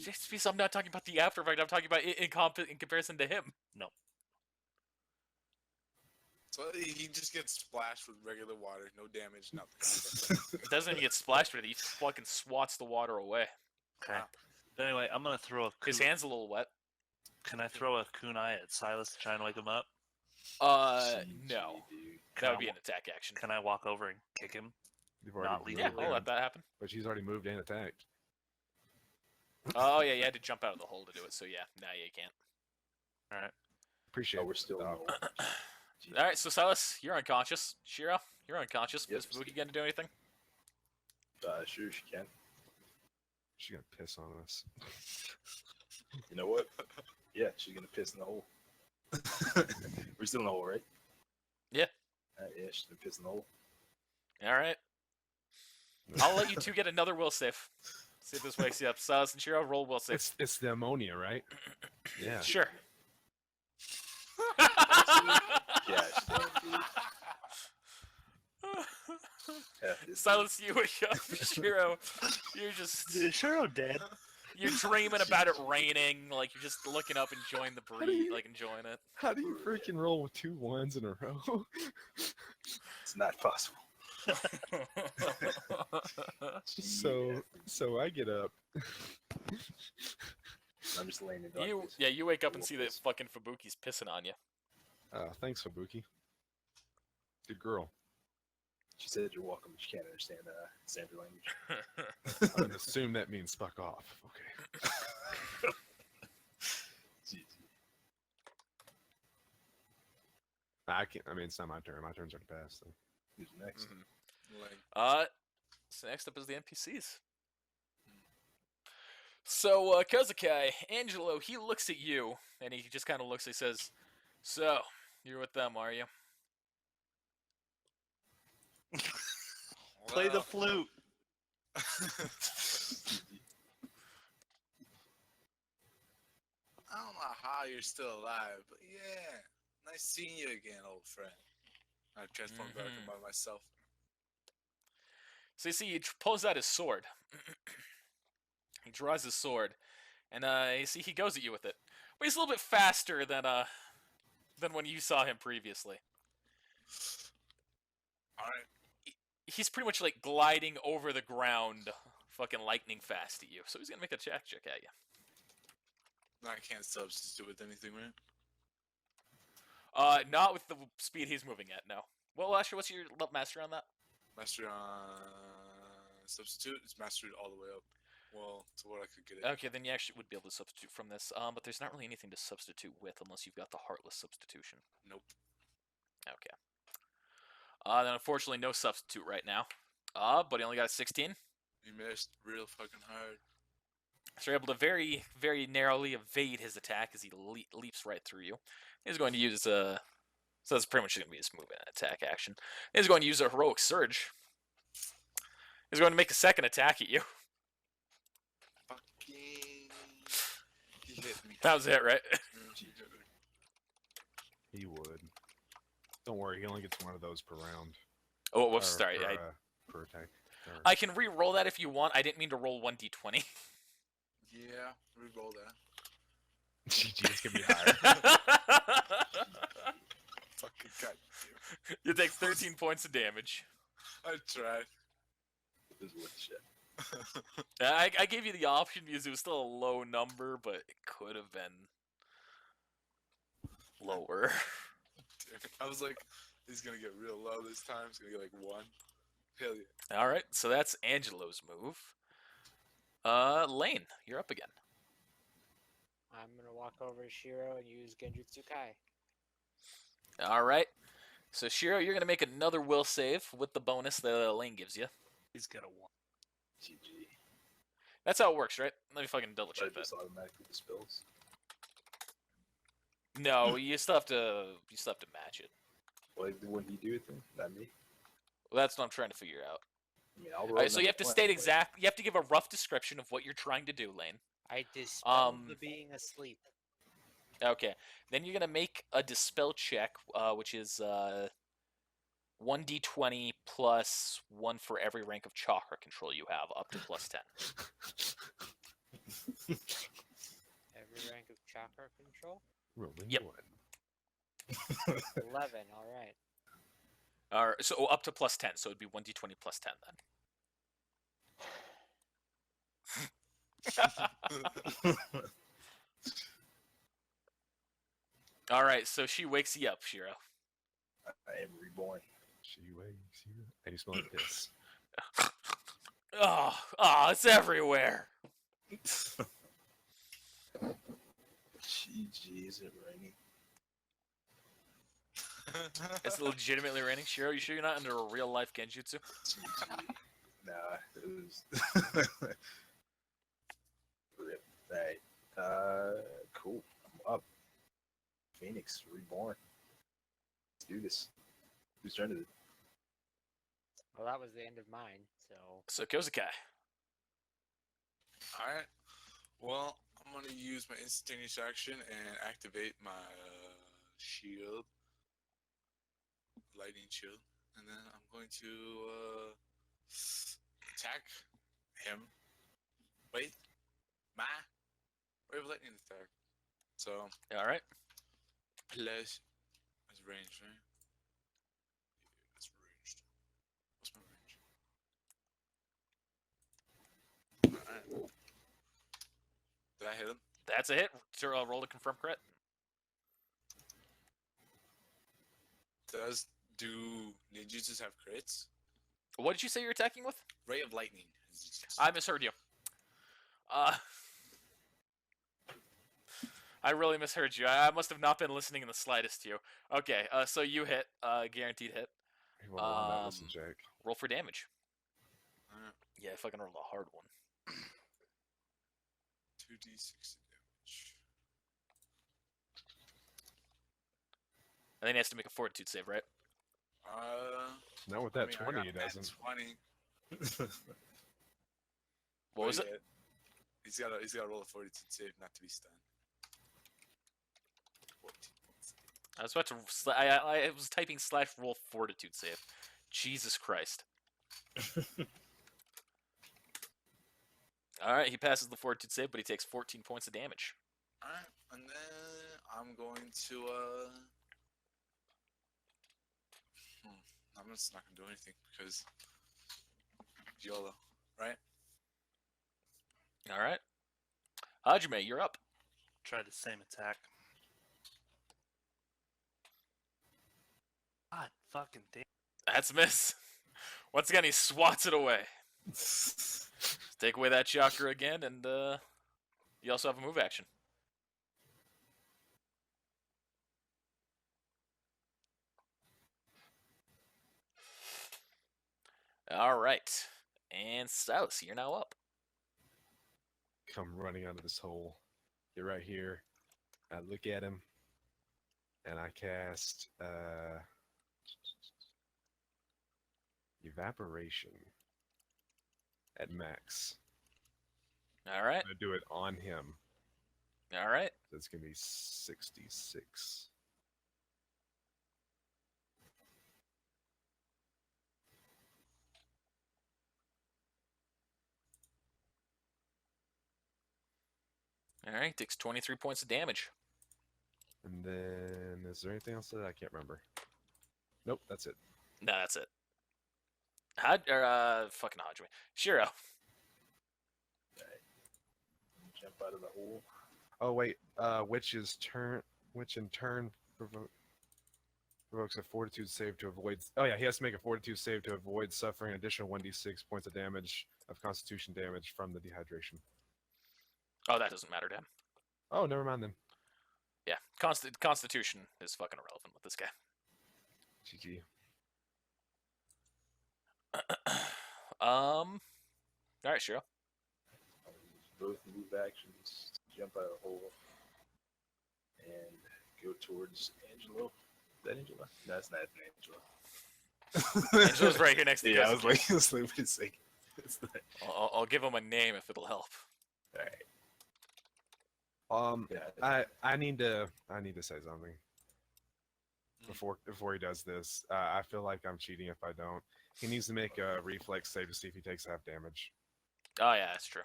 Just because I'm not talking about the after effect, I'm talking about it in comparison to him. So he just gets splashed with regular water, no damage, nothing. It doesn't even get splashed with it. He fucking swats the water away. Okay. Wow. But anyway, I'm gonna throw a. His hand's a little wet. Can I throw a kunai at Silas to try and wake him up? GG, No. dude. That would be an attack action. Can I walk over and kick him? You've Not already leave Yeah, moved, I'll let that happen. but she's already moved and attacked. Oh, yeah, you had to jump out of the hole to do it, so yeah, now you can't. Appreciate Oh, we're it, still dog. normal. GG. Alright, so Silas, you're unconscious. Shiro, you're unconscious. Yep. Is Fubuki gonna do anything? Sure, she can. She's gonna piss on us. You know what? Yeah, she's gonna piss in the hole. We're still in the hole, right? Yeah. Yeah, she's gonna piss in the hole. Alright. I'll let you two get another will save. See if this wakes you up. Silas and Shiro, roll will save. It's the ammonia, right? Yeah. Sure. Yeah, she's dude. F this Silas, you wake up. Shiro, you're just... Sure, dead. You're dreaming about it raining, like you're just looking up, enjoying the do breeze, you- like enjoying it. How do you freaking roll with 2 1s in a row? It's not possible. So I get up. I'm just laying in darkness. you wake up and see that Piss. fucking Fubuki's pissing on you. Thanks, Fubuki. Good girl. She said you're welcome. She can't understand standard language. I'm gonna assume that means fuck off. Okay. GG. I can't. I mean, it's not my turn. My turn's already passed. So. Who's next? Like, So next up is the NPCs. So, Kozakai, Angelo, he looks at you, and he just kind of looks, he says, "So, you're with them, are you?" Play the well, flute. I don't know how you're still alive, but yeah, nice seeing you again, old friend. I transformed back Mhm. by myself. So you see, he pulls out his sword. He draws his sword, and you see he goes at you with it. But he's a little bit faster than when you saw him previously. All right. He's pretty much like gliding over the ground, fucking lightning fast at you. So he's gonna make a check at you. I can't substitute with anything, right? Not with the speed he's moving at. No. Well, Asher, what's your mastery on that? Mastery on substitute. It's mastered all the way up. Well, to what I could get it. Okay, then you actually would be able to substitute from this. But there's not really anything to substitute with unless you've got the Heartless substitution. Nope. Okay. Then unfortunately no substitute right now. But he only got a 16. You missed real fucking hard. So you're able to very, very narrowly evade his attack as he leaps right through you. He's going to use a... So that's pretty much going to be his move and attack action. He's going to use a Heroic Surge. He's going to make a second attack at you. Fucking. He hit me. That was it, right? He would. Don't worry. He only gets one of those per round. Oh, whoops, Or sorry. per attack. Or- I can re-roll that if you want. I didn't mean to roll 1d20. Yeah, re-roll that. GG, it's gonna be higher. Fucking god. You take 13 points of damage. I tried. This is worth the shit. I gave you the option because it was still a low number, but it could have been lower. Damn it. I was like, he's gonna get real low this time. He's gonna get like 1. Hell yeah. All right, so that's Angelo's move. Lane, you're up again. I'm gonna walk over to Shiro and use Genjutsu Kai. All right. So Shiro, you're gonna make another will save with the bonus that Lane gives you. He's got a 1. GG. That's how it works, right? Let me fucking double But check that. just automatically dispels. No, you still have to match it. What do you do with them? Not me. Well, that's what I'm trying to figure out. I mean, I'll roll. All right, so you another have to 20, state but- exact. You have to give a rough description of what you're trying to do, Lane. I dispel the Um, being asleep. Okay. Then you're gonna make a dispel check, which is 1d20 plus 1 for every rank of chakra control you have, up to plus 10. Every rank of chakra control. Rolling Yep. 1. 11. All right. So up to plus 10, so it'd be 1d20 plus 10 then. All right, so she wakes you up, Shiro. I am reborn. She wakes you. And you smell like this. Oh, it's everywhere. GG, is it raining? It's legitimately raining. Shiro, you sure you're not under a real life genjutsu? GG. Nah, it was. Rip. Alright. Cool. I'm up. Phoenix, reborn. Let's do this. Whose turn is it? Well, that was the end of mine. So So Kozakai. Alright. Well, I'm gonna use my instantaneous action and activate my shield, lightning shield, and then I'm going to attack him. Wait, my wave of lightning attack. So All right. plus that's ranged, right? Yeah, that's ranged. What's my range? Alright. Did I hit him? That's a hit. So, roll to confirm crit. Does do ninjutsus have crits? What did you say you're attacking with? Ray of lightning. is ninjutsu. I misheard you. I really misheard you. I must have not been listening in the slightest to you. Okay, so you hit, guaranteed hit. He won't roll that listen Um, check. Roll for damage. Alright, Yeah, I fucking rolled a hard one. 2d6 damage. I think he has to make a fortitude save, right? Not with I that mean, 20, I he got that doesn't. 20. What was it? Yeah, he's got to roll a fortitude save not to be stunned. 14 points. I was about to. I was typing / roll fortitude save. Jesus Christ. All right, he passes the fortitude save, but he takes 14 points of damage. Alright, and then I'm going to I'm just not gonna do anything because YOLO, right? All right, Hajime, you're up. Try the same attack. God fucking damn. That's a miss. Once again, he swats it away. Take away that chakra again, and you also have a move action. All right, and Stylus, you're now up. Come running out of this hole. Get right here. I look at him. And I cast Evaporation at max. All right, I'm gonna do it on him. all right. So it's gonna be 66. All right, takes 23 points of damage. And then is there anything else that I can't remember? Nope, that's it. No, that's it. Fucking Hajime. Shiro. Jump out of the hole. Oh wait, which in turn provokes a fortitude save to avoid. Oh yeah, he has to make a fortitude save to avoid suffering additional 1d6 points of damage of Constitution damage from the dehydration. Oh, that doesn't matter to him. Oh, never mind then. Yeah, Constitution is fucking irrelevant with this guy. GG. All right, Shiro. I'll use both move actions to jump out of the hole and go towards Angelo. Is that Angelo? No, that's not Angelo. Angelo's right here next to Yeah, I Kosuke. was like, wait a second. It's not. I'll give him a name if it'll help. All right. Yeah. I need to say something before he does this. I feel like I'm cheating if I don't. He needs to make a reflex save to see if he takes half damage. Oh yeah, that's true.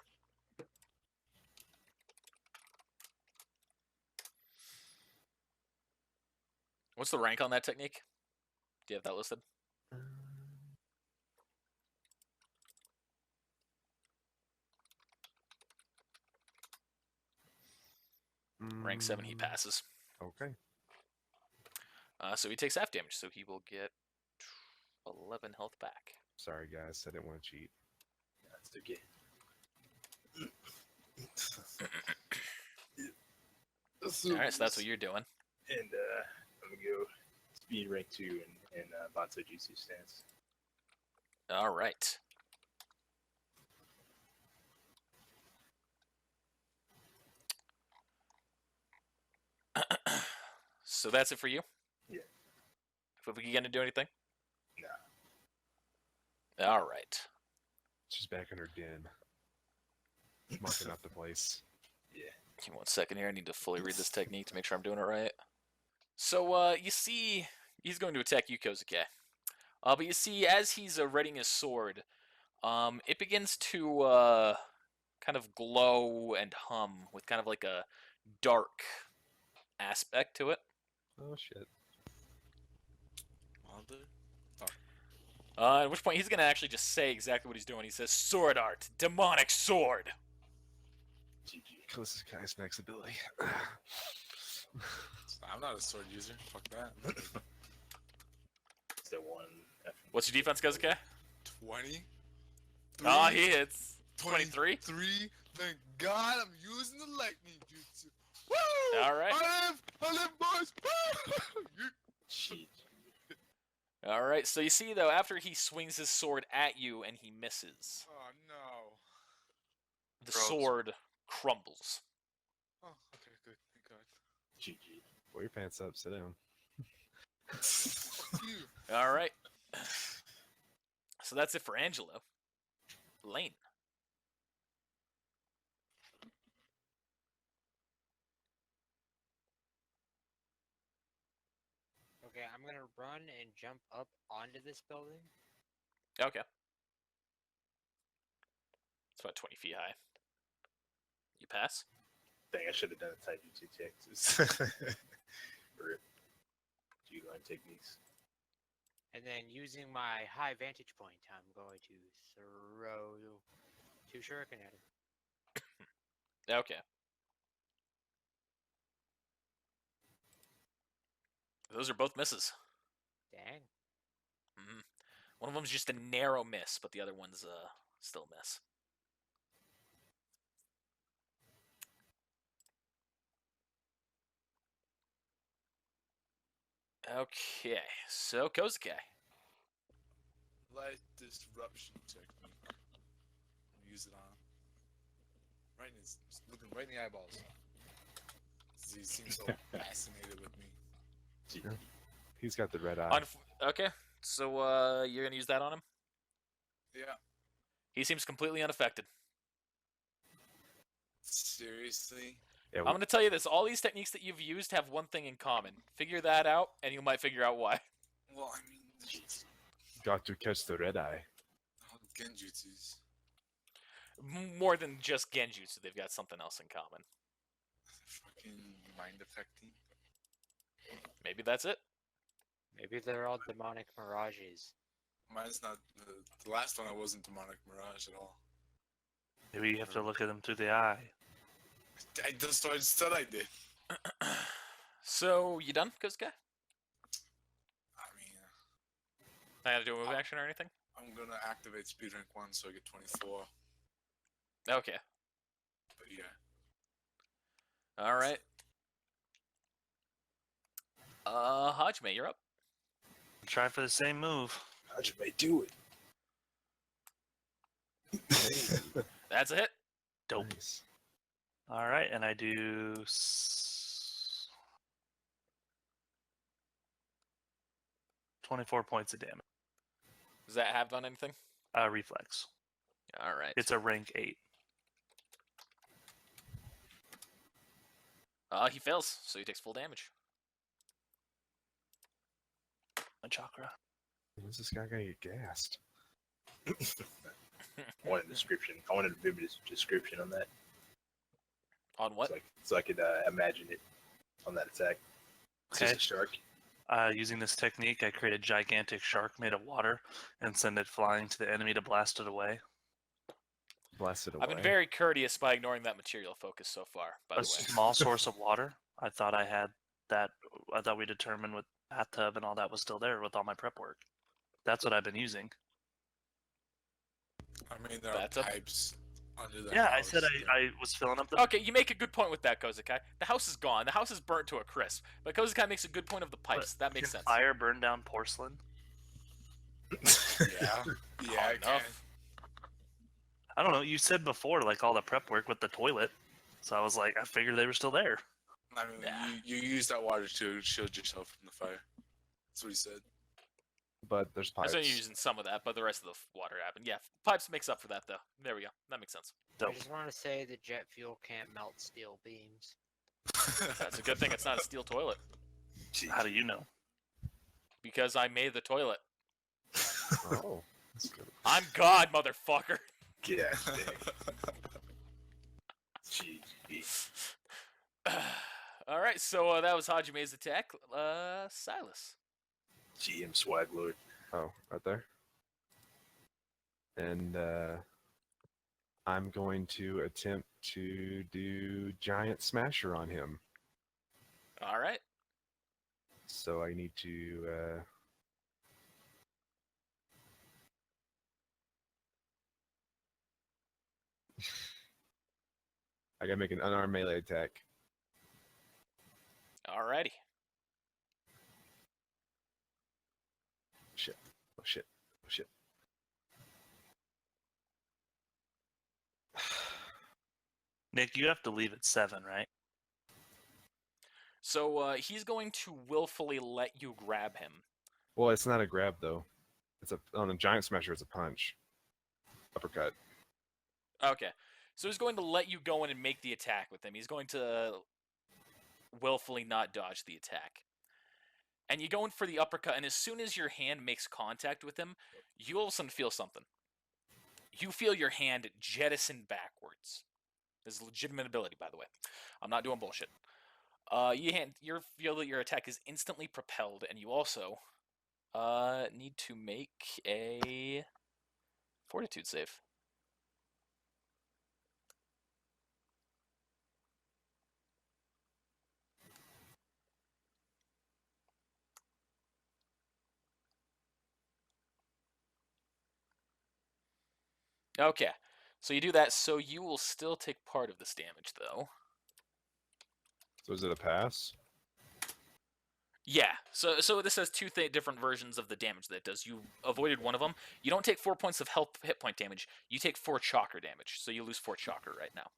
What's the rank on that technique? Do you have that listed? Rank 7, he passes. Okay. So he takes half damage, so he will get 11 health back. Sorry guys, I didn't want to cheat. That's okay. Alright, so that's what you're doing. And I'm gonna go speed rank 2 in Banto Jutsu stance. Alright. So that's it for you? Yeah. If we gonna do anything? No. Alright. She's back in her den, marking out the place. Yeah. Give me 1 second here. I need to fully read this technique to make sure I'm doing it right. So, you see, he's going to attack you, Kosuke. But you see, as he's readying his sword, it begins to kind of glow and hum with kind of like a dark aspect to it. Oh shit. At which point he's going to actually just say exactly what he's doing. He says, "Sword art, demonic sword." GG. This is Kai's next ability. I'm not a sword user. Fuck that. Is that one? What's your defense, Kosuke? 20. Ah, he hits. 23? 3. Thank God I'm using the lightning jutsu. Woo! All right. I live, boys. Woo! Cheat. All right, so you see, though, after he swings his sword at you and he misses, Oh no. the Gross. sword crumbles. Oh, okay, good. Thank God. GG. Pull your pants up, sit down. Fuck you. All right. So that's it for Angelo. Lane. Okay, I'm gonna run and jump up onto this building. Okay. It's about 20 feet high. You pass? Dang, I should have done a Taijutsu check. Rip. Do you learn techniques? And then using my high vantage point, I'm going to throw 2 shuriken at him. Okay. Those are both misses. Dang. Mm-hmm. One of them's just a narrow miss, but the other one's still a miss. Okay, so Kosuke. Light disruption technique. Use it on. Right in his, just looking right in the eyeballs. He seems so fascinated with me. GG. He's got the red eye. Okay, so you're gonna use that on him? Yeah. He seems completely unaffected. Seriously? Yeah, I'm gonna tell you this: all these techniques that you've used have one thing in common. Figure that out, and you might figure out why. Well, I mean, it's got to catch the red eye. all genjutsus. More than just genjutsu, they've got something else in common. Fucking mind affecting. Maybe that's it. Maybe they're all demonic mirages. Mine's not. The last one I wasn't demonic mirage at all. Maybe you have to look at them through the eye. That's what I just said I did. So, you done, Kosuke? I mean, Not gonna do a move action or anything? I'm gonna activate speed rank 1 so I get 24. Okay. But yeah. Alright. Hajime, you're up. Try for the same move. Hajime, do it. That's a hit. Dope. Nice. All right, and I do 24 points of damage. Does that have done anything? Reflex. All right. It's a rank 8. He fails, so he takes full damage. My chakra. When's this guy gonna get gassed? I wanted a description. I wanted a vivid description on that. On what? So I could imagine it on that attack. It's just Okay. a shark. Using this technique, I create a gigantic shark made of water and send it flying to the enemy to blast it away. Blast it away. I've been very courteous by ignoring that material focus so far, by the A way. small source of water. I thought I had that. I thought we determined with bathtub and all that was still there with all my prep work. That's what I've been using. I mean, there are Bathtub? pipes under the Yeah, house. I said I was filling up the. Okay, you make a good point with that, Kozakai. The house is gone. The house is burnt to a crisp. But Kozakai makes a good point of the pipes. That makes Can sense. fire burn down porcelain? Yeah, yeah, Hot I can. enough. I don't know. You said before like all the prep work with the toilet, so I was like, I figured they were still there. I mean, Yeah. you use that water to shield yourself from the fire. That's what he said. But there's I was pipes. only using some of that, but the rest of the water happened. Yeah, pipes makes up for that, though. There we go. That makes sense. I Dope. just want to say the jet fuel can't melt steel beams. That's a good thing it's not a steel toilet. How do you know? Because I made the toilet. Oh, that's good. I'm God, motherfucker. Get out of there. Jeez. Alright, so that was Hajime's attack. Silas. GM Swag Lord. Oh, right there. And I'm going to attempt to do Giant Smasher on him. Alright. So I need to. I gotta make an unarmed melee attack. Alrighty. Shit. Oh shit. Oh shit. Nick, you have to leave at 7, right? So he's going to willfully let you grab him. Well, it's not a grab though. It's on a Giant Smasher. It's a punch. Uppercut. Okay. So he's going to let you go in and make the attack with him. He's going to willfully not dodge the attack. And you go in for the uppercut, and as soon as your hand makes contact with him, you all of a sudden feel something. You feel your hand jettison backwards. This is a legitimate ability, by the way. I'm not doing bullshit. You feel that your attack is instantly propelled, and you also need to make a fortitude save. Okay, so you do that, so you will still take part of this damage, though. So is it a pass? Yeah, so this has two different versions of the damage that it does. You avoided one of them. You don't take 4 points of hit point damage. You take 4 chakra damage, so you lose 4 chakra right now.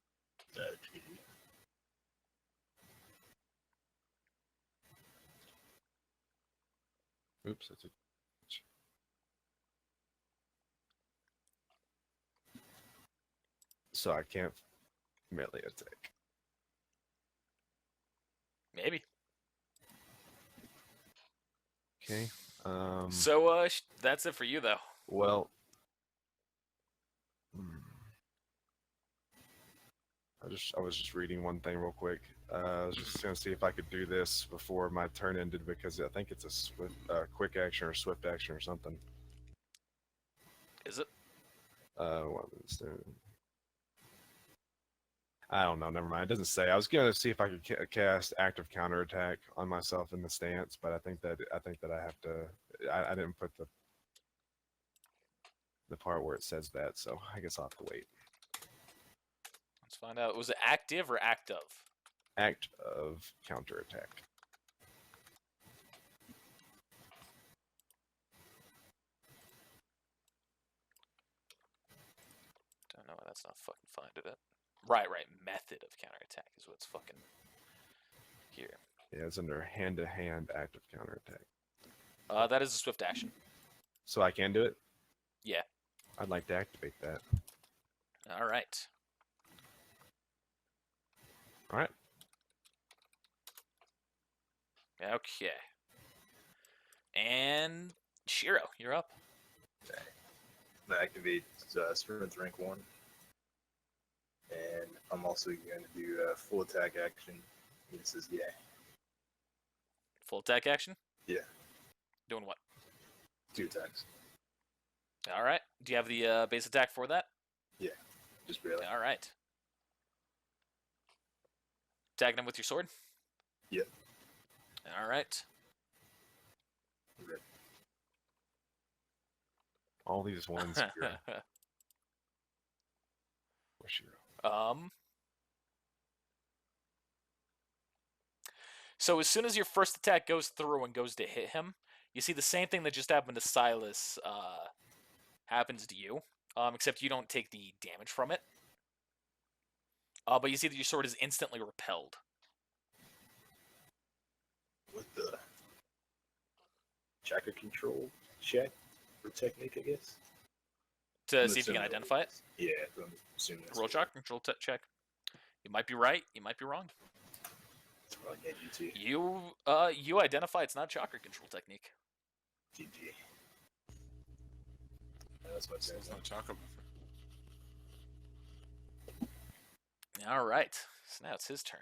Oops, that's a. So I can't melee attack. Maybe. Okay. So that's it for you, though. Well. I was just reading one thing real quick. I was just gonna see if I could do this before my turn ended because I think it's a quick action or swift action or something. Is it? What is there? I don't know. Never mind. It doesn't say. I was gonna see if I could cast active counterattack on myself in the stance, but I think that I have to. I didn't put the part where it says that, so I guess I'll have to wait. Let's find out. Was it active or act of? Act of counterattack. Don't know why that's not fucking finding it. Right. Method of counterattack is what's fucking here. Yeah, it's under hand-to-hand active counterattack. That is a swift action. So I can do it? Yeah. I'd like to activate that. All right. All right. Okay. And Shiro, you're up. I activate strength rank 1. And I'm also going to do a full attack action. This is yeah. Full attack action? Yeah. Doing what? 2 attacks. All right. Do you have the base attack for that? Just barely. All right. Attacking him with your sword? Yep. All right. Red. All these ones. Here. um. So as soon as your first attack goes through and goes to hit him, you see the same thing that just happened to Silas happens to you, except you don't take the damage from it. But you see that your sword is instantly repelled. With the chakra control check or technique, I guess. To I'm see if you can assuming identify it. Yeah, I'm assuming that's Roll what it chakra control check. You might be right. You might be wrong. is. Well, yeah, you too. You identify it's not chakra control technique. GG. That's what it says. It's not chocolate. All right. So now it's his turn.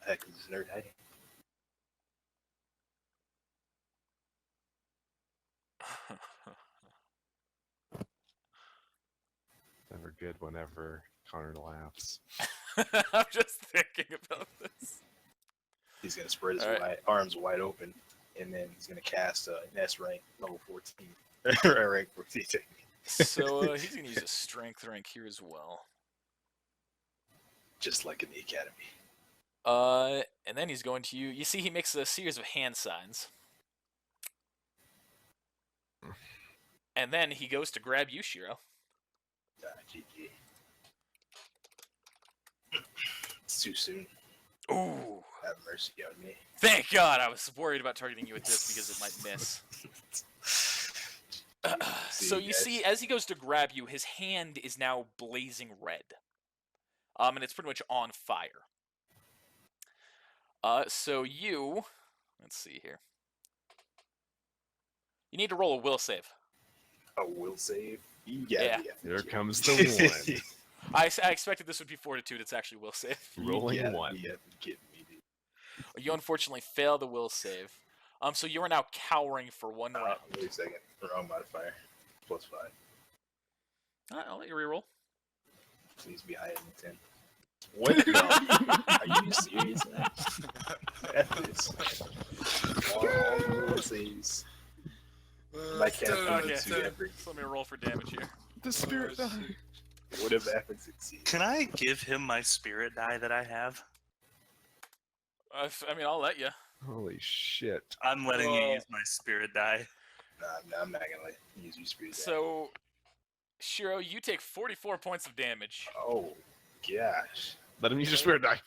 Heck is this nerd hiding? Never good whenever Connor laughs. I'm just thinking about this. He's gonna spread his All right. arms wide open, and then he's gonna cast an S rank level 14. Rank 14 technique. So he's going to use a strength rank here as well. Just like in the academy. And then he's going to you see he makes a series of hand signs. And then he goes to grab you, Shiro. GG. It's too soon. Ooh. Have mercy on me. Thank God, I was worried about targeting you with this because it might miss. So you guys. see, as he goes to grab you, his hand is now blazing red. And it's pretty much on fire. So you... Let's see here. You need to roll a will save. A will save? Yeah. Here comes the one. I expected this would be Fortitude. It's actually will save. Rolling one. You kidding me, dude. You unfortunately fail the will save. So you are now cowering for 1 round. Wait a second. Wrong modifier. +5. Alright, I'll let you reroll. Please be higher than 10. What? No. Are you serious, man? F this. All the will saves. My cat Okay, to every. so let me roll for damage here. The spirit die. What if Evan succeeds? Can I give him my spirit die that I have? I mean, I'll let you. Holy shit. I'm letting you use my spirit die. Nah, I'm not gonna let you use your spirit. So, Shiro, you take 44 points of damage. Oh, gosh. Let him use your spirit die.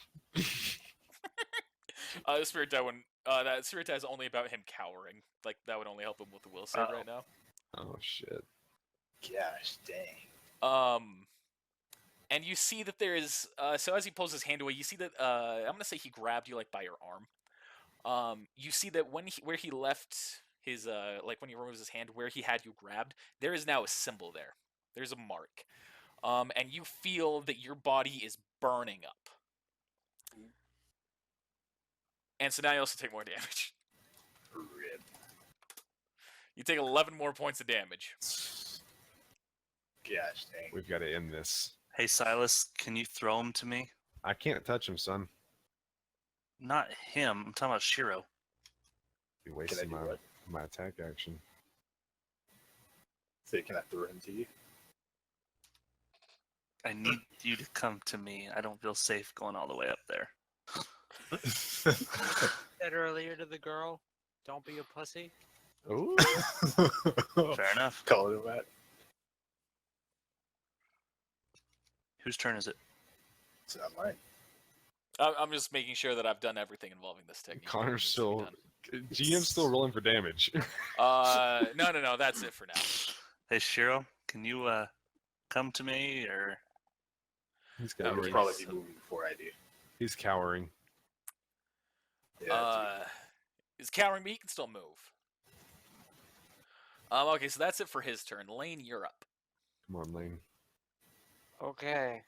The spirit die one. That spirit die is only about him cowering. Like that would only help him with the will save right now. Oh shit. Gosh, dang. And you see that there is. So as he pulls his hand away, you see that. I'm gonna say he grabbed you like by your arm. You see that where he left his like when he removes his hand, where he had you grabbed, there is now a symbol there. There's a mark. And you feel that your body is burning up. And so now you also take more damage. Rip. You take 11 more points of damage. Gosh, dang. We've got to end this. Hey Silas, can you throw him to me? I can't touch him, son. Not him. I'm talking about Shiro. Be Can I wasting do my, what? my attack action. Say, can I throw him to you? I need you to come to me. I don't feel safe going all the way up there. Said earlier to the girl, don't be a pussy. Ooh. Fair enough. Call it a bat. Whose turn is it? It's not mine. I'm just making sure that I've done everything involving this technique. Connor's Everything needs to be still. GM's still rolling for damage. done. No. That's it for now. Hey, Shiro, can you come to me, or He's I would cowering. probably be moving before I do. He's cowering. Yeah, Is cowering, but he can still move. Okay, so that's it for his turn. Lane, you're up. Come on, Lane. Okay.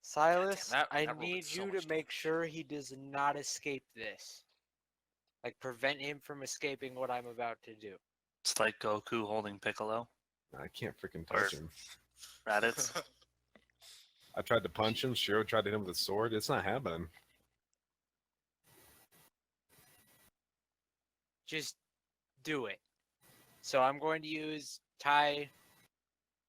Silas, that I roll did need so you much to make damage. sure he does not escape this. Like, prevent him from escaping what I'm about to do. it's like Goku holding Piccolo? I can't freaking touch him. Raditz? I tried to punch him. Shiro tried to hit him with a sword. It's not happening. Just do it. So I'm going to use tie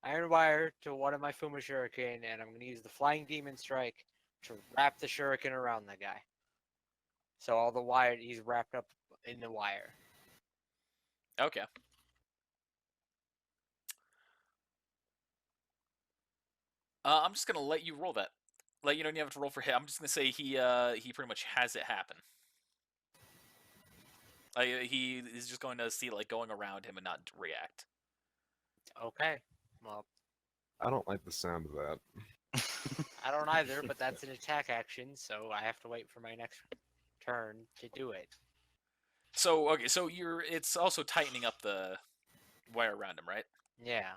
iron wire to one of my Fuma Shuriken, and I'm going to use the Flying Demon Strike to wrap the Shuriken around the guy. So all the wire, he's wrapped up in the wire. Okay. I'm just gonna let you roll that. Like, you don't even have to roll for hit. I'm just gonna say he pretty much has it happen. He is just going to see like going around him and not react. Okay. Well, I don't like the sound of that. I don't either, but that's an attack action, so I have to wait for my next turn to do it. So okay, so it's also tightening up the wire around him, right? Yeah.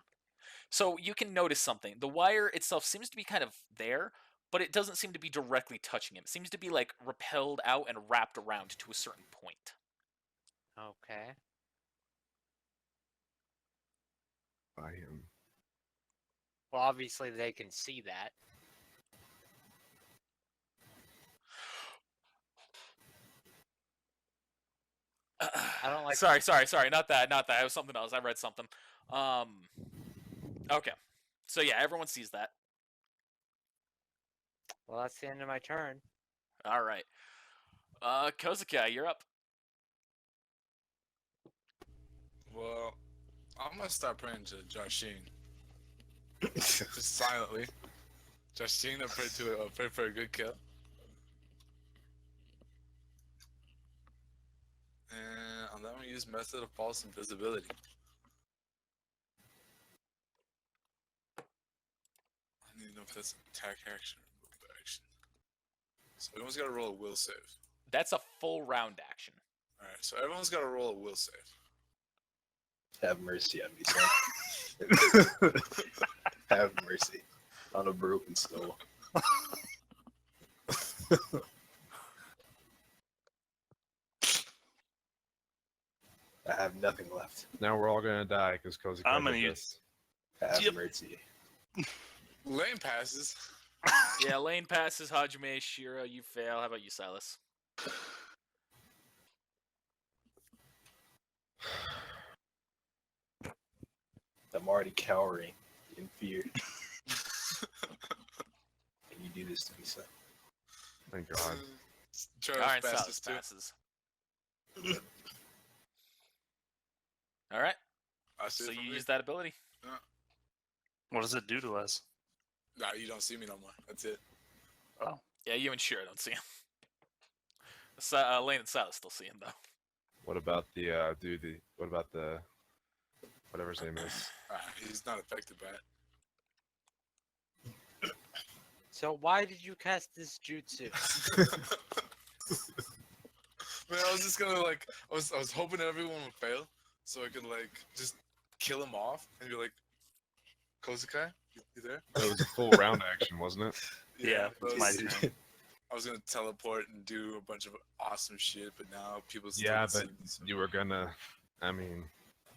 So you can notice something. The wire itself seems to be kind of there, but it doesn't seem to be directly touching him. It seems to be like repelled out and wrapped around to a certain point. Okay. By him. Well, obviously they can see that. I don't like. Sorry. Not that. It was something else. I read something. Okay. So yeah, everyone sees that. Well, that's the end of my turn. All right. Kozuka, you're up. Well, I'm gonna start praying to Joshine. Just silently. Joshine, I pray for a good kill. And I'm gonna use method of false invisibility. I need to know if that's an attack action or move action. So everyone's gotta roll a will save. That's a full round action. Alright, so everyone's gotta roll a will save. Have mercy on me, son. Have mercy on a broken soul. I have nothing left. Now we're all gonna die because Kozuka I'm did gonna this. Have Yep. mercy. Lane passes. Yeah, Lane passes. Hajime, Shiro, you fail. How about you, Silas? I'm already cowering in fear. Can you do this to me, son? Thank God. Charles All right, passes Silas too. passes. All right. I see So it you from me. use that ability. What does it do to us? Nah, you don't see me no more. That's it. Yeah, you and Shiro don't see him. Lane and Silas still see him though. What about the dude? What about the whatever his name is? He's not affected by it. So why did you cast this jutsu? Man, I was just gonna like, I was hoping everyone would fail, so I could like just kill him off and be like, Kozukai, you there? That was a full round action, wasn't it? Yeah, that it's my was- turn. I was gonna teleport and do a bunch of awesome shit, but now people still Yeah, can see but me, so- you were gonna. I mean,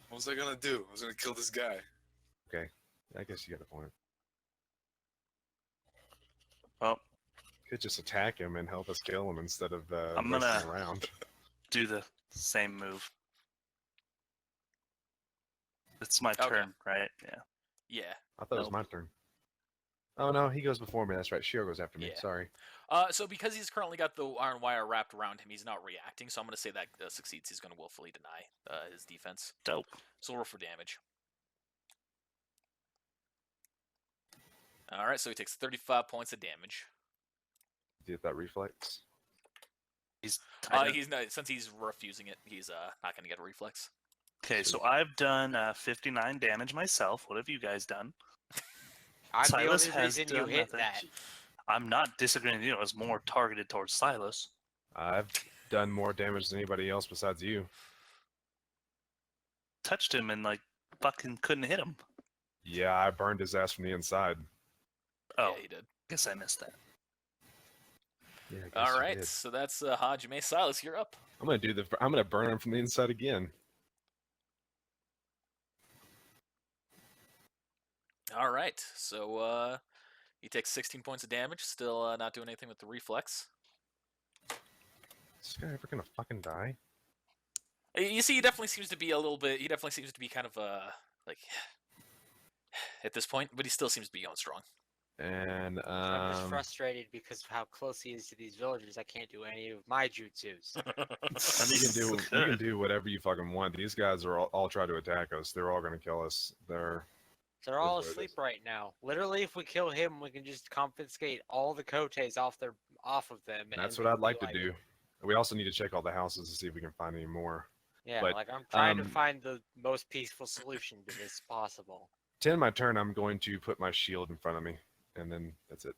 What was I gonna do? I was gonna kill this guy. I guess you got a point. Well, Could just attack him and help us kill him instead of I'm messing gonna- around. do the same move. It's my Okay. turn, right? Yeah. Yeah. I thought it was Nope. my turn. Oh no, he goes before me. That's right. Shiro goes after me. Yeah. Sorry. So because he's currently got the iron wire wrapped around him, he's not reacting. So I'm going to say that succeeds. He's going to willfully deny his defense. Dope. So we'll roll for damage. All right, so he takes 35 points of damage. Get that reflex. He's tied up. He's not, since he's refusing it. He's not going to get a reflex. Okay, so I've done 59 damage myself. What have you guys done? I'm Silas the only has reason you done hit nothing. that. I'm not disagreeing. You know, it's more targeted towards Silas. I've done more damage than anybody else besides you. Touched him and like fucking couldn't hit him. Yeah, I burned his ass from the inside. Oh, Yeah, he did. guess I missed that. Yeah, I guess All you right, did. so that's Hajime. Silas, you're up. I'm gonna burn him from the inside again. All right, so he takes 16 points of damage. Still not doing anything with the reflex. Is this guy ever gonna fucking die? You see, he definitely seems to be a little bit. He definitely seems to be kind of like at this point, but he still seems to be going strong. And I'm just frustrated because of how close he is to these villagers. I can't do any of my jutsus. you can do whatever you fucking want. These guys are all try to attack us. They're all gonna kill us. They're all what it asleep is. right now. Literally, if we kill him, we can just confiscate all the cotes off of them. That's and what they'll I'd like be to do. We also need to check all the houses to see if we can find any more. Yeah, But, like I'm trying to um, find the most peaceful solution to this possible. To end my turn, I'm going to put my shield in front of me, and then that's it.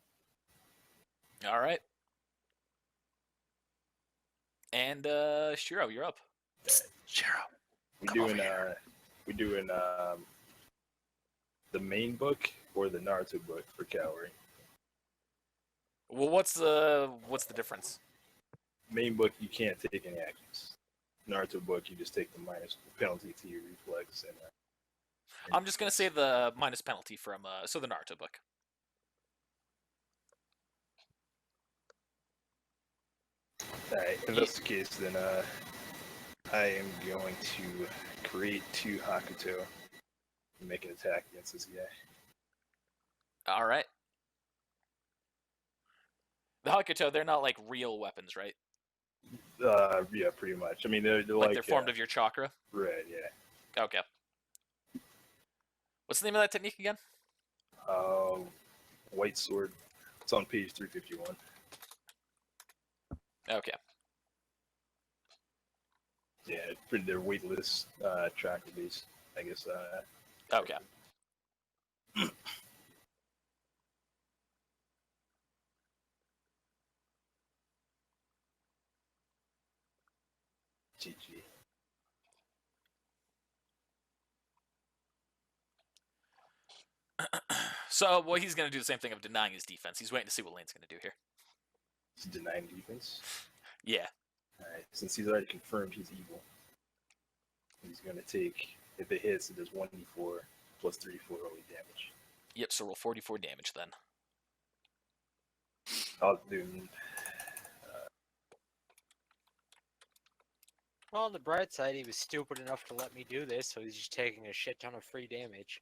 All right, and Shiro, you're up. Shiro. We Come doing over we doing the main book or the Naruto book for cavalry. Well, what's the difference? Main book you can't take any actions. Naruto book you just take the minus penalty to your reflex and. I'm just gonna say the minus penalty from the Naruto book. Alright, if that's the case, then I am going to create 2 Hakuto and make an attack against this guy. All right. The Hakuto, they're not like real weapons, right? Yeah, pretty much. I mean, they're Like like they're formed of your chakra. red, yeah. Okay. What's the name of that technique again? White sword. It's on page 351. Okay. Yeah, they're weightless, tracker based. I guess. Okay. GG. So, well, he's gonna do the same thing of denying his defense. He's waiting to see what Lane's gonna do here. He's denying defense. Yeah. Alright, since he's already confirmed he's evil, he's gonna take, if it hits, it does 1d4 plus 3d4 rolling damage. Yep. So roll 44 damage then. I'll do. Well, on the bright side, he was stupid enough to let me do this, so he's just taking a shit ton of free damage.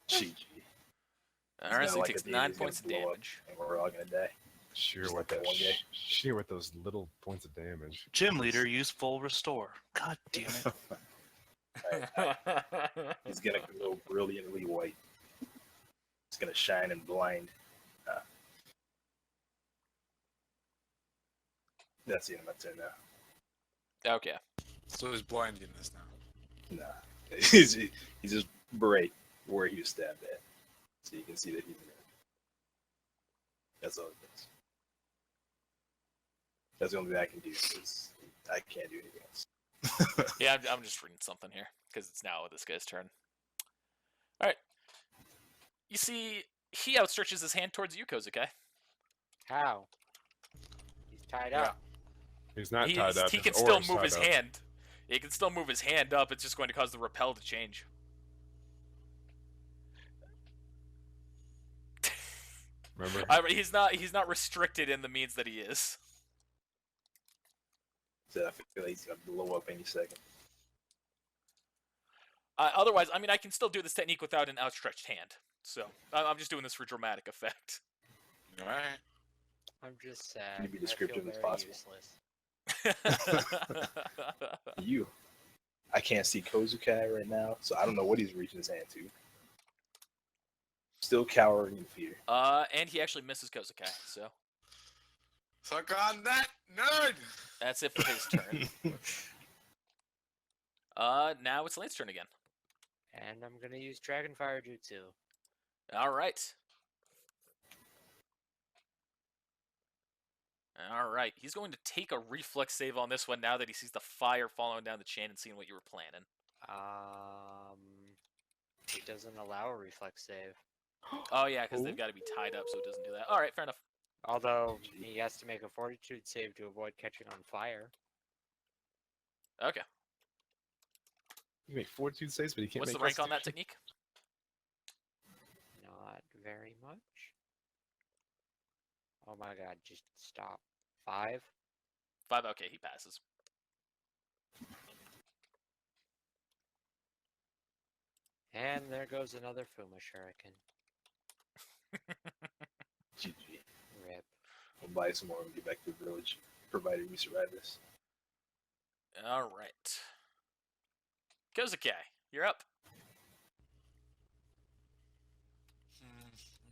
GG. All right. not So he like takes a 9 baby's gonna points of blow up. damage. And we're all gonna die. Sheer Just with like that that one guy. sheer with those little points of damage. Gym leader, use full restore. God damn it. He's gonna go brilliantly white. It's gonna shine and blind. That's the end of my turn now. Okay. So he's blinding us now. Nah, he's just bright where he was stabbed at, so you can see that he's in it. That's all it does. That's the only thing I can do because I can't do anything else. Yeah, I'm just reading something here because it's now this guy's turn. All right. You see, he outstretches his hand towards you, Kozuke. How? He's tied Yeah. up. He's not He tied up. can his still aura's move tied his up. hand. He can still move his hand up. It's just going to cause the repel to change. Remember? He's not restricted in the means that he is. So I feel like he's gonna blow up any second. Otherwise, I mean, I can still do this technique without an outstretched hand. So I'm just doing this for dramatic effect. All right. I'm just sad. Can you be I feel descriptive as very possible? useless. You. I can't see Kozukai right now, so I don't know what he's reaching his hand to. Still cowering in fear. And he actually misses Kozakai, so Suck on that, nerd! that's it for his turn. Now it's Lane's turn again. And I'm gonna use Dragon Fire Jutsu. All right. All right. He's going to take a reflex save on this one now that he sees the fire following down the chain and seeing what you were planning. It doesn't allow a reflex save. Oh, yeah, because they've got to be tied up, so it doesn't do that. All right, fair enough. Although he has to make a Fortitude save to avoid catching on fire. Okay. You make fortitude saves, but you can't What's make the rank on that Constitution? technique? Not very much. Oh my god, just stop. 5? 5. Okay, he passes. And there goes another Fuma Shuriken. GG. Rip. We'll buy some more and get back to the village, provided we survive this. All right. Kozakai, you're up. I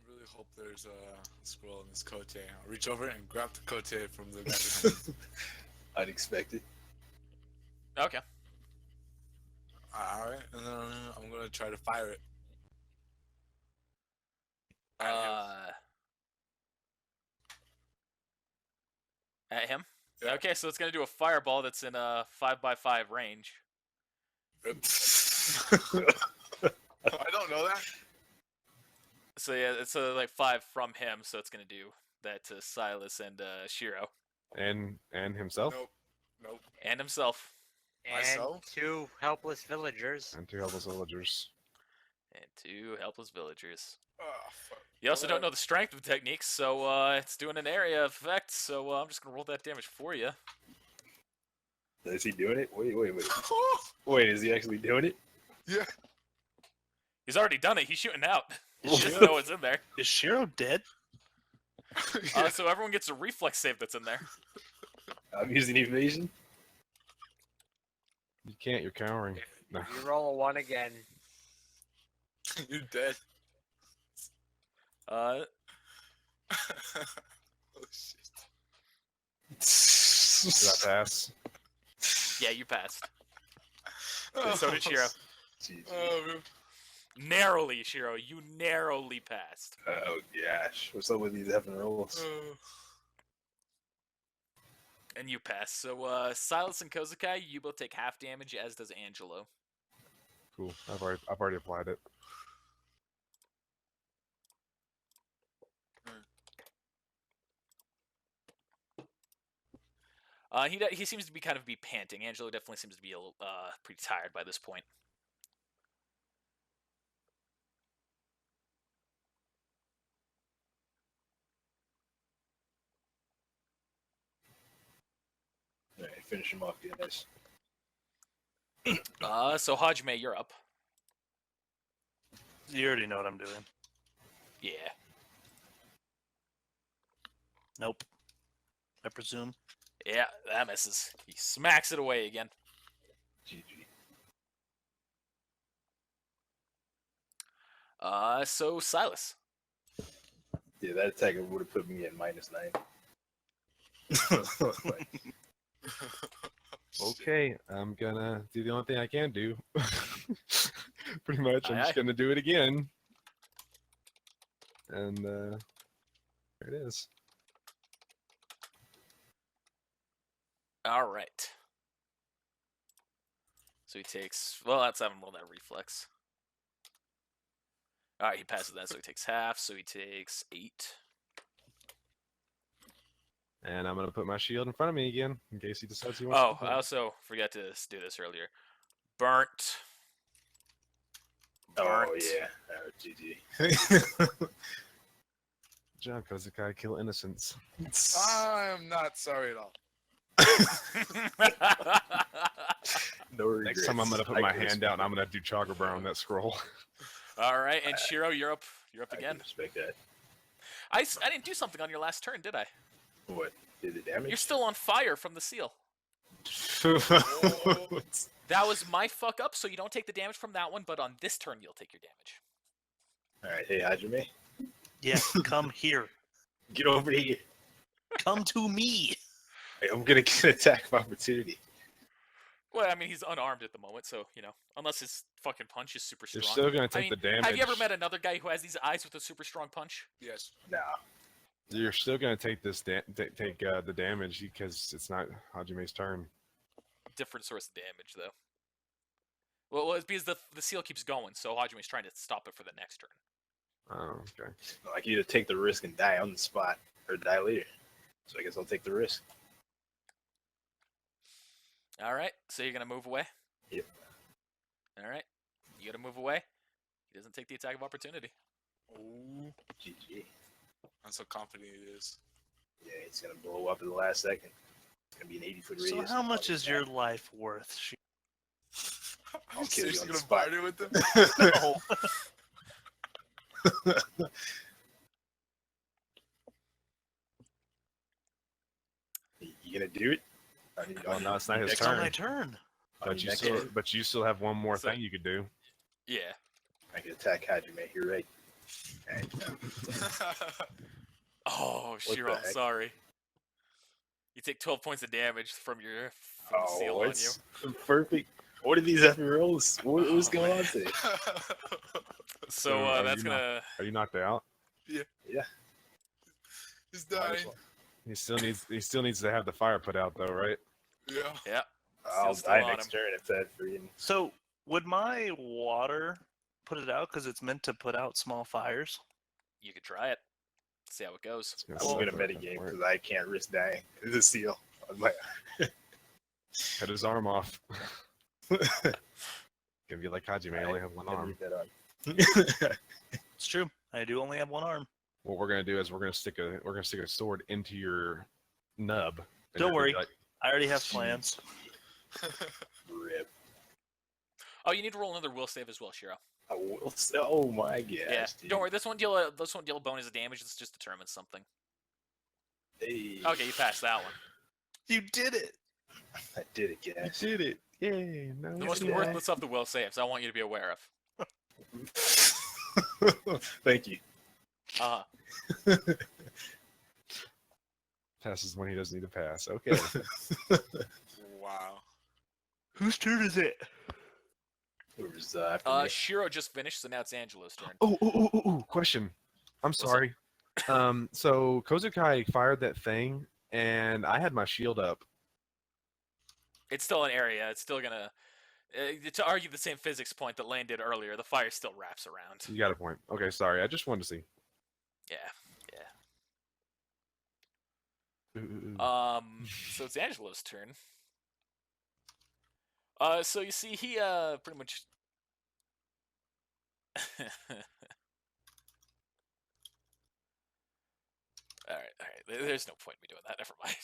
really hope there's a squirrel in this kote. I'll reach over and grab the kote from the guy behind me. Unexpected. Okay. Alright, and then I'm gonna try to fire it. At him? Yeah. Okay, so it's going to do a fireball that's in a 5x5 range. I don't know that. So yeah, it's like 5 from him, so it's going to do that to Silas and Shiro. And himself? Nope. And himself. And Myself? 2 helpless villagers. And 2 helpless villagers. And 2 helpless villagers. Oh, fuck. You also don't know the strength of the techniques, so it's doing an area effect, so I'm just going to roll that damage for you. Is he doing it? Wait. Wait, is he actually doing it? Yeah. He's already done it. He's shooting out. You Is just Shiro, know what's in there. is Shiro dead? Yeah. So everyone gets a reflex save that's in there. I'm using evasion. You can't, you're cowering. No. You roll a 1 again. You're dead. Uh, Oh shit. Did I pass? yeah, you passed. So did Shiro. GG. Oh, Narrowly, Shiro. You narrowly passed. Oh gosh, what's up with these effing rolls? And you pass. So Silas and Kozakai, you both take half damage, as does Angelo. Cool. I've already applied it. He seems to be kind of panting. Angelo definitely seems to be pretty tired by this point. Alright, finish him off, guys. So Hajime, you're up. You already know what I'm doing. Yeah. Nope. I presume. Yeah, that misses. He smacks it away again. GG. So Silas. Yeah, that attack would have put me at -9. Okay, I'm gonna do the only thing I can do. Pretty much, I'm Aye, just aye. gonna do it again. And there it is. All right. So he takes. Well, that's having rolled that reflex. All right, he passes that, so he takes half. So he takes 8. And I'm gonna put my shield in front of me again in case he decides he wants Oh, to do I it. also forgot to do this earlier. Burnt. Oh Burnt. yeah, GG. Good job, Kozakai. Kill innocents. I am not sorry at all. No regrets. Next time I'm gonna put I my can hand respect out and I'm gonna do Chagra Brown on that scroll. All right, and Shiro, you're up. You're up I can again. respect that. I didn't do something on your last turn, did I? What? Did it damage? You're still on fire from the seal. That was my fuck up, so you don't take the damage from that one, but on this turn you'll take your damage. All right, hey Hajime, Yes, come here. get over here. Come to me. Hey, I'm gonna get an attack of opportunity. Well, I mean, he's unarmed at the moment, so unless his fucking punch is super You're strong. still gonna I take mean, the damage. have you ever met another guy who has these eyes with a super strong punch? Yes. Nah, You're still gonna take this the damage because it's not Hajime's turn. Different source of damage, though. Well, it's because the seal keeps going, so Hajime's trying to stop it for the next turn. Oh, okay. like you to take the risk and die on the spot or die later. So I guess I'll take the risk. All right, so you're gonna move away. Yep. All right, you gotta move away. He doesn't take the attack of opportunity. Oh, GG. that's how confident he is. Yeah, it's gonna blow up in the last second. It's gonna be an 80-foot So radius. how much is your life worth? I'm I'll kill you seriously on the gonna spot. barter with him. No. You gonna do it? Well, no, it's not his It's on turn. my turn. But you still have one more So- thing you could do. Yeah. I can attack Hajime. You're right. Alright. Oh, What Shiro, the I'm heck? sorry. You take 12 points of damage from the seal Oh, on you. it's perfect. What are these epic rolls? What's going on today? So are that's you not- gonna. Are you knocked out? He's Might dying. as well. He still needs to have the fire put out though, right? Yeah. Yeah. I'll Still die on next him. turn if that freaking. So would my water put it out because it's meant to put out small fires? You could try it. See how it goes. It's gonna I'm suck gonna for it metagame to work. because I can't risk dying. It's a seal. I'm like, Cut his arm off. Gonna be like Hajime, I only have one never arm. read that on. It's true. I do only have one arm. What we're gonna do is we're gonna stick a sword into your nub. and Don't you're gonna be worry. like, I already have plans. Rip. Oh, you need to roll another will save as well, Shiro. Oh my gosh. Yeah. Dude. Don't worry. This one deal a bonus of damage. This just determines something. Hey, Okay, you passed that one. You did it. I did it, guys. did it! Yay! No, The most Yeah. worthless of the will saves. I want you to be aware of. Thank you. Uh, passes when he doesn't need to pass. Okay. Wow. Whose turn is it? Whoever's after me. Shiro just finished, so now it's Angelo's turn. Oh, question. I'm up? sorry. So Kozukai fired that thing, and I had my shield up. It's still an area. It's still gonna. To argue the same physics point that Lane did earlier, the fire still wraps around. You got a point. Okay, sorry. I just wanted to see. Yeah. Ooh. So it's Angelo's turn. So you see, he pretty much. all right. There's no point in me doing that. Never mind.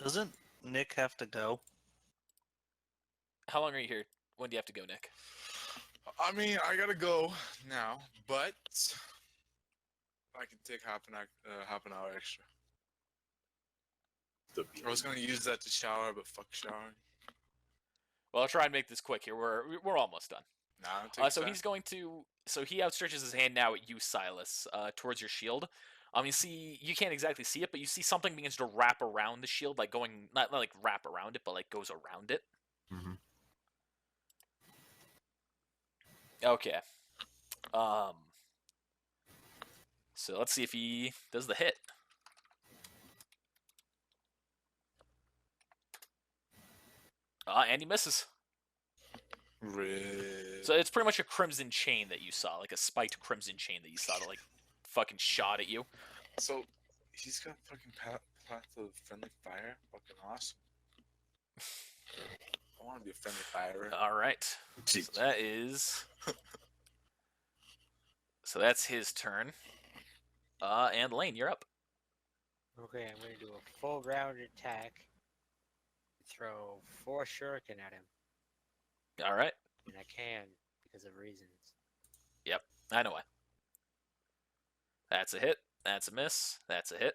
Doesn't Nick have to go? How long are you here? When do you have to go, Nick? I mean, I gotta go now, but I can take half an hour extra. I was gonna use that to shower, but fuck showering. Well, I'll try and make this quick here. We're almost done. Nah, take So time. he's going to. So he outstretches his hand now at you, Silas, towards your shield. You see, you can't exactly see it, but you see something begins to wrap around the shield, like going not like wrap around it, but like goes around it. Mhm. Okay. So let's see if he does the hit. And he misses. Rip. So it's pretty much a crimson chain that you saw, like a spiked crimson chain that you saw that like fucking shot at you. So he's got fucking path of friendly fire. Fucking awesome. I want to be a friendly fire. All right. So that is. So that's his turn. And Lane, you're up. Okay, I'm gonna do a full round attack. Throw 4 shuriken at him, All right. and I can because of reasons. I know why. That's a hit. That's a miss. That's a hit.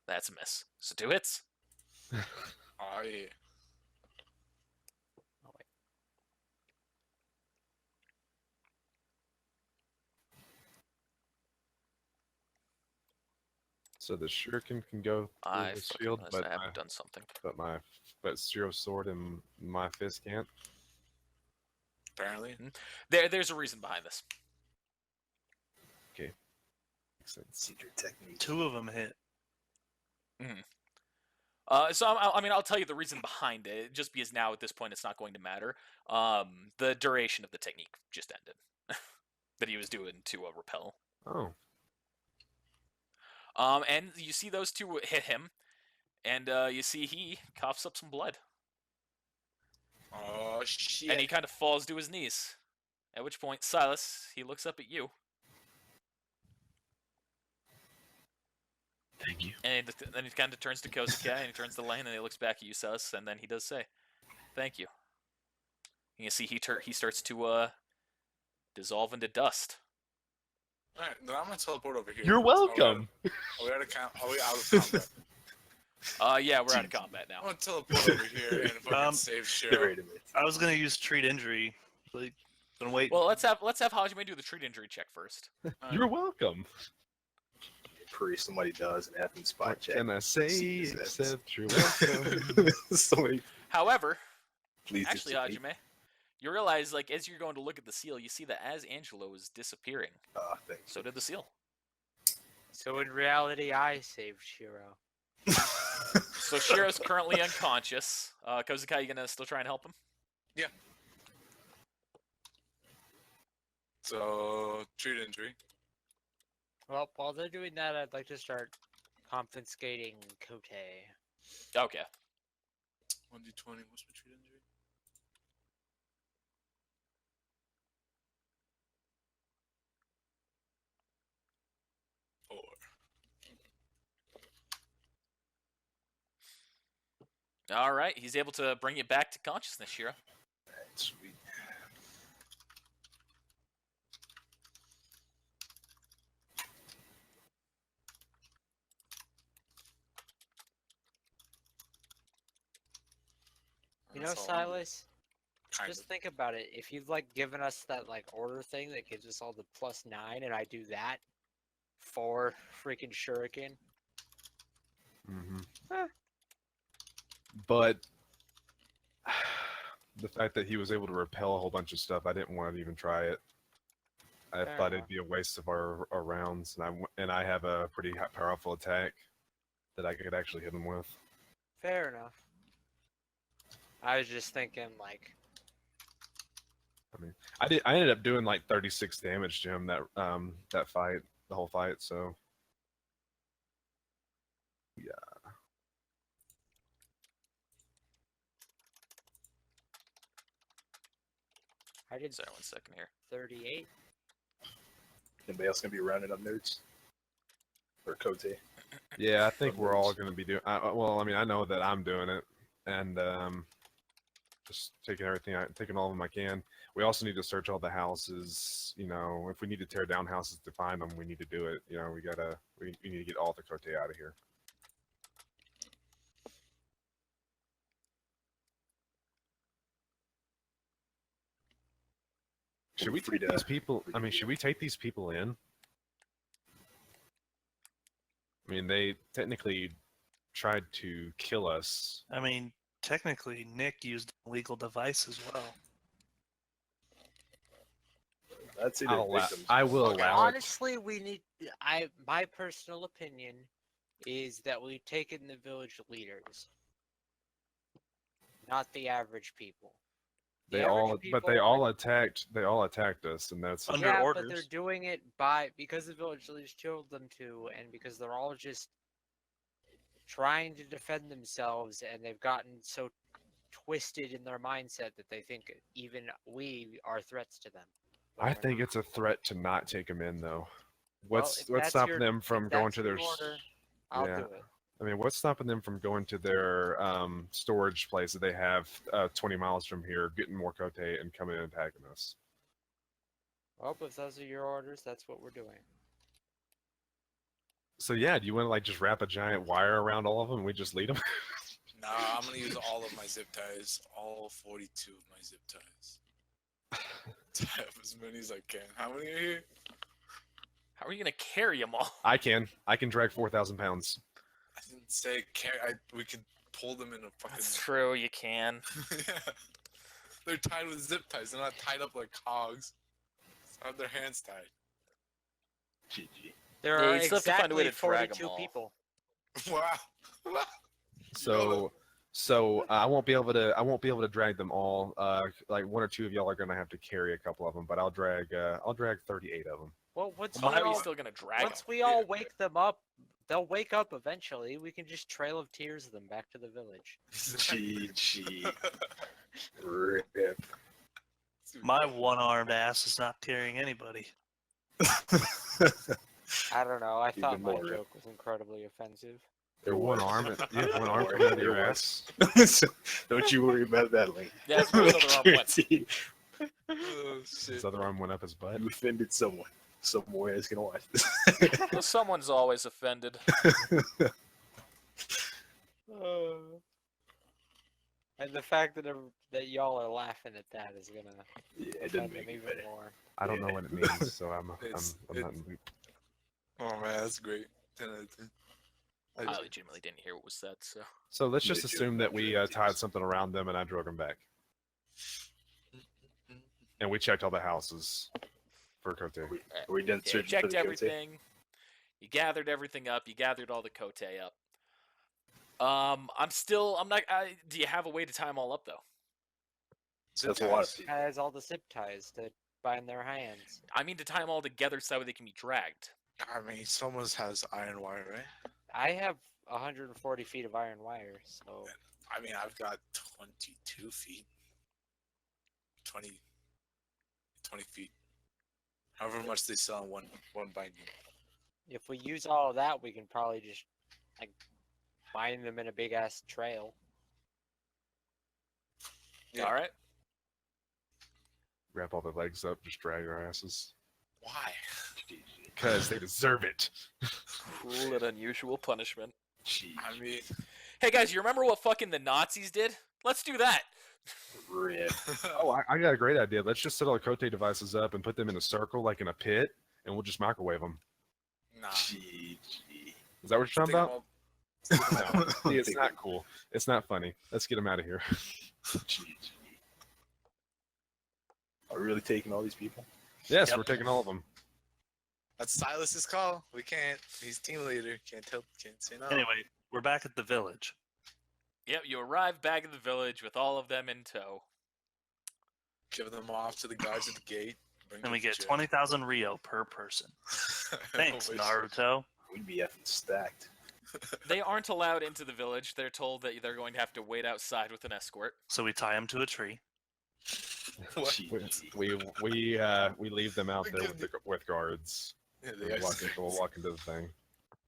That's a miss. So 2 hits. Oh yeah. Oh, wait. So the shuriken can go through I his fucking shield, realized I haven't done something. but Zero's sword and my fist can't. Apparently. There's a reason behind this. Makes sense. Secret technique. 2 of them hit. I mean, I'll tell you the reason behind it, just because now at this point it's not going to matter. The duration of the technique just ended that he was doing to repel. Oh, And you see those two hit him, and you see he coughs up some blood, Oh shit. and he kind of falls to his knees. At which point, Silas, he looks up at you, Thank you. and then he kind of turns to Kozuka, and he turns to Lane, and he looks back at you, Silas, and then he does say, "Thank you." And you see he starts to dissolve into dust. Alright, then I'm gonna teleport over here. you're welcome. Are we out of combat? Yeah, we're out of combat now. I'm gonna teleport over here and fucking save Get Cheryl. rid of it. I was gonna use treat injury. Like, gonna wait. Well, let's have Hajime do the treat injury check first. You're welcome. Pray somebody does an effing spot What check. can I say Jesus. except you're welcome? Somebody, However, please actually, just delete. Hajime, you realize, like, as you're going to look at the seal, you see that as Angelo is disappearing, Thanks. so did the seal. So in reality, I saved Shiro. So Shiro's currently unconscious. Kozuka, you gonna still try and help him? So treat injury. Well, while they're doing that, I'd like to start confiscating Kote. Okay. 1d20. What's my treat injury? Four. All right. He's able to bring you back to consciousness, Shiro. Sweet. You know, That's all I'm doing. Silas, Kind just of. think about it. If you've like given us that like order thing that gives us all the +9, and I do that for freaking shuriken, Mm-hmm. Huh. But the fact that he was able to repel a whole bunch of stuff, I didn't want to even try it. I Fair thought enough. it'd be a waste of our rounds, and I have a pretty powerful attack that I could actually hit him with. fair enough. I was just thinking like, I ended up doing like 36 damage to him that fight, the whole fight. So yeah, I did Sorry, 1 second here. 38. Anybody else gonna be rounding up nerds? Or Kote? yeah, I think Some we're all moves. going to be doing. Well, I mean, I know that I'm doing it, and just taking everything, taking all of them I can. We also need to search all the houses. You know, if we need to tear down houses to find them, we need to do it. You know, we need to get all the Kote out of here. Should we Free take to- these people? free I to mean, do should we take these people in? I mean, they technically tried to kill us. I mean, technically, Nick used a legal device as well. I'd say I'll they're allow, victims. I will Okay. allow it. Honestly, we need. My personal opinion is that we've taken the village leaders, not the average people. The They average all, but they people all are- attacked. They all attacked us, and that's Under yeah, orders. but they're doing it because the village leaders told them to, and because they're all just trying to defend themselves, and they've gotten so twisted in their mindset that they think even we are threats to them. when I we're think not. it's a threat to not take them in, though. Well, What's if what's that's stopping your- them if from going that's to their? your order, I'll yeah. do it. I mean, what's stopping them from going to their storage place that they have 20 miles from here, getting more Kote and coming and attacking us? Well, if those are your orders, that's what we're doing. So yeah, do you want to like just wrap a giant wire around all of them and we just lead them? Nah, I'm gonna use all of my zip ties. All 42 of my zip ties. Tie up as many as I can. How many are here? How are you gonna carry them all? I can drag 4,000 pounds. I didn't say we could pull them in a fucking. That's true. You can. Yeah. They're tied with zip ties. They're not tied up like cogs. They have their hands tied. GG. There Yeah, are you still have to find a way exactly to drag 'em 42 all. people. Wow. So I won't be able to drag them all. Like one or two of y'all are gonna have to carry a couple of them, but I'll drag 38 of them. Well, once Well, we how are you all still gonna drag 'em? once we all wake them up, they'll wake up eventually. We can just Trail of Tears them back to the village. GG. Rip. My one-armed ass is not carrying anybody. I don't know. I thought Even my more. joke was incredibly offensive. They're one arm. You have one arm Or coming out of your there ass. Don't you worry about that, Link. Yeah, that's where his other arm went. Guaranteed Oh shit. His other arm went up his butt. You offended someone. Someone is gonna watch this. Well, someone's always offended. And the fact that that y'all are laughing at that is gonna Yeah, it doesn't offend make them it even better. more. I don't know what it means, so I'm not It's- in the loop. Oh man, that's great. 10 out of 10. I legitimately didn't hear what was said, so. So let's just They do assume that we have tied something around them and I drug them back, and we checked all the houses for Cote. Are we done Yeah, you searching for checked the Cote? everything. You gathered everything up. You gathered all the Cote up. Do you have a way to tie them all up, though? That's a lot of people. Has all the zip ties to bind their hands. I mean to tie them all together so that way they can be dragged. I mean, someone has iron wire, right? I have 140 feet of iron wire, so I mean, I've got 22 feet. 20 feet. However much they sell in one binding. if we use all of that, we can probably just like bind them in a big ass trail. Yeah. All right. Wrap all their legs up, just drag our asses. Why? Because they deserve it. Cruel and unusual punishment. Jeez. I mean, Hey guys, you remember what fucking the Nazis did? Let's do that. Rip. Oh, I got a great idea. Let's just set all the Cote devices up and put them in a circle, like in a pit, and we'll just microwave them. nah. GG. Is that what you're talking about? No, No, it's not cool. It's not funny. Let's get them out of here. GG. Are we really taking all these people? Yes, Yep. we're taking all of them. That's Silas's call. We can't. He's team leader. Can't say no. Anyway, we're back at the village. Yep, you arrive back at the village with all of them in tow. Give them off to the guards at the gate. Bring And them we to get jail. 20,000 Rio per person. Thanks, Wish- Naruto. We'd be effing stacked. They aren't allowed into the village. They're told that they're going to have to wait outside with an escort. So we tie him to a tree. What? GG. We leave them out there with guards. Yeah, We'll they we'll walk into the thing.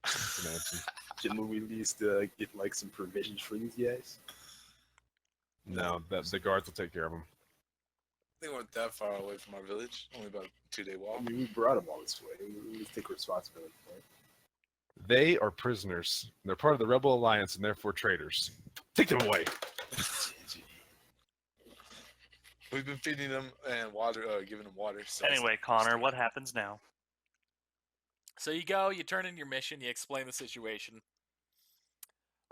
The mansion. Shouldn't we at least get like some provisions for these guys? No, the guards will take care of them. They weren't that far away from our village. Only about a 2-day I walk. mean, we brought them all this way. We take responsibility for it. They are prisoners. They're part of the Rebel Alliance and therefore traitors. Take them away. GG. We've been feeding them and water, giving them water. So Anyway, Connor, what happens now? So you go, you turn in your mission, you explain the situation.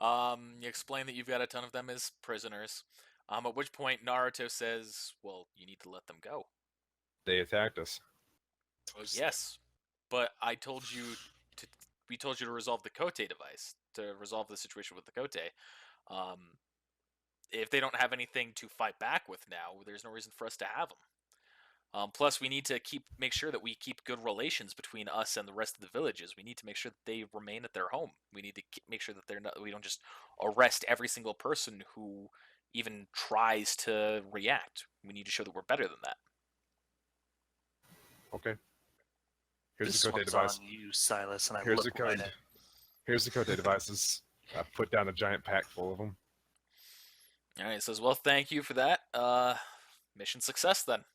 You explain that you've got a ton of them as prisoners. At which point Naruto says, "Well, you need to let them go." They attacked us. Yes, but we told you to resolve the Kote device, to resolve the situation with the Kote. If they don't have anything to fight back with now, there's no reason for us to have them. Plus, we need to make sure that we keep good relations between us and the rest of the villages. We need to make sure that they remain at their home. We need to make sure that we don't just arrest every single person who even tries to react. We need to show that we're better than that. Okay. Here's This the Kote one's device. on you, Silas, and I Here's the look right code. at Here's the Kote devices. I put down a giant pack full of them. All right, it says, "Well, thank you for that. Mission success then.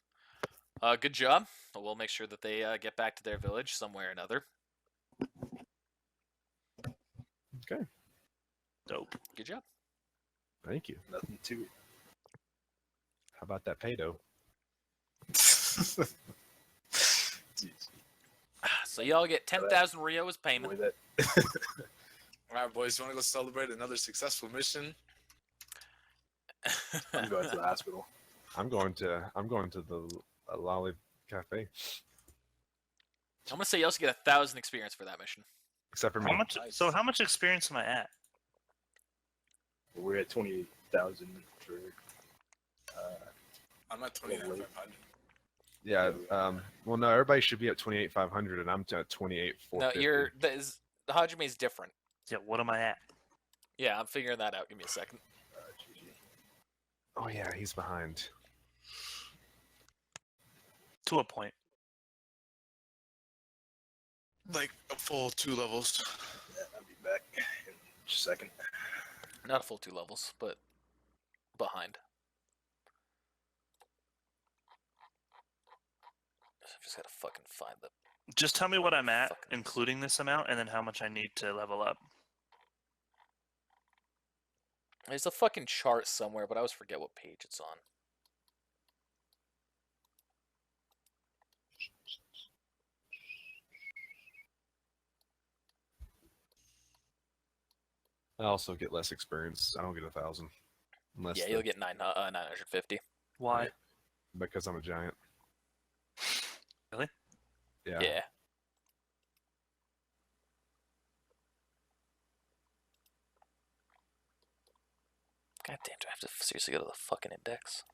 Good job. We'll make sure that they get back to their village some way or another. Okay. Dope. Good job." Thank you. Nothing to How about that pay-doh? it. Jeez. So y'all get 10,000 Rio as payment. Boy, that All right, boys, you want to go celebrate another successful mission? I'm going to the hospital. I'm going to the Lolly Cafe. I'm gonna say you also get 1,000 experience for that mission. Except for me. How much? Nice. So how much experience am I at? We're at 28,000 for. I'm at 29,500. Yeah. Well, no, everybody should be at 28,500, and I'm at 28,450. No, the Hajime is different. Yeah, what am I at? Yeah, I'm figuring that out. Give me a second. GG. Oh yeah, he's behind. To a point. Like a full 2 levels. Yeah, I'll be back in just a second. Not a full 2 levels, but behind. I've just gotta fucking find the. Just tell me what I'm at, Fucking- including this amount, and then how much I need to level up. There's a fucking chart somewhere, but I always forget what page it's on. I also get less experience. I don't get 1,000. Unless Yeah, you'll get 950. Why? because I'm a giant. Really? Yeah. Yeah. God damn, do I have to seriously go to the fucking index?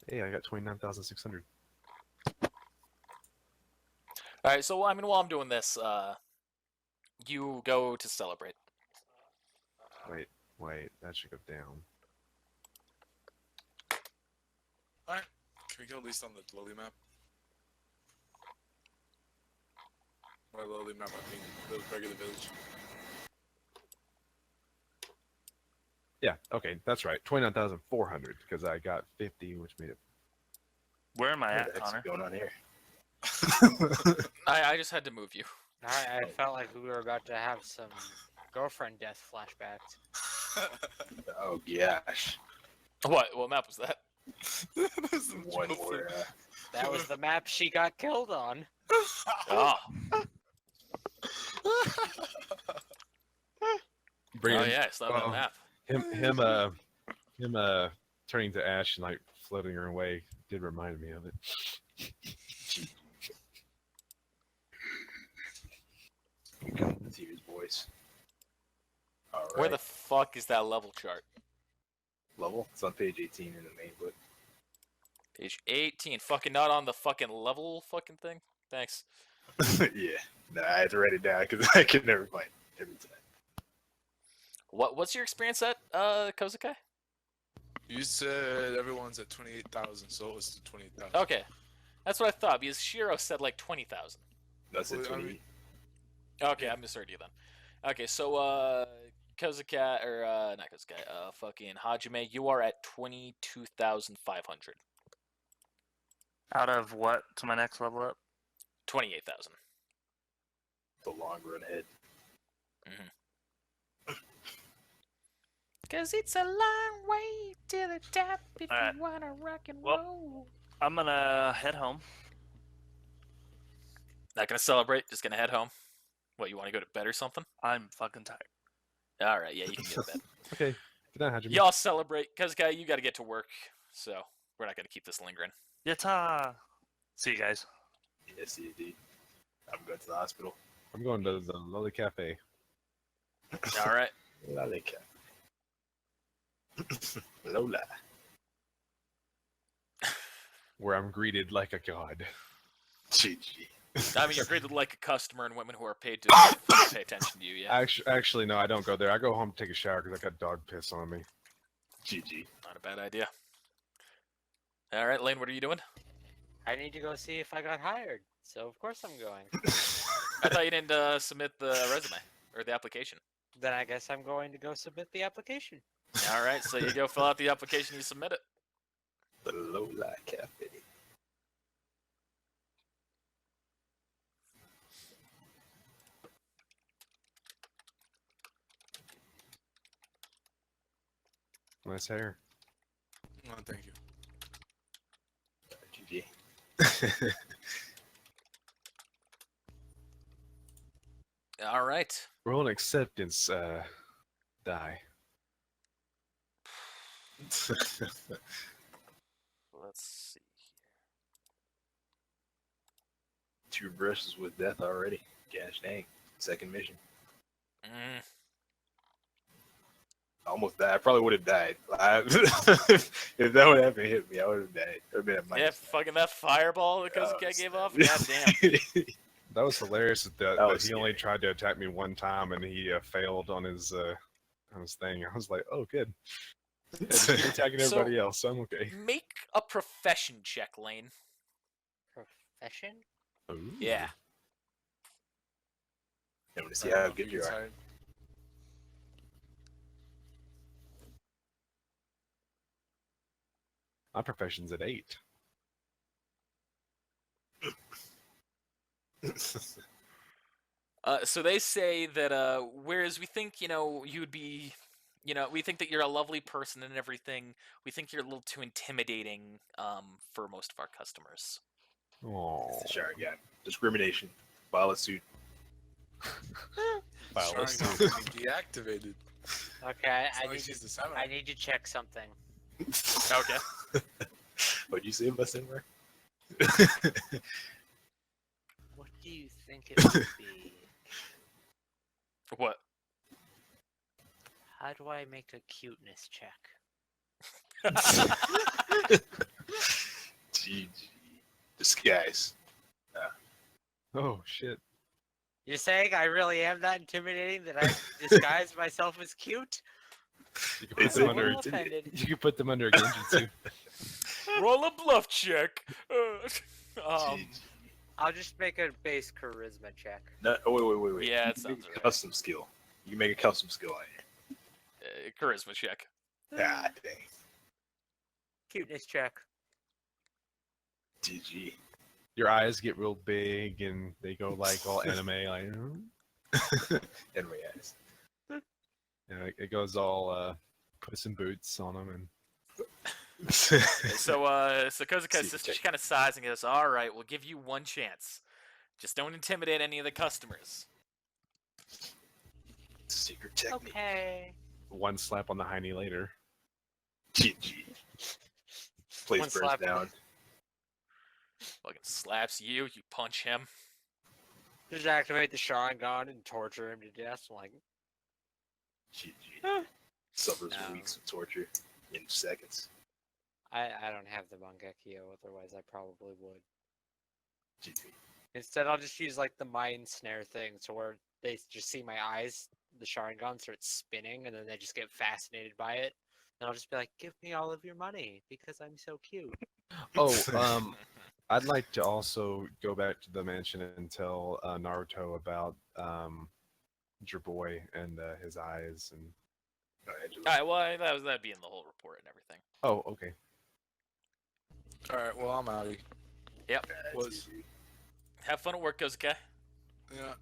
Hey, I got 29,600. Alright, so I mean, while I'm doing this, you go to celebrate. Wait, that should go down. Alright. Can we go at least on the lowly map? Or lowly map, I mean, the regular village. Yeah, okay, that's right. 29,400 because I got 50, which made it. Where am I What at, the heck's Connor? going on here? I just had to move you. I felt like we were about to have some girlfriend death flashbacks. Oh gosh. What map was that? That was the One joke. more. That was the map she got killed on. Oh, Bring oh him, yeah, it's not that oh. map. him turning to ash and like floating her away did remind me of it. Coming to his voice. All right. Where the fuck is that level chart? level? It's on page 18 in the main book. Page 18. Fucking not on the fucking level fucking thing? Thanks. Yeah. No, I had to write it down because I could never find it every time. What's your experience at, Kozukai? You said everyone's at 28,000, so it was to 28,000. Okay. That's what I thought, because Shiro said like 20,000. That's it. Well, I 20. mean- Okay, I misheard you then. Okay, so, Kozukai, or, not Kozukai, fucking Hajime, you are at 22,500. Out of what to my next level up? 28,000. The long run ahead. Cause it's a long way to the top if Alright. you wanna rock and Well- roll. I'm gonna head home. Not gonna celebrate, just gonna head home. What, you wanna go to bed or something? I'm fucking tired. Alright, yeah, you can go to bed. Okay, good night, Hajime. Y'all celebrate, Kozukai, you gotta get to work, so we're not gonna keep this lingering. Yatta! See you guys. Yes, indeed. I'm going to the hospital. I'm going to the Lolly Cafe. Alright. Lalika. Lola. Where I'm greeted like a god. GG. I mean, you're greeted like a customer and women who are paid to pay attention to you, yeah. Actually, no, I don't go there. I go home to take a shower because I got dog piss on me. GG. Not a bad idea. Alright, Lane, what are you doing? I need to go see if I got hired, so of course I'm going. I thought you didn't submit the resume, or the application. Then I guess I'm going to go submit the application. Alright, so you go fill out the application, you submit it. The Lola Cafe. Nice hair. Oh, thank you. GG. All right. Roll an acceptance die. Let's see. 2 brushes with death already. Gosh dang. Second mission. Mm, I almost died. I probably would have died. If that would have hit me, I would have died. It would have been a yeah, minus. fucking that fireball that Oh, Kozuki gave off. snap. Goddamn. That was hilarious that That was he only scary. tried to attack me one time and he failed on his thing. I was like, oh, good. Yeah, just keep attacking So- everybody else, so I'm okay. Make a profession check, Lane. Profession? Ooh. Yeah. I want to see I don't how know if good he you gets are. hired. My profession's at 8. So they say that whereas we think you would be, we think that you're a lovely person and everything. We think you're a little too intimidating for most of our customers. Oh. It's the shower guy. Discrimination. File a suit. Sharon List. got me deactivated. Okay, As long as she's the samurai. I need to check something. Okay. What'd you say, Buster? What do you think it would be? What? How do I make a cuteness check? GG. Disguise. Oh, shit. You're saying I really am that intimidating that I disguise myself as cute? You can put It's them a under. little offended. You can put them under a genjutsu. Roll a bluff check. GG. I'll just make a base charisma check. No, oh, wait. Yeah, it You can make sounds a right. custom skill. You can make a custom skill on it. Charisma check. Ah, dang. Cuteness check. GG. Your eyes get real big and they go like all anime, like. And my eyes. It goes all Puss in Boots on them, and So Kozuka See, just check. kind of sighs and goes, "All right, we'll give you one chance. Just don't intimidate any of the customers." Secret technique. Okay. one slap on the hiney later. GG. Place One burns slap on down. Fucking slaps you. You punch him. Just activate the Sharingan and torture him to death. Like, GG. Suffers No. weeks of torture in seconds. I don't have the Mangekyo, otherwise I probably would. GG. Instead, I'll just use like the mind snare thing, so where they just see my eyes, the Sharingan starts spinning, and then they just get fascinated by it. And I'll just be like, "Give me all of your money because I'm so cute." Oh, I'd like to also go back to the mansion and tell Naruto about your boy and his eyes and. Angelo. All right, well, that'd be in the whole report and everything. Oh, okay. Alright, well, I'm out. Yep. Was Have fun at work, Kozuka. yeah,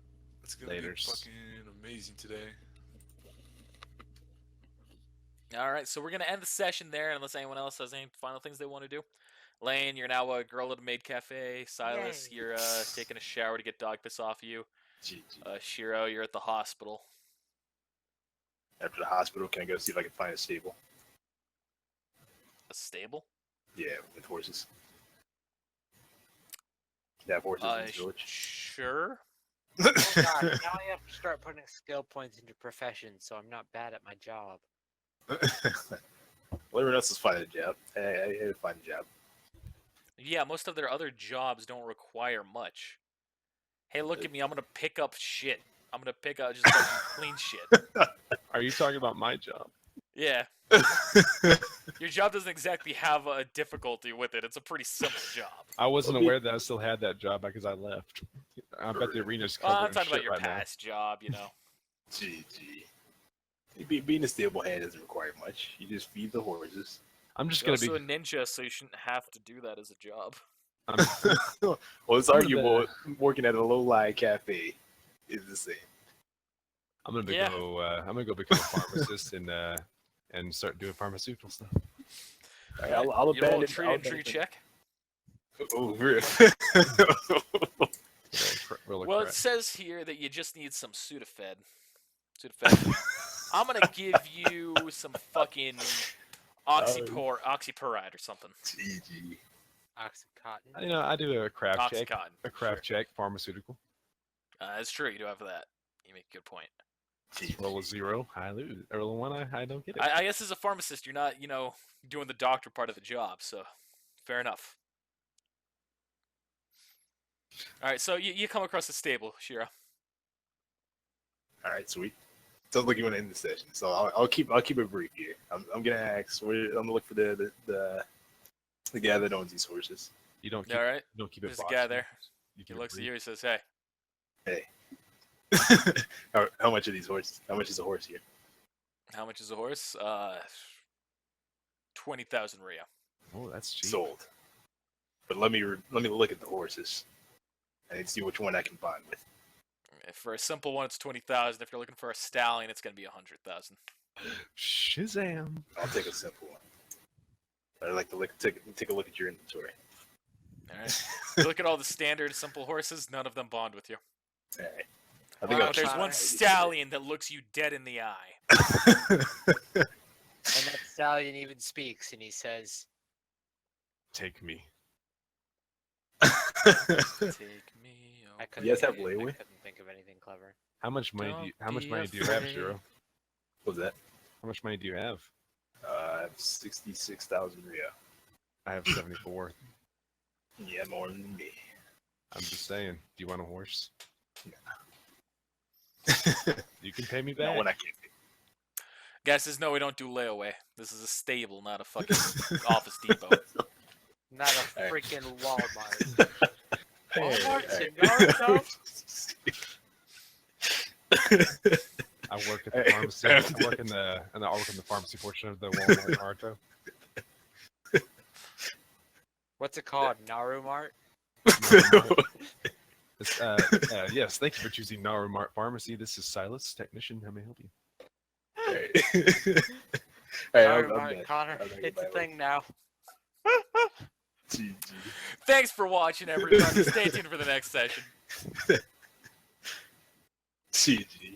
it's gonna Laters. be fucking amazing today. All right, so we're gonna end the session there, unless anyone else has any final things they want to do. Lane, you're now a girl at a maid cafe. Silas, Yay. you're taking a shower to get dog piss off you. GG. Shiro, you're at the hospital. After the hospital, can I go see if I can find a stable? A stable? Yeah, with horses. Can I have horses in this village? Sure. Oh god, now I have to start putting skill points into profession, so I'm not bad at my job. Well, everyone else is finding a job. I had to find a job. Yeah, most of their other jobs don't require much. Hey, look at me. I'm gonna pick up shit. I'm gonna pick up just fucking clean shit. Are you talking about my job? Yeah. Your job doesn't exactly have a difficulty with it. It's a pretty simple job. I wasn't Okay. aware that I still had that job because I left. I bet the arena's covered I'm in talking about shit your right now. past job, you know. GG. Being a stable hand doesn't require much. You just feed the horses. I'm just You're gonna also be. a ninja, so you shouldn't have to do that as a job. Well, it's I'm gonna arguable. Working at a low-lying cafe is the same. I'm gonna Yeah. go. I'm gonna go become a pharmacist and and start doing pharmaceutical stuff. All right, I'll you roll a abandon. tree I'll and tree abandon- check. Oh, really? Roll a Well, crack. it says here that you just need some Sudafed. Sudafed. I'm gonna give you some fucking oxypuride or something. GG. Oxycontin. You know, I do a craft check. Oxycontin. A craft check, pharmaceutical. That's true. You do have that. You make a good point. Roll a 0, I lose. Or roll a 1, I don't get it. I guess as a pharmacist, you're not, doing the doctor part of the job. So, fair enough. All right. So you come across the stable, Shira. All right, sweet. Sounds like you want to end the session, so I'll keep it brief here. I'm gonna ask. I'm gonna look for the guy that owns these horses. You don't keep, All right. you don't keep it There's a boxed guy in. there. You He keep it looks at brief. you. He says, "Hey, Hey, how much are these horses? How much is a horse here? how much is a horse? 20,000 Ria. Oh, that's cheap. Sold. But let me look at the horses and see which one I can find with. If for a simple one, it's 20,000. If you're looking for a stallion, it's gonna be 100,000. Shazam! I'll take a simple one. I'd like to take a look at your inventory. All right. You look at all the standard simple horses. None of them bond with you. All right. I Wow, think I'll But there's Alright. one stallion that looks you dead in the eye. And that stallion even speaks, and he says, Take me. Take me. "I couldn't. You guys have think- I layaway? couldn't think of anything clever." How much money Don't How much be money do you have, afraid. Shiro? What was that? How much money do you have? I have 66,000 Rio. I have 74. Yeah, more than me. I'm just saying. Do you want a horse? No, You can pay me back. when I can't. Guy says, "No, we don't do layaway. This is a stable, not a fucking Office Depot." Not a Hey. freaking Walmart. Walmart's Hey, in Naruto. I work at Hey, the pharmacy. I work in the pharmacy portion of the Walmart Naruto. What's it called? Narumart? Yes, thank you for choosing Narumart Pharmacy. This is Silas, technician. How may I help you? Hey, I'm Narumart, done. Connor. I'm done. It's a Bye. thing now. GG. Thanks for watching, everybody. Stay tuned for the next session. GG.